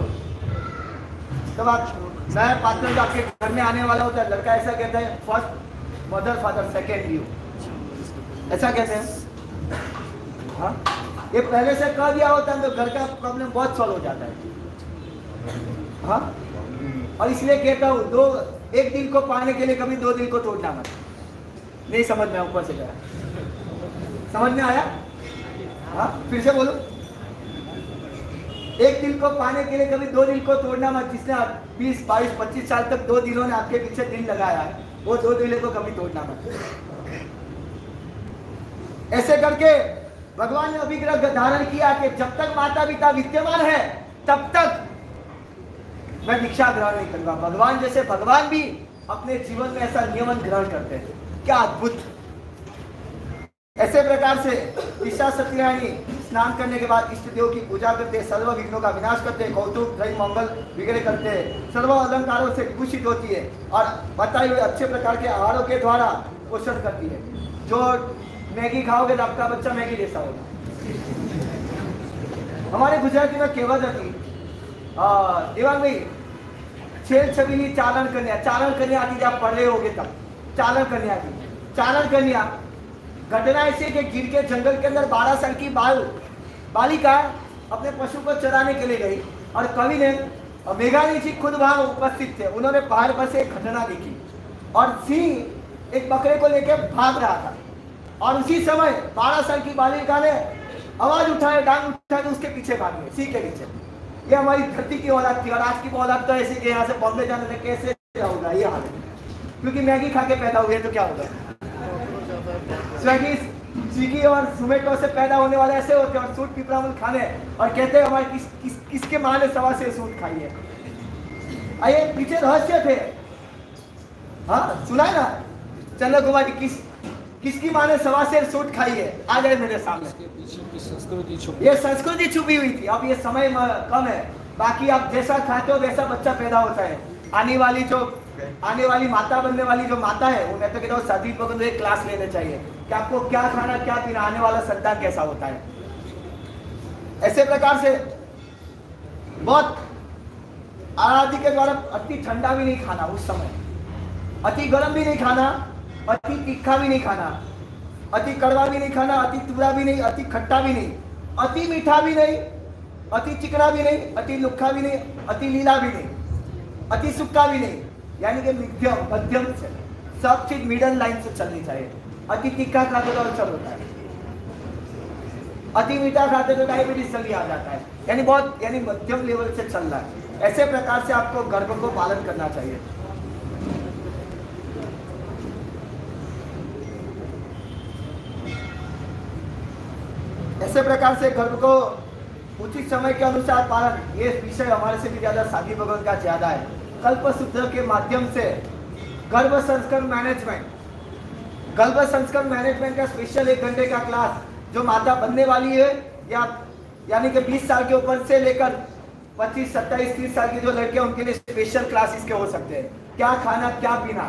तब आप नया पात्र जो आपके घर में आने वाला होता है, लड़का ऐसा कहता है first mother father second you, ऐसा कहते हैं। हाँ, ये पहले से कह दिया होता है तो घर का प्रॉब्लम बहुत सॉल्व हो जाता है। हाँ, और इसलिए कहता हूँ एक दिल को पाने के लिए कभी 2 दिल को तोड़ना मत। नहीं समझ में ऊपर से गया, समझ में आया? हाँ, फिर से बोलो। एक दिल को पाने के लिए कभी 2 दिल को तोड़ना मत। जिसने 20, 22, 25 साल तक 2 दिलों ने आपके पीछे दिल लगाया है वो 2 दूल्हे को कभी तोड़ना मत। ऐसे करके भगवान ने अभिग्रह धारण किया कि जब तक माता पिता विद्यमान है तब तक मैं दीक्षा ग्रहण नहीं करूंगा। भगवान जैसे भगवान भी अपने जीवन में ऐसा नियमन ग्रहण करते हैं, क्या अद्भुत। ऐसे प्रकार से दीक्षा सत्यानी स्नान करने के बाद इष्ट देव की पूजा करते, सर्व विघ्नों का विनाश करते, कौतुक ध्वज मंगल वगैरह करते, सर्व अलंकारों से विभूषित होती है और बताए हुए अच्छे प्रकार के आहारों के द्वारा पोषण करती है। जो मैगी खाओगे तो आपका बच्चा मैगी जैसा होगा। हमारे गुजराती में कहेवत હતી, देवांग भाई छेल छबीली चालन कन्या, चालन कन्या आती जब पढ़ रहे होगे तब चालन कन्या थी। चालन कन्या घटना ऐसी कि गिर के जंगल के अंदर 12 साल की बालिका अपने पशु को चराने के लिए गई और कवि ने मेघानी जी खुद वहां उपस्थित थे। उन्होंने पहाड़ पर से एक घटना देखी और सिंह एक बकरे को लेकर भाग रहा था और उसी समय 12 साल की बालिका ने आवाज उठाए, डांग उठाए तो उसके पीछे भाग गए, सिंह के पीछे। ये हमारी धरती की औलाद थी और आज की औलाद तो ऐसी कि यहाँ से बॉम्बे जाने में कैसे होगा ये हाल है, क्योंकि मैगी खा के पैदा हुए तो क्या होगा। स्विगी और जोमेटो से पैदा होने वाले ऐसे होते हैं और सूट पिपरामुल खाने और कहते हैं हमारे किसके माँ ने सवा से सूट खाई है। आइए पीछे रहस्य थे, हाँ सुना है ना, चंद्र कुमार जी किसकी माँ ने सवा से सूट खाई है, आ जाए मेरे सामने। ये संस्कृति छुपी हुई थी। अब ये समय कम है, बाकी आप जैसा खाते हो वैसा बच्चा पैदा होता है। आने वाली माता बनने वाली जो माता है वो मैं तो कहता हूँ शादी पर एक क्लास लेने चाहिए कि आपको क्या खाना क्या पीना, आने वाला संतान कैसा होता है। ऐसे प्रकार से बहुत आराधी के द्वारा अति ठंडा भी नहीं खाना उस समय, अति गर्म भी नहीं खाना, अति तीखा भी नहीं खाना, अति कड़वा भी नहीं खाना, अति तुरा भी नहीं, अति खट्टा भी नहीं, अति मीठा भी नहीं, अति चिकना भी नहीं, अति लुखा भी नहीं, अति लीला भी नहीं, अति सूखा भी नहीं, यानी कि मध्यम से सब चीज मिडल लाइन से चलनी चाहिए। अति तीखा खाते तो अल्सर होता है, अति मीठा खाते तो डायबिटीज जल्दी आ जाता है, यानी मध्यम लेवल से चल रहा है। ऐसे प्रकार से आपको गर्भ को पालन करना चाहिए। ऐसे प्रकार से गर्भ को उचित समय के अनुसार पालन, ये विषय हमारे से भी ज्यादा साधी भगवान का ज्यादा है। कल्पसूत्र के माध्यम से गर्भ संस्कार मैनेजमेंट का स्पेशल 1 घंटे का क्लास जो माता बनने वाली है या यानी कि 20 साल के ऊपर से लेकर 25, 27, 30 साल की जो लड़के उनके लिए स्पेशल क्लासेस के हो सकते हैं। क्या खाना क्या पीना,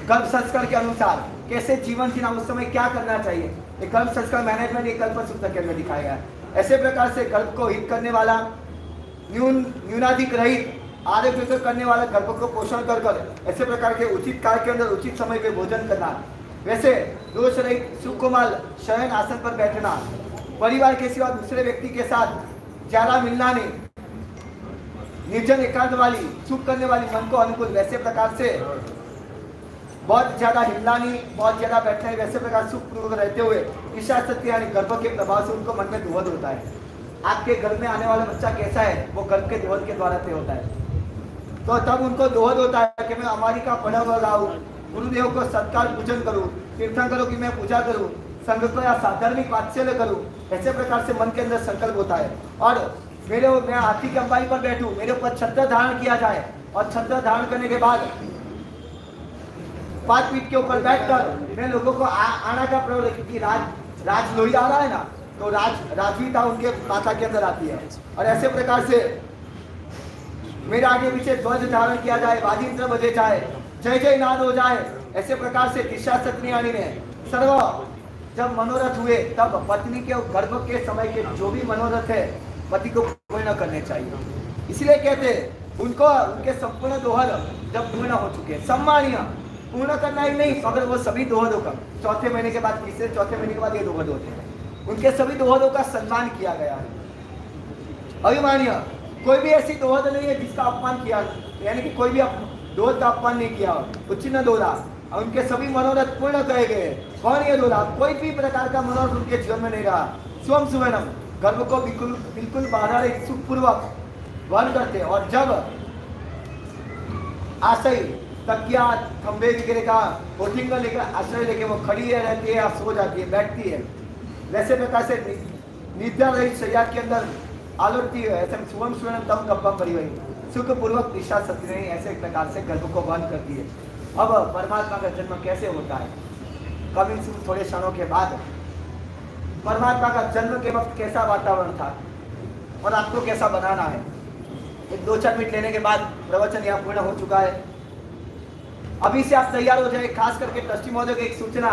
गर्भ संस्कार के अनुसार कैसे जीवन जीना, उस समय क्या करना चाहिए, एक गर्भ संस्कार मैनेजमेंट एक कल्पसूत्र के अंदर दिखाया गया है। ऐसे प्रकार से गर्भ को हित करने वाला, न्यूनाधिक रहित आरोग्य करने वाला गर्भ को पोषण कर ऐसे प्रकार के उचित काल के अंदर उचित समय पे भोजन करना, वैसे दोष रहित सुकुमार शयन आसन पर बैठना, परिवार के सिवा दूसरे व्यक्ति के साथ ज्यादा मिलना नहीं, निर्जन एकांत वाली सुख करने वाली मन को अनुकूल, वैसे प्रकार से बहुत ज्यादा हिलना नहीं, बहुत ज्यादा बैठना है, वैसे प्रकार सुखपूर्वक रहते हुए ईशा सत्य यानी गर्भ के प्रभाव से उनको मन में दुहद होता है। आपके घर में आने वाला बच्चा कैसा है वो गर्भ के दुहद के द्वारा तय होता है। तो तब उनको दोहद होता है कि मैं हमारी का पढ़ा लाऊं, गुरुदेव को सत्कार पूजन करूं, तीर्थंकरों की मैं पूजा करूं, संघ को या साधार्मिक वात्सल्य करूं, ऐसे प्रकार से मन के अंदर संकल्प होता है। और मैं हाथी की अंबारी पर बैठूं, मेरे ऊपर छत्र धारण किया जाए और छत्र धारण करने के बाद 5 फीट के ऊपर बैठकर मैं लोगों को आना का प्रयोग की राज लोही आ रहा है ना, तो राजवीता उनके माथा के अंदर आती है। और ऐसे प्रकार से मेरे आगे पीछे ध्वज धारण किया जाए, वाजिंत्र बजे जाए, जय जय नाद हो जाए। ऐसे प्रकार से दिशा सत्यानी ने सर्व जब मनोरथ हुए तब पत्नी के गर्भ के समय के जो भी मनोरथ है पति को पूर्ण करने चाहिए। इसलिए कहते उनको उनके संपूर्ण दोहद जब पूर्ण हो चुके, सम्मानीय पूर्ण करना ही नहीं मगर वो सभी दोहदों का 4थे महीने के बाद, तीसरे 4थे महीने के बाद ये दोहद होते हैं, उनके सभी दोहदों का सम्मान किया गया है। अभिमानीय कोई भी ऐसी दोहद नहीं है जिसका अपमान किया, यानी कि कोई भी दोहद का अपमान नहीं किया, उच्चिन्न दोहदा, उनके सभी मनोरथ पूर्ण करे गए। कौन ये दोहदा? कोई भी प्रकार का मनोरथ उनके जीवन में नहीं रहा। स्वयं सुवनम गर्भ को बिल्कुल बाहर सुखपूर्वक वहन करते और जब आशय तकिया खंबे वगैरह का कोटिंग लेकर आश्रय लेके वो खड़ी है रहती है या सो जाती है बैठती है। वैसे प्रकार से निद्रा रहित शैया के अंदर आलोटती है। ऐसे सुवर्ण सुवर्ण तम गप्पा पड़ी हुई सुखपूर्वक दिशा सती नहीं ऐसे प्रकार से गर्भ को बंद करती है। अब परमात्मा का जन्म कैसे होता है, कभी थोड़े क्षणों के बाद परमात्मा का जन्म के वक्त कैसा वातावरण था और आपको कैसा बनाना है। एक 2-4 मिनट लेने के बाद प्रवचन यहाँ पूर्ण हो चुका है। अभी से आप तैयार हो जाए। खास करके ट्रस्टी महोदय की एक सूचना,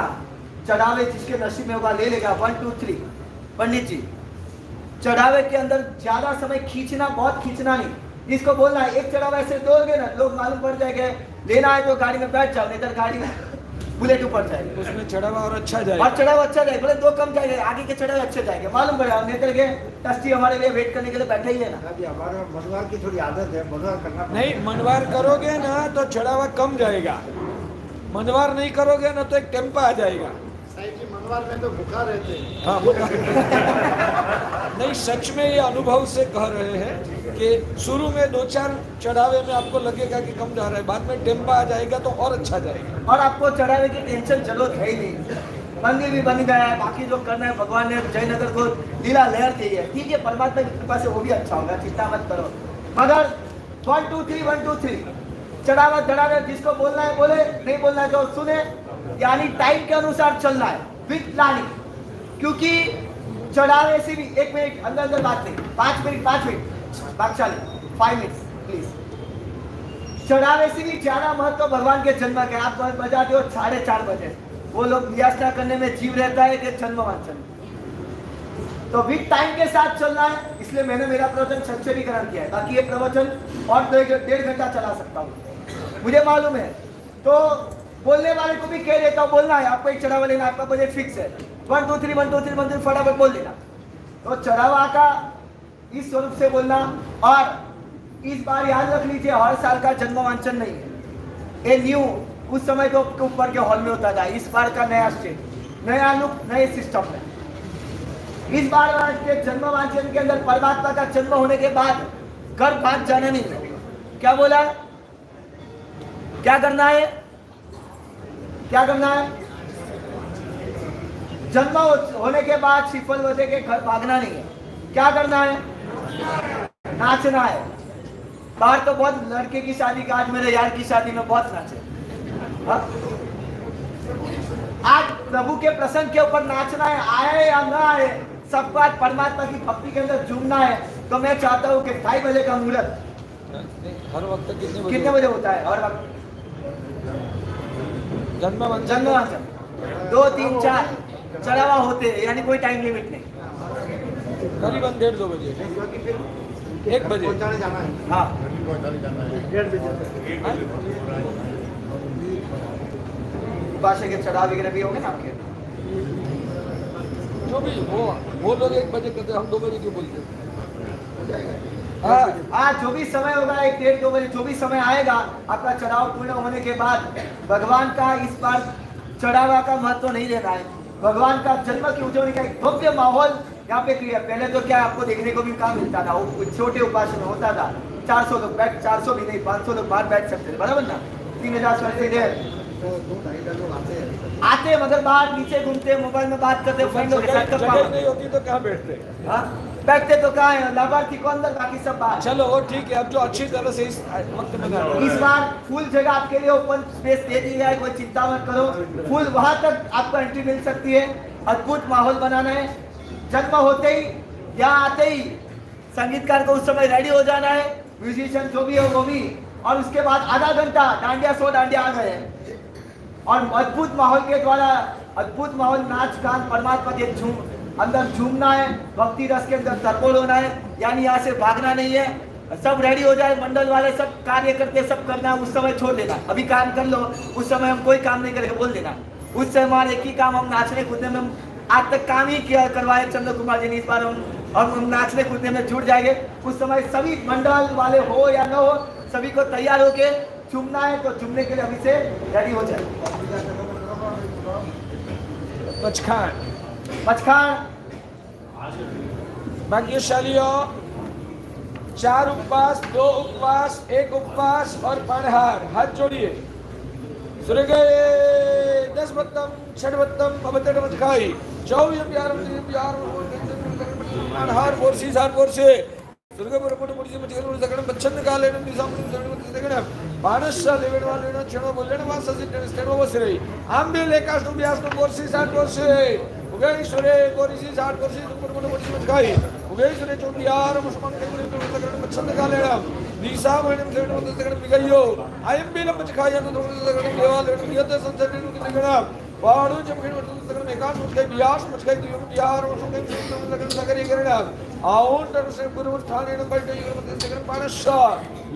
चढ़ावे जिसके नसीब में होगा ले लेगा। 1 2 3 पंडित जी, चढ़ावे के अंदर ज्यादा समय खींचना, बहुत खींचना नहीं। इसको बोलना है एक चढ़ावा ऐसे दोगे ना लोग मालूम पड़ जाएंगे। लेना है तो गाड़ी में बैठ जाओ, नहीं तो गाड़ी में बुलेट ऊपर जाएगा, उसमें चढ़ावा और अच्छा जाएगा। और चढ़ावा अच्छा जाएगा, बोले 2 कम जाएगा, आगे के चढ़ावे अच्छे जाएंगे मालूम पड़ेगा। नेतर के ट्रस्टी हमारे लिए वेट करने के लिए बैठे ही है ना। हमारे मनवार की थोड़ी आदत है, मनवार करना नहीं, मनवार करोगे ना तो चढ़ावा कम जाएगा। मनवार नहीं करोगे ना तो एक टेम्पा आ जाएगा। मनवार में तो भूखा रहते हैं। हाँ, नहीं, सच में ये अनुभव से कह रहे हैं कि शुरू में 2-4 चढ़ावे में आपको लगेगा कि कम जा रहा है, बाद में टेम्पा आ जाएगा तो और अच्छा जाएगा। और आपको चढ़ावे की टेंशन जरूरत है ही नहीं। मंदिर भी बन गया है, बाकी जो करना है भगवान ने जयनगर को लीला लहर दी है, ठीक है, परमात्मा की कृपा से वो भी अच्छा होगा, चिंता मत करो। मगर 1 2 3 1 2 3 चढ़ावा चढ़ावे, जिसको बोलना है बोले, नहीं बोलना है जो सुने, यानी टाइम के अनुसार चलना है विद प्लानिंग। क्योंकि चढ़ावे से भी 1 मिनट अंदर अंदर बात नहीं, 5 मिनट भागशाली 5 मिनट्स प्लीज। चढ़ावे से भी ज्यादा महत्व भगवान के जन्म के। आप बजाते हो 4:30 बजे, वो लोग याचना करने में जीव रहता है कि जन्म वांछन, तो विद टाइम के साथ चलना है। इसलिए मैंने मेरा प्रवचन संक्षेपीकरण किया है, ताकि ये प्रवचन और 1.5 घंटा चला सकता हूँ, मुझे मालूम है। तो बोलने वाले को भी कह देता हूँ, बोलना है आपको एक चढ़ावा लेना, आपका बजट फिक्स है, 1 2 3 1 2 3 1 2 फटाफट बोल देना। तो चढ़ावा का इस स्वरूप से बोलना। और इस बार याद रख लीजिए, हर साल का जन्म वांछन नहीं है, ये न्यू, उस समय तो ऊपर के हॉल में होता था, इस बार का नया स्टेज, नया लुक, नए सिस्टम में। इस बार के जन्म वांछन के अंदर परमात्मा का जन्म होने के बाद घर भाग जाना नहीं है। क्या बोला, क्या करना है, क्या करना है? जन्म होने के बाद श्रीफल वजह के घर भागना नहीं है। क्या करना है? नाचना है। बाहर तो बहुत लड़के की शादी का, आज मेरे यार की शादी में बहुत नाचे। हाँ? आज प्रभु के प्रसंग के ऊपर नाचना है, आए या ना आए, सब बात परमात्मा की भक्ति के अंदर झूमना है। तो मैं चाहता हूँ कि 2:30 बजे का मुहूर्त हर वक्त कितने बजे होता है? हर वक्त जन्म 2 3 4 चढ़ावा होते हैं, यानी कोई टाइम लिमिट नहीं। करीबन 1:30 2 बजे, 1 बजे जाना है। हाँ, 1:30 बजे पाशे के चढ़ाव वगैरह भी होंगे ना आपके? जो भी वो लोग 1 बजे कहते हैं, हम 2 बजे क्यों बोलते हैं? हाँ, जो भी समय होगा 1 1:30 2 बजे, जो भी समय आएगा आपका चढ़ाव पूर्ण होने के बाद, भगवान का इस बार चढ़ावा का महत्व नहीं देना है। भगवान का जन्म की उजवनी का एक भव्य माहौल यहाँ पे क्रिया। पहले तो क्या आपको देखने को भी कहाँ मिलता था, वो छोटे उपासन होता था, 400 लोग बैठ, 400 भी नहीं 500 लोग बाहर बैठ सकते थे, बराबर ना? 3000 स्क्वायर फीट है, आते मगर बाहर नीचे घूमते, मोबाइल में बात करते, फ्रेंडों के साथ जगह नहीं होती तो कहाँ बैठते? हाँ, बैठते तो कहाँ है, लाभार्थी को अंदर, बाकी सब बाहर। चलो वो ठीक है, अब जो अच्छी तरह से इस वक्त में इस बार फुल जगह आपके लिए ओपन स्पेस दे दी है, कोई चिंता मत करो, फुल वहां तक आपको एंट्री मिल सकती है। अद्भुत माहौल बनाना है। जन्म होते ही, यहाँ आते ही संगीतकार को उस समय रेडी हो जाना है, म्यूजिशियन जो भी हो वो भी, और उसके बाद आधा घंटा डांडिया 100 डांडिया आ गए और अद्भुत माहौल के द्वारा, अद्भुत माहौल, नाच गान, परमात्मा के अंदर झूमना है, भक्ति रस के अंदर तरबोल होना है, यानी यहाँ से भागना नहीं है। सब रेडी हो जाए, मंडल वाले सब कार्य करते, सब करना है, उस समय छोड़ देना। अभी काम कर लो, उस समय हम कोई काम नहीं करेंगे, बोल देना। उस समय हमारे एक ही काम, हम नाचने कूदने में, आज तक काम ही किया करवाए चंद्र कुमार जी ने, इस बार हम नाचने कूदने में जुट जाएंगे। उस समय सभी मंडल वाले हो या न हो, सभी को तैयार होके झूमना है, तो झूमने के लिए अभी से रेडी हो जाए। पचखान भाग्यशालियों, 4 उपवास, 2 उपवास, 1 उपवास और पणहार, हाथ जोड़िए। सुरगये दशवत्तम षडवत्तम भवतम खाई चौयम यार हार बोर्सी सार बोर्से दुर्गापुर पुरुष मचगल सगण बच्छन कालेन निसाम सगण बाणस्सा लेवेडवालेन क्षणो बोलेन वाससिटेन स्टेनो वसरे आंबे लेकाष्टो ब्याष्टो बोर्सी सार बोर्से उगेश्वरे बोरिसी सार बोर्सी दुर्गापुर पुरुष मचगाई उगेश्वरे चौडियार मुसमान केवरे सगण बच्छन कालेन निसामणम सगण बिगयो आयंबे लमचखाया तो सगण देवालेन यत संसदेन सगण वाडू जमखिन सगण मेकान मुचगाई ब्यास मुचगाई दुर्गापुर सगण सगरी करण आउंटर से गुरु ठाणे न बैठे सगण पाणस्सा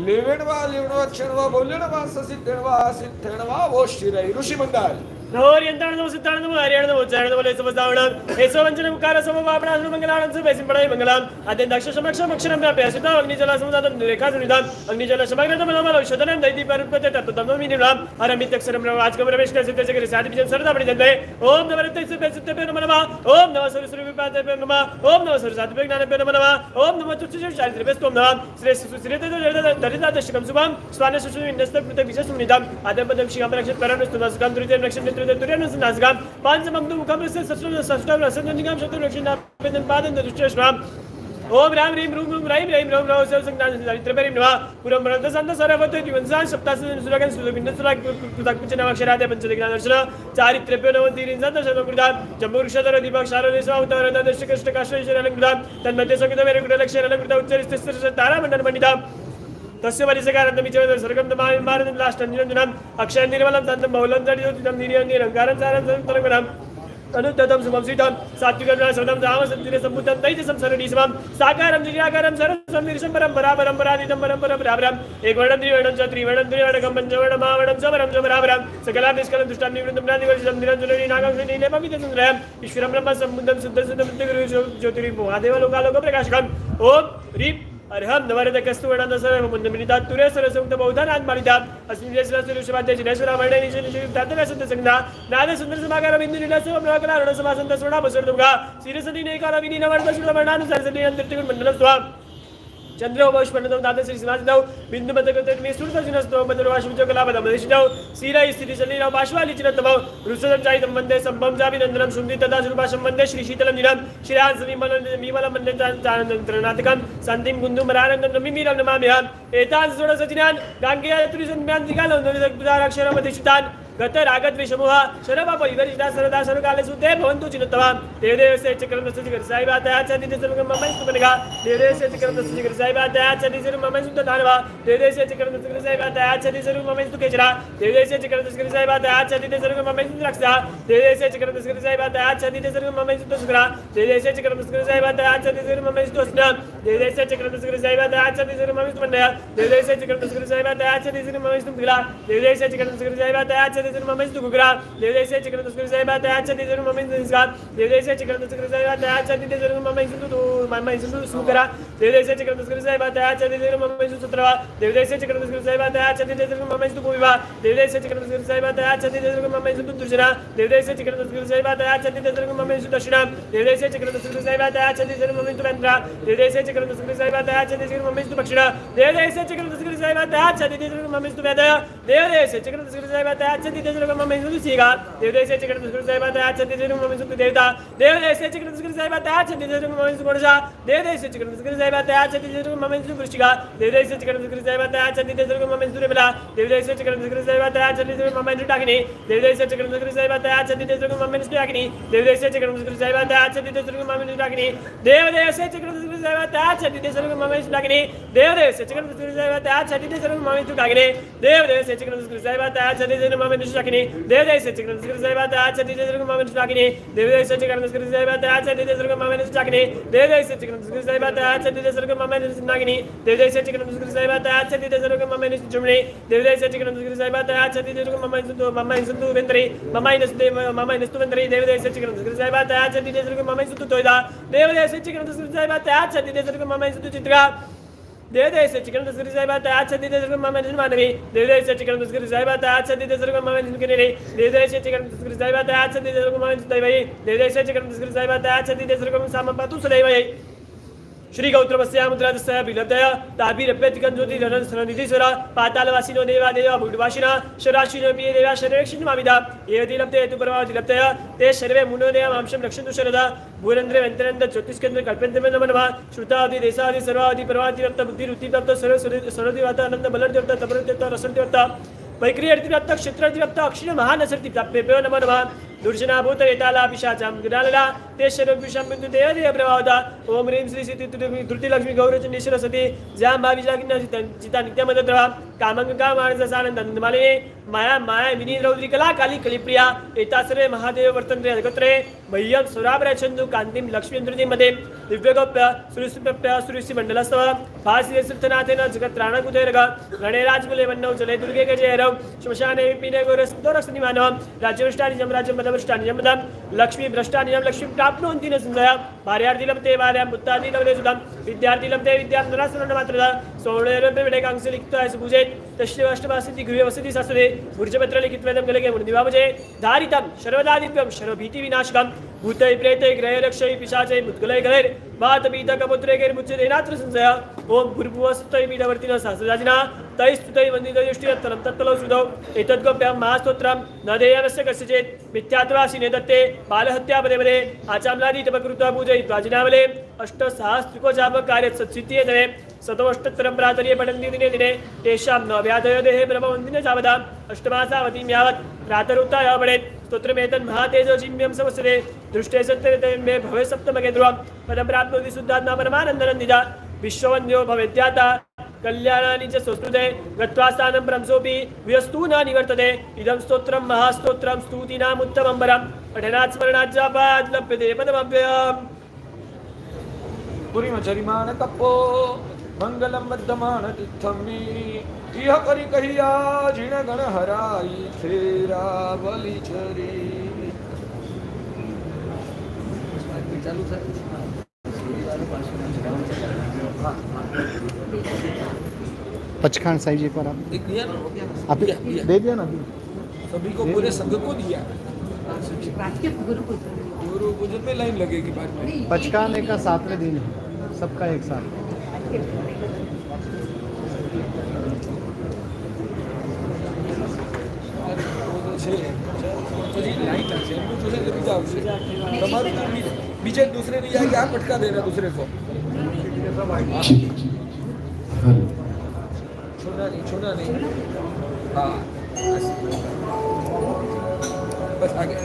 लेवेडवा क्षणवा बोलेडवा सिद्धेडवा वो शिरई ऋषि मंडल नोर यंत्राणो सिद्धाणो हरियाणो उच्चारणो बोले समजावणं ऐसो वंचन मुकार समवापणा मंगलाणं सुबैसिं पडाय मंगलम आद्य दक्ष समक्षम अक्षरम व्याप्य सुता अग्निजल समजातं रेखा सुनिदान अग्निजल समग्रतम नमः औषधनं दैति परपते तत्तम मिनिराम अरमित अक्षरम राजकम रमेश सिद्ध जगरे साधि विजय सरदा पडि जन्मे ओम नमः सिद्धे नमः ओम नमः सरस्वती विपादे नमः ओम नमः सरस्वती ज्ञानपे नमः ओम नमः तुच्छ चारित्र्यस्तोम नमः श्री सुश्रीते दरिदा दशकम शुभम स्वाने सुश्री विन्नस्त कृत विशेष सुनिदाम आद्य पदम शिगाम रक्षित परनुस्तुनासकम दुरिते रक्षित तुर्यानुस नासगाम पांचमं दुमुखम सष्टम रसननिगम शत्रु रक्षिता पेदन पादन दुष्टश्राम ओम राम रीम रूम रूम राइम राइम राम राव सर्व संज्ञान चरित्रपरिम नमः पुरम ब्रह्म संत सरवत दिवंसान सप्ताह सुरगन सुलभिन्न सुरग कृतक पिचना अक्षरादे पंचदिग्ना दर्शन चारित्रप्यो नव तीरिन संत सर्वकृतान जम्बुरुषधर दीपक शारदे स्वावतार दश कष्ट काश्रेश्वर अलंकृतान तन्मध्ये संगीत मेरे कृत लक्ष्य अलंकृत उच्चरित तारा मंडल पंडिता तस्य परिसकारं मिचर सर्गम तमाम भारतं लाष्टं निरंजनम अक्षय निर्मलं तन्तं बहुलं जडितं निरंकारं सारं तरंगणं अनुत्तम शुभम सीतम सात्विकं सदम राम सत्य संबुद्धं दैत्य संसरणि समम साकारं निराकारं सरसं निरसं परंपरा परंपरादितं परंपरा बराबरं एक वर्णं त्रिवर्णं च त्रिवर्णं त्रिवर्णकं पंचवर्णं महावर्णं सबरं बराबरं सकला निष्कलं दुष्टां निवृत्तं नादिवर्षं निरंजनं नागं निलेपमितं सुंदरं ईश्वरं ब्रह्म संबुद्धं शुद्ध गुरु ज्योतिरिं महादेव लोकालोक प्रकाशकं ओम रीप अर्हम नवरद कस्तुवर्णन सर्व मुंडमिता तुरे सरसुक्त बहुधा नाद मालिता अस्मिन् सुरुषवाद्य जिनेश्वरा वर्णे निश्चित तातव्य संत संज्ञा नाद सुंदर समाकार बिंदु लीला सब प्रकरण रण समासंत स्वर्ण बसरदुगा सिरसदी नेकार विनी नवर्द शुद्ध वर्णानुसार सदी अंतर्तिगुण मंडल स्वा चंद्र वैश्वनदम दादा श्री सिंहासनौ बिंदु मतगत मे सुरत जिनस्तो बदरवाशुचो कलापद मदिशितौ सीरा स्थिति चलिनौ बाष्वाली चिरतमौ रुसदं चाइतं वन्दे संभं जाविनन्दनं शुन्धि तदा सुभाषं वन्दे श्री शीतलं दिनं श्रीयान् विमलं वन्दे चानन्तरनाथकं सन्तिं गुन्दुमरानन्दं नमिमीरं नमाम्यहम् एतान् षोडशदिनान् गाङ्गेय त्रिसन्ध्यान्तिकालं नविदक्षरमधिष्ठान् गत रागत विषमोह शरभा परिवरिष्ठा सरदा सरकाले सुते भवन्तु चिन्नतवा देवदेव से चक्रम दस्त जिगर साई बात है अच्छा दिते सर्व मम्मा सुत बनेगा देवदेव से चक्रम दस्त जिगर साई बात है अच्छा दिते सर्व मम्मा सुत दानवा देवदेव से चक्रम दस्त जिगर साई बात है अच्छा दिते सर्व मम्मा सुत केचरा देवदेव से चक्रम दस्त जिगर साई बात है अच्छा दिते सर्व मम्मा सुत रक्षा देवदेव से चक्रम दस्त जिगर साई बात है अच्छा दिते सर्व मम्मा सुत सुकरा देवदेव से चक्रम दस्त जिगर साई बात है अच्छा दिते सर्व मम्मा सुत स्ना देवदेव से चक्रम दस्त जिगर साई बात है अच्छा दिते सर्व मम्मा सुत बनया देवदेव से चक्रम दस्त जिगर साई बात है अच्छा दिते सर्व मम्मा सुत गिला देवदेव से चक्रम दस्त जिगर साई बात है अच्छा दिते सर्व मम्मा सुत गुगरा देवदेव से चक्रम दस्त जिगर साई बात है अच्छा दिते सर्व मम्मा सुत निस्गार देवदेव से चक्रम दस्त जिगर साई बात है अच्छा दिते सर्व मम्मा सुत सुकरा देवदेव से चक्रम दस्त जिगर साई बात है अच्छा दिते सर्व मम्मा सुत सुत्रवा देवदेव से चक्रम दस्त जिगर साई बात है अच्छा दिते सर्व मम्मा सुत भूविवा देवदेव से चक्रम दस्त जिगर साई बात है अच्छा दिते सर्व मम्मा सुत दुर्जना देवदेव से चक्रम दस्त जिगर साई बात है अच्छा दिते सर्व मम्मा सुत दक्षिणा देवदेव से चक्रम दस्त जिगर साई बात है अच्छा दिते सर्व मम्मा सुत वेंद्रा देवदेव से चक्रम दस्त जिगर साई बात है अच्छा दिते सर्व मम्मा सुत दक्षिणा देवदेव से चक्रम दस्त जिगर साई बात है अच्छा दिते सर्व मम्मा सुत वेदय देवदेव से चक्रम दस्त जिगर साई बात है अच्छा दिते सर्व मम्मा सुत सीगा देवदेव से चक्रम दस्त जिगर साई बात है अच्छा दिते सर्व मम्मा सुत देवता देवदेव से चक्रम दस्त जिगर साई बात है अच्छा दिते सर्व मम्मा सुत गणेशा देवदेव से चक्रम दस्त जिगर साई बात है अच्छा दिते सर्व मम्मा सुत वृश्चिका देवदेव से चक्रम दस्त जिगर साई बात है अच्छा दिते सर्व मम्मा सुत रेबला देवदेव से चक्रम दस्त जिगर साई बात है अच्छा दिते सर्व मम्मा सुत टाकिनी देवदेव से चक्रम दस्त जिगर साई बात है अच्छा दिते सर्व मम्मा सुत टाकिनी देवदेव से चक्रम दस्त जिगर साई बात है अच्छा दिते सर्व मम्मा सुत टाकिनी देवदेव से चक्रम दस्त जिगर साई बात है अच्छा दिते सर्व मम्मा सुत टाकिनी देवदेव से चक्रम दस्त जिगर साई बात है अच्छा दिते सर्व मम्मा सुत टाकिनी देवदेव से चक्रम दस्त जिगर साई बात है अच्छा दिते सर्व मम्मा सुत टाकिनी देवदेव से चक्रम दस्त जिगर साई बात है अच्छा दिते सर्व मम्मा सुत टाकिनी देवदेव से चक्रम दस्त जिगर साई बात है अच्छा दिते सर्व मम्मा सुत टाकिनी देवदेव से चक्रम दस्त जिगर साई बात है अच्छा दिते सर्व मम्मा सुत नागिनी देवदेव से चक्रम दस्त जिगर साई बात है अच्छा दिते सर्व मम्मा सुत जुमणी देवदेव से चक्रम दस्त जिगर साई बात है अच्छा दिते सर्व मम्मा सुत वेंद्री मम्मा नस्तु वेंद्री देवदेव से चक्रम दस्त जिगर साई बात है अच्छा दिते सर्व मम्मा सुत तोयदा देवदेव से चक्रम दस्त जिगर साई बात है अच्छा दिते सर्व मम्मा सुत चित्रा देवदेव से चक्रम दस्त जिगर साई बात है अच्छा दिते सर्व मम्मा सुत मानवी देवदेव से चक्रम दस्त जिगर साई बात है अच्छा दिते सर्व मम्मा सुत किनेरी देवदेव से चक्रम दस्त जिगर साई बात है अच्छा दिते सर्व मम्मा सुत दैवई देवदेव से चक्रम दस्त जिगर साई बात है अच्छा दिते सर्व सामपातु सदैवई श्री गौतमस्या मुद्रादस्य विलब्धय ताभिरप्यतिकं ज्योति धनन सननिधिस्वरा पातालवासिनो देवा देवा भूडवासिना शराशिनो पिये देवा शरवेक्षिण मामिदा एवति लब्धे तु परमावति लब्धय ते सर्वे मुनो देवा मांशं रक्षन्तु शरदा भूरेन्द्र वेंतरेन्द्र ज्योतिष्केन्द्र कल्पेन्द्र नमः श्रुतादि देशादि सर्वादि परमादि रक्त बुद्धि रुति तप्त सर्व सरदिवत आनंद बलर्दिवत तपरदिवत रसदिवत वैक्रियर्तिवत क्षेत्रदिवत अक्षिण महानसर्ति प्राप्येभ्यो नमो नमः दुर्जना भूत रेताला पिशाचाम गुणालला ते शरविषम बिंदु देव देव प्रभावदा ओम ह्रीं श्री सिद्धि धृति लक्ष्मी गौरचंडी सरस्वती ज्याम भावी जागिना जिता नित्य मदद्रवा कामंग कामानस सानंद नंदमालिनी माया माया विनी रौद्री कला काली कलिप्रिया एतासरे महादेव वर्तन्ते जगत्रे मह्यं सुराभ्र चंदु कांतिम लक्ष्मी इंद्रदी मध्ये दिव्यगोप्य सुरसिप्य सुरसि मंडलस्तव भासी सुतनाथेन जगत्राणकुदेरग गणेराजकुले वन्नौ जले दुर्गे गजेरौ श्मशाने विपिने गौरसदोरसनिमानो राज्यवष्टानि जमराज्यं मदवष्टानि जमदं लक्ष्मी भ्रष्टानि जम लक्ष्मी प्राप्नोन्ति न संजया भार्यार्थी लभते भार्यां पुत्रार्थी लभते सुतं विद्यार्थी लभते विद्यां नरासनं मात्रदा सोळेरपे विडेकांश लिखित्वा सुपूजेत तस्य अष्टमासिति गृहे वसति शास्त्रे भुर्जपत्र लिखित्वेदं गलगे मुनिदिवामजे धारितं सर्वदा दिव्यं सर्वभीति विनाशकं भूतै प्रेतै ग्रहे रक्षै पिशाचै मुद्गलै गलैर् वात पीत कपुत्रे गैर्मुच्यते नात्र संशय ओम भूर्भुवस्सुतै पीडवर्तिनः सहस्रजाजिना तै स्तुतै वन्दितै युष्टिरत्तरं तत्तलौ सुदौ एतद्गोप्यं महास्तोत्रं न देयमस्य कस्यचित् मिथ्यात्वासिने दत्ते बालहत्यापदे पदे आचाम्लादि तपकृत्वा पूजयित्वा जिनावले अष्टसहस्रिको जापकार्यत् सत्सिद्धिये तवे शतमष्टोत्तरं प्रातर्ये पठन्ति दिने दिने तेषां न व्याधयो देहे ब्रह्मवन्दिने जावदा अष्टमासावतीं यावत् प्रातरुत्थाय पठेत् स्तोत्रमेतन् महातेजोचिम्यं समस्यते दृष्टे सत्यते मे भवे सप्तमके ध्रुवं पदं प्राप्नोति शुद्धात्मा परमानन्दनन्दिता विश्ववन्द्यो भवेद्याता कल्याणानि च सुस्तुते गत्वा स्थानं ब्रह्मसोऽपि व्यस्तु न निवर्तते इदं स्तोत्रं महास्तोत्रं स्तुतीनाम् उत्तमं वरं पठनात् स्मरणात् जापात् लभ्यते पदमव्ययम् पुरीमचरिमान कप्पो मंगलम वर्धमान तीर्थमी इह करी कहिया जिण गण हराई फेरा बलि चरी चालू सर पचखान साहिब जी पर आप एक दिया ना आप दे दिया ना सभी को पूरे संघ को दिया गुरु पूजन में लाइन लगेगी बाद में पचखान का 7वें दिन है सबका एक साथ बीचे दूसरे नहीं आएगा आप पटका देना दूसरे को छोड़ना नहीं हाँ बस आगे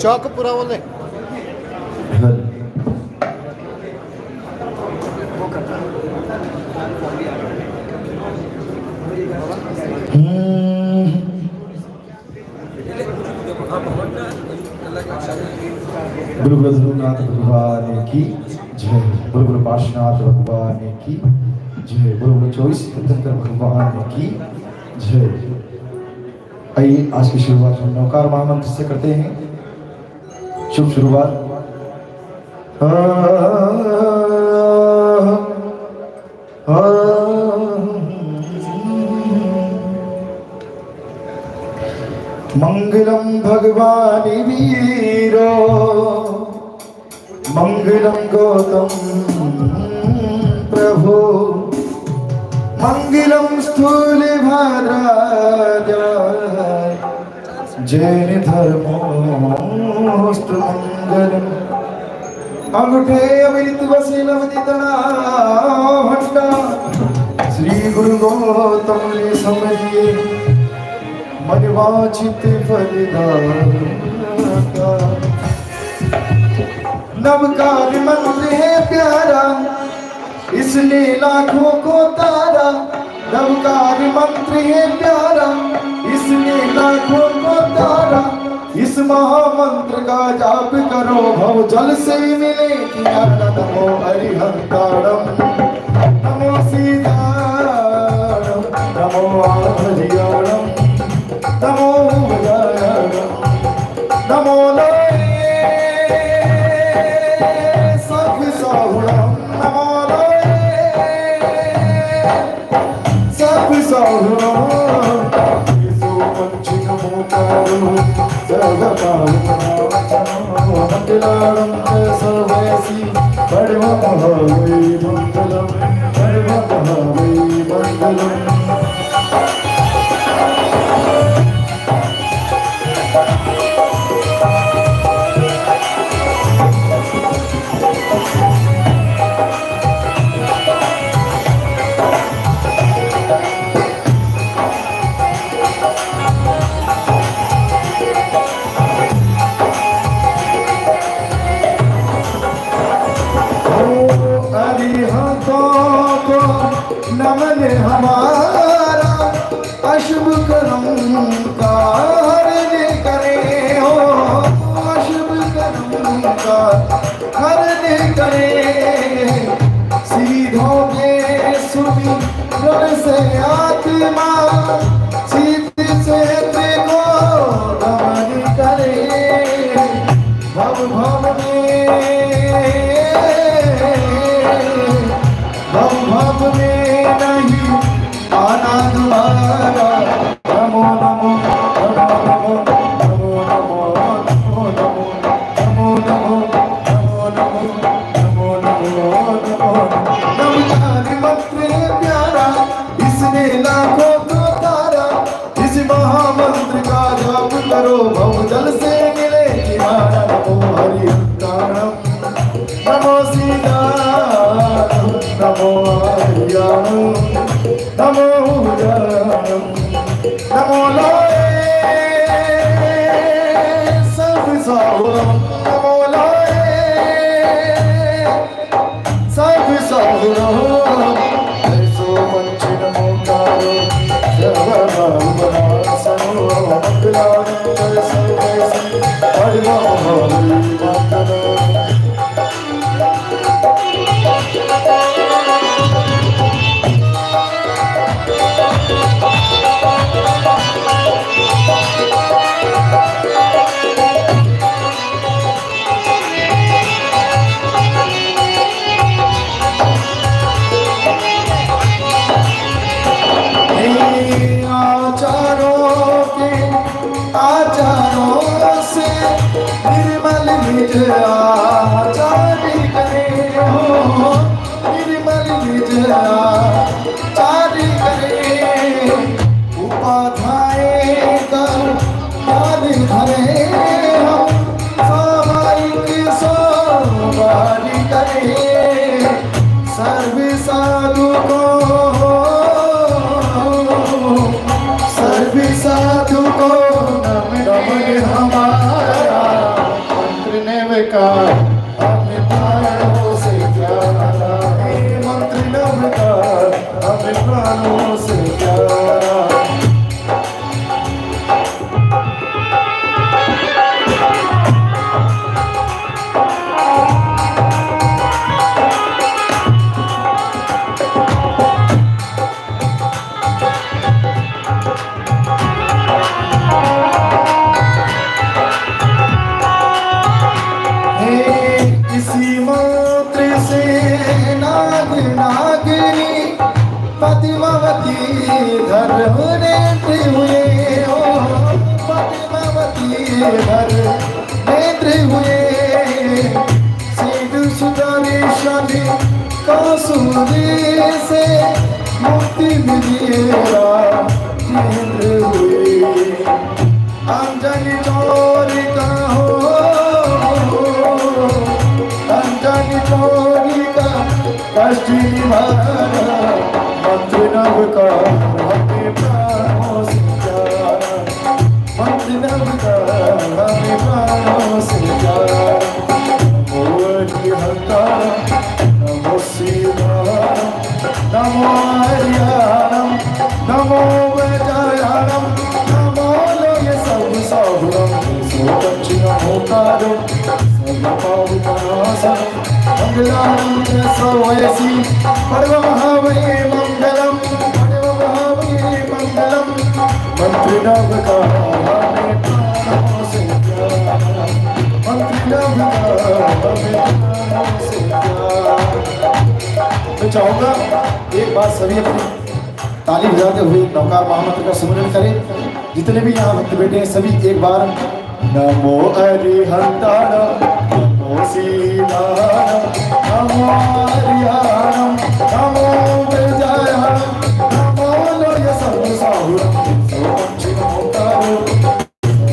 चौक पूरा बोल दे गुरु बद्रीनाथ भगवान की जय, गुरु पार्श्वनाथ भगवान की जय, गुरु 24 स्वतंत्र भगवान की जय। आइए आज की शुरुआत हम नौकार महामंत्र से करते हैं। शुभ शुरुआत। मंगलम भगवान वीरो मंगलम गौतम प्रभु मंगलम स्थूल भद्राज जैन धर्मोऽस्तमङ्गलम् अंगूठे अमृत वसील वदितना भट्टा श्री गुरु गौतम ने समझिए मनवांछित फलदाता नवकार मंत्र है प्यारा इसने लाखों को तारा नवकार मंत्र है प्यारा इसने लाखों को तारा इस महामंत्र का जाप करो भव जल से मिले नमो हरिहंतारम नमो सीतारम नमो हरियाणम नमो उदयाणम नमो लोये सब साहुरम नमो लोये सब साहुरम येसु पंचि नमो कारो मंगलारम सर्वैसी बड़वमहावै मंगलम बड़वमहावै मंगलम नमन हमारा अशुभ कर्म का हरण करे हो अशुभ कर्म का हरण करे सीधों के सुनी गुण से आत्मा सीध से देखो नमन करे भव भव में नहीं आना दोबारा नमो नमो नमो नमो नमो नमो नमो नमो नमो नमो नमो नमो नमकार मंत्र प्यारा इसने लाखों को तारा इस महामंत्र का जाप करो भव जल से मिले किनारा नमो हरिहंतारम नमो सीतारम नमो हरियाणम नमो उदयाणम नमो लोये सब साहुरम नमो लोये सब साहुरम ऐसो पंचि नमो कारो सर्वभावनाशनो मंगलारम सर्वैसी बड़वमहावै मंगलम आचारों से निर्मल निज आचारी करे हो निर्मल निज आचारी करे उपाध्याय कर याद धरे हम स्वाभाविक सोबारी करे सर्व साधु को नमन हमारा मंत्र ने बेकार हमें प्राणों से प्यारा मंत्र ने बेकार हमें प्राणों से प्यारा पद्मावती धर्म नेत्र हुए हो पद्मावती धर्म नेत्र हुए सिद्धू सुधारी शादी कौसुरी से मुक्ति मिली नेत्र हुए अंजनी चोरिका हो, अंजनी चोरिका कष्ट निवारा, मंत्र नव का हमें प्राणों से प्यारा, मंत्र नव का हमें प्राणों से प्यारा। नमो हरिहंतारम, नमो शिवारम, नमो हरिहरम, नमो वैजयरम, नमो लोय सब साहुरम, सोपक्षिणमोकारम, सर्वपावनाशम, मंगलाम च सर्वयसि, परमभावये मंगलम, परमभावये मंगलम। मंत्र नव का हमें प्राणों से प्यारा, मंत्र नव का हमें प्राणों से प्यारा। मैं चाहूंगा एक बार सभी अपनी ताली बजाते हुए नौकार महामंत्र का सुमिरन करें। जितने भी यहाँ भक्त बैठे हैं सभी एक बार नमो हरिहंतारम, नमो शिवारम, नमो हरिहरम, नमो वैजयरम, नमो लोय सब साहुरम, सोपक्षिणमोकारम,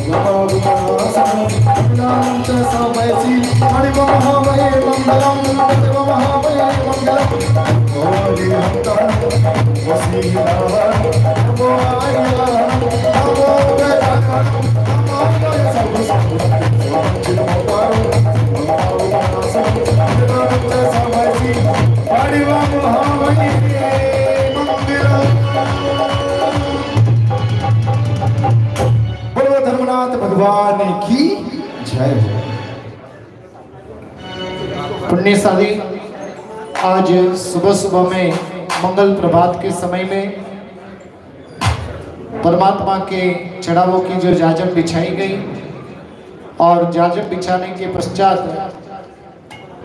सर्वपावनाशम, मंगलाम च सर्वयसि, परमभावये मंगलम, परमभावये मंगलम। नमो हरिहंतारम, नमो शिवारम, नमो हरिहरम, नमो वैजयरम, नमो लोय सब साहुरम, सोपक्षिणमोकारम, सर्वपावनाशम, मंगलाम च सर्वयसि, परमभावये मंगलम। बोलो धर्मनाथ भगवान की जय। पुण्यशाली आज सुबह सुबह में मंगल प्रभात के समय में परमात्मा के चढ़ावों की जो जाजम बिछाई गई और जाजम बिछाने के पश्चात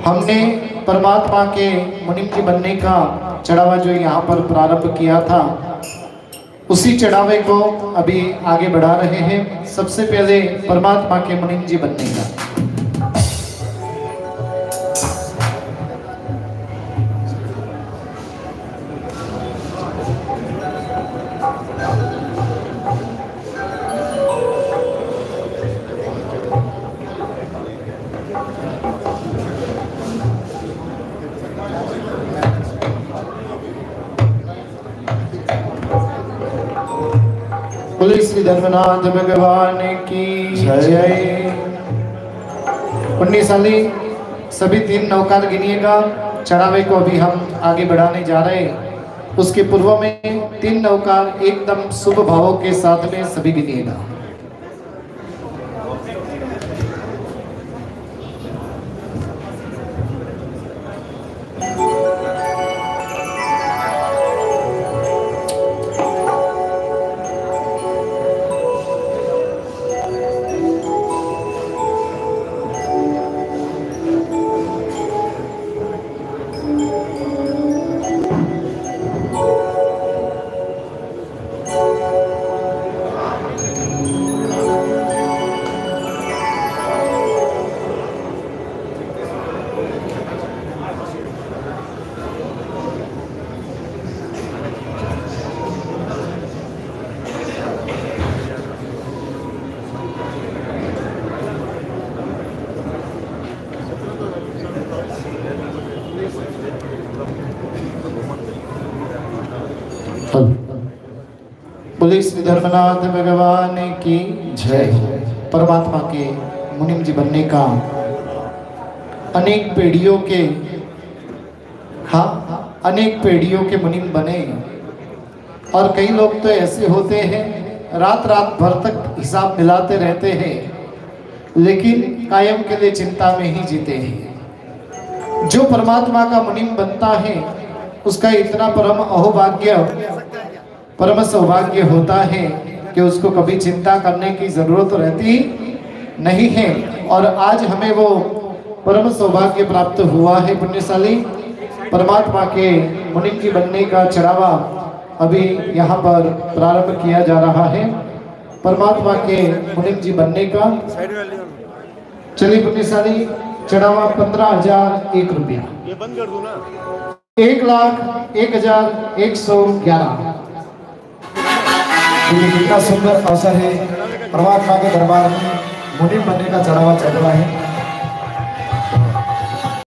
हमने परमात्मा के मुनिम जी बनने का चढ़ावा जो यहाँ पर प्रारंभ किया था उसी चढ़ावे को अभी आगे बढ़ा रहे हैं। सबसे पहले परमात्मा के मुनिम जी बनने का श्री धर्मनाथ भगवान की जय। पुण्यशाली सभी 3 नौकार गिनिएगा। चढ़ावे को अभी हम आगे बढ़ाने जा रहे हैं। उसके पूर्व में 3 नौकार एकदम शुभ भावों के साथ में सभी गिनिएगा। बोले श्री धर्मनाथ भगवान की जय। परमात्मा के मुनिम जी बनने का अनेक पीढ़ियों के अनेक पीढ़ियों के मुनिम बने और कई लोग तो ऐसे होते हैं रात रात भर तक हिसाब मिलाते रहते हैं लेकिन कायम के लिए चिंता में ही जीते हैं। जो परमात्मा का मुनिम बनता है उसका इतना परम अहोभाग्य परम सौभाग्य होता है कि उसको कभी चिंता करने की जरूरत रहती नहीं है और आज हमें वो परम सौभाग्य प्राप्त हुआ है। पुण्यशाली परमात्मा के मुनिम जी बनने का चढ़ावा अभी यहाँ पर प्रारंभ किया जा रहा है। परमात्मा के मुनिम जी बनने का चलिए पुण्यशाली चढ़ावा 15,001 रुपया। ये बंद कर दो ना। 1,01,111। कितना सुंदर अवसर है परमात्मा के दरबार में मुनि बनने का चढ़ावा चल रहा है।